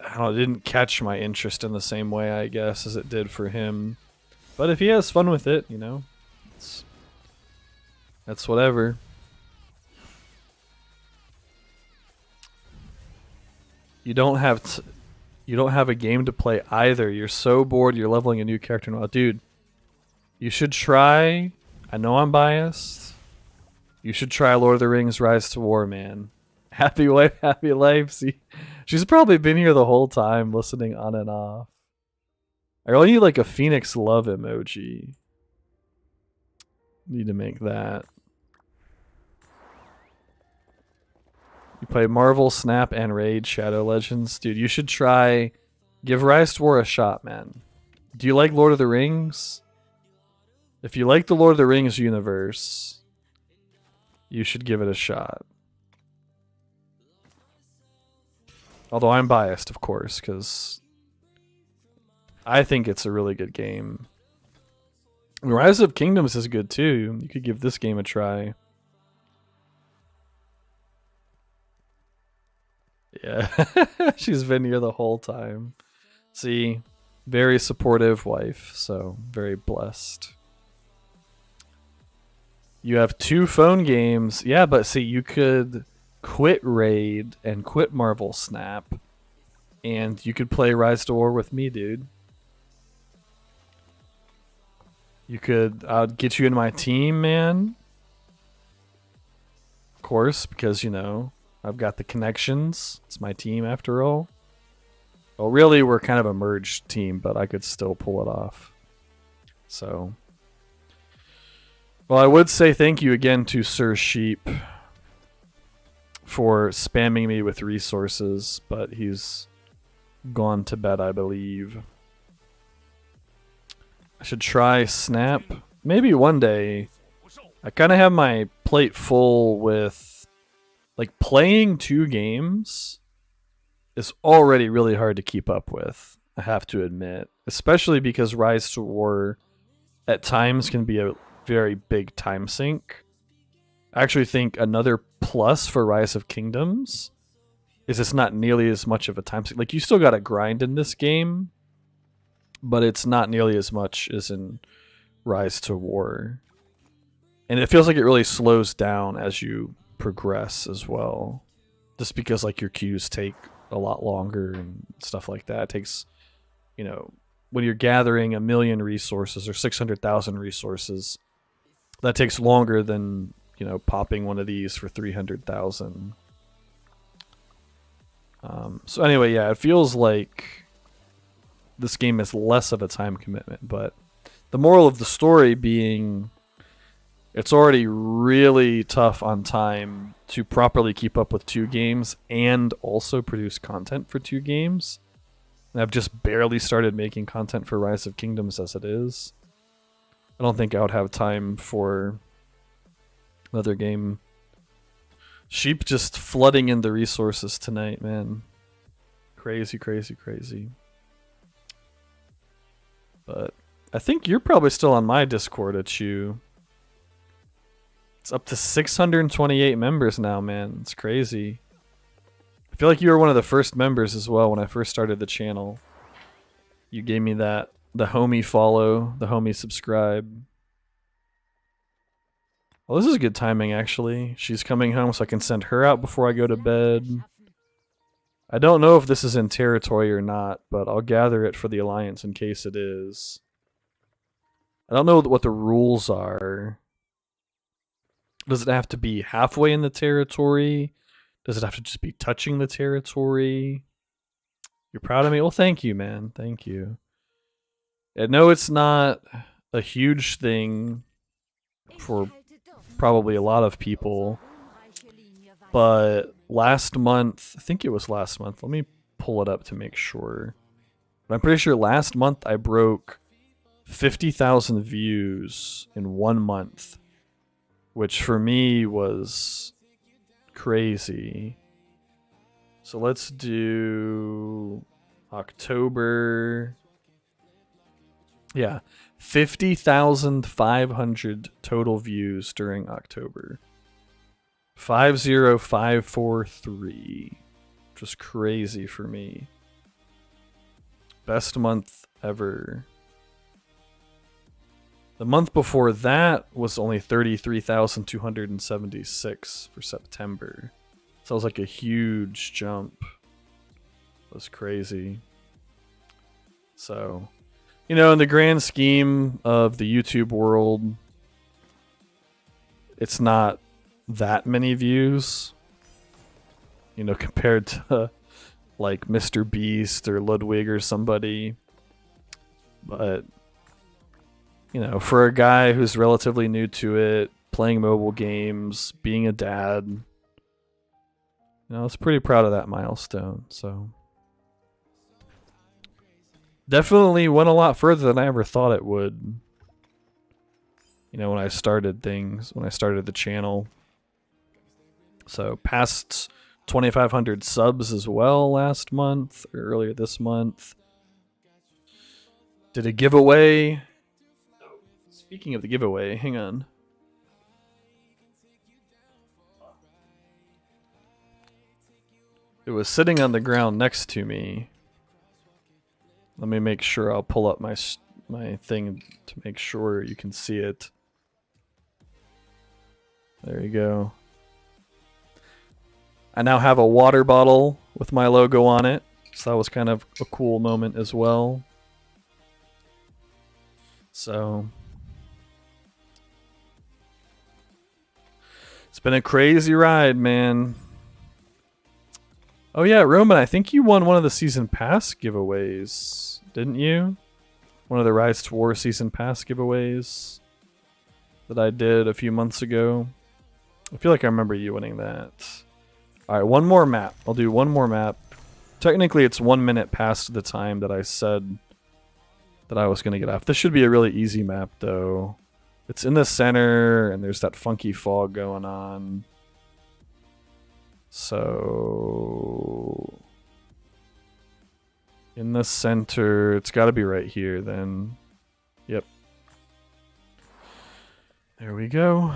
I don't know, it didn't catch my interest in the same way, I guess, as it did for him. But if he has fun with it, you know, that's whatever. You don't have a game to play either. You're so bored. You're leveling a new character now, dude. You should try. I know I'm biased. You should try Lord of the Rings: Rise to War, man. Happy wife, happy life. See, she's probably been here the whole time, listening on and off. I really need like a Phoenix love emoji. Need to make that. You play Marvel, Snap, and Raid Shadow Legends. Dude, you should try. Give Rise to War a shot, man. Do you like Lord of the Rings? If you like the Lord of the Rings universe, you should give it a shot. Although I'm biased, of course, because I think it's a really good game. Rise of Kingdoms is good too. You could give this game a try. Yeah, she's been here the whole time. See, very supportive wife, so very blessed. You have 2 phone games. Yeah, but see, you could quit Raid and quit Marvel Snap, and you could play Rise to War with me, dude. You could, I'd get you in my team, man. Of course, because, you know, I've got the connections. It's my team after all. Well, really, we're kind of a merged team, but I could still pull it off. So, well, I would say thank you again to Sir Sheep for spamming me with resources, but he's gone to bed, I believe. I should try Snap. Maybe one day. I kind of have my plate full with, like, playing 2 games is already really hard to keep up with, I have to admit. Especially because Rise to War at times can be a very big time sink. I actually think another plus for Rise of Kingdoms is it's not nearly as much of a time sink. Like, you still gotta grind in this game, but it's not nearly as much as in Rise to War. And it feels like it really slows down as you progress as well. Just because, like, your queues take a lot longer and stuff like that. It takes, you know, when you're gathering 1 million resources or 600,000 resources, that takes longer than, you know, popping one of these for 300,000. So anyway, yeah, it feels like this game is less of a time commitment, but the moral of the story being it's already really tough on time to properly keep up with 2 games and also produce content for 2 games. And I've just barely started making content for Rise of Kingdoms as it is. I don't think I would have time for another game. Sheep just flooding in the resources tonight, man. Crazy, crazy, crazy. But I think you're probably still on my Discord, Achu. It's up to 628 members now, man. It's crazy. I feel like you were one of the first members as well when I first started the channel. You gave me that, the homie follow, the homie subscribe. Well, this is good timing, actually. She's coming home, so I can send her out before I go to bed. I don't know if this is in territory or not, but I'll gather it for the Alliance in case it is. I don't know what the rules are. Does it have to be halfway in the territory? Does it have to just be touching the territory? You're proud of me? Well, thank you, man. Thank you. I know it's not a huge thing for probably a lot of people, but last month, I think it was last month. Let me pull it up to make sure. But I'm pretty sure last month I broke 50,000 views in 1 month, which for me was crazy. So let's do October. Yeah, 50,500 total views during October. 50543, which was crazy for me. Best month ever. The month before that was only 33,276 for September. So it was like a huge jump. It was crazy. So, you know, in the grand scheme of the YouTube world, it's not that many views, you know, compared to like Mr. Beast or Ludwig or somebody. But, you know, for a guy who's relatively new to it, playing mobile games, being a dad, you know, I was pretty proud of that milestone. So definitely went a lot further than I ever thought it would. You know, when I started things, when I started the channel. So past 2,500 subs as well last month, or earlier this month. Did a giveaway. Speaking of the giveaway, hang on. It was sitting on the ground next to me. Let me make sure. I'll pull up my thing to make sure you can see it. There you go. I now have a water bottle with my logo on it, so that was kind of a cool moment as well. So it's been a crazy ride, man. Oh yeah, Roman, I think you won one of the season pass giveaways, didn't you? One of the Rise to War season pass giveaways that I did a few months ago. I feel like I remember you winning that. All right, one more map. I'll do one more map. Technically, it's 1 minute past the time that I said that I was going to get off. This should be a really easy map, though. It's in the center, and there's that funky fog going on. So... in the center, it's got to be right here, then. Yep. There we go.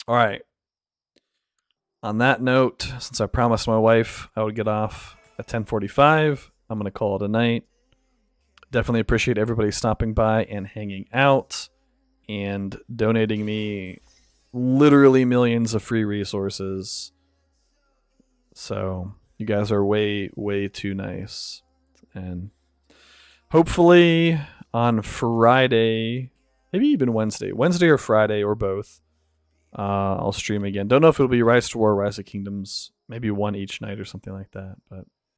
All right. On that note, since I promised my wife I would get off at 10:45, I'm going to call it a night. Definitely appreciate everybody stopping by and hanging out and donating me literally millions of free resources. So you guys are way, way too nice. And hopefully on Friday, maybe even Wednesday or Friday or both, I'll stream again. Don't know if it'll be Rise to War, Rise of Kingdoms, maybe one each night or something like that. But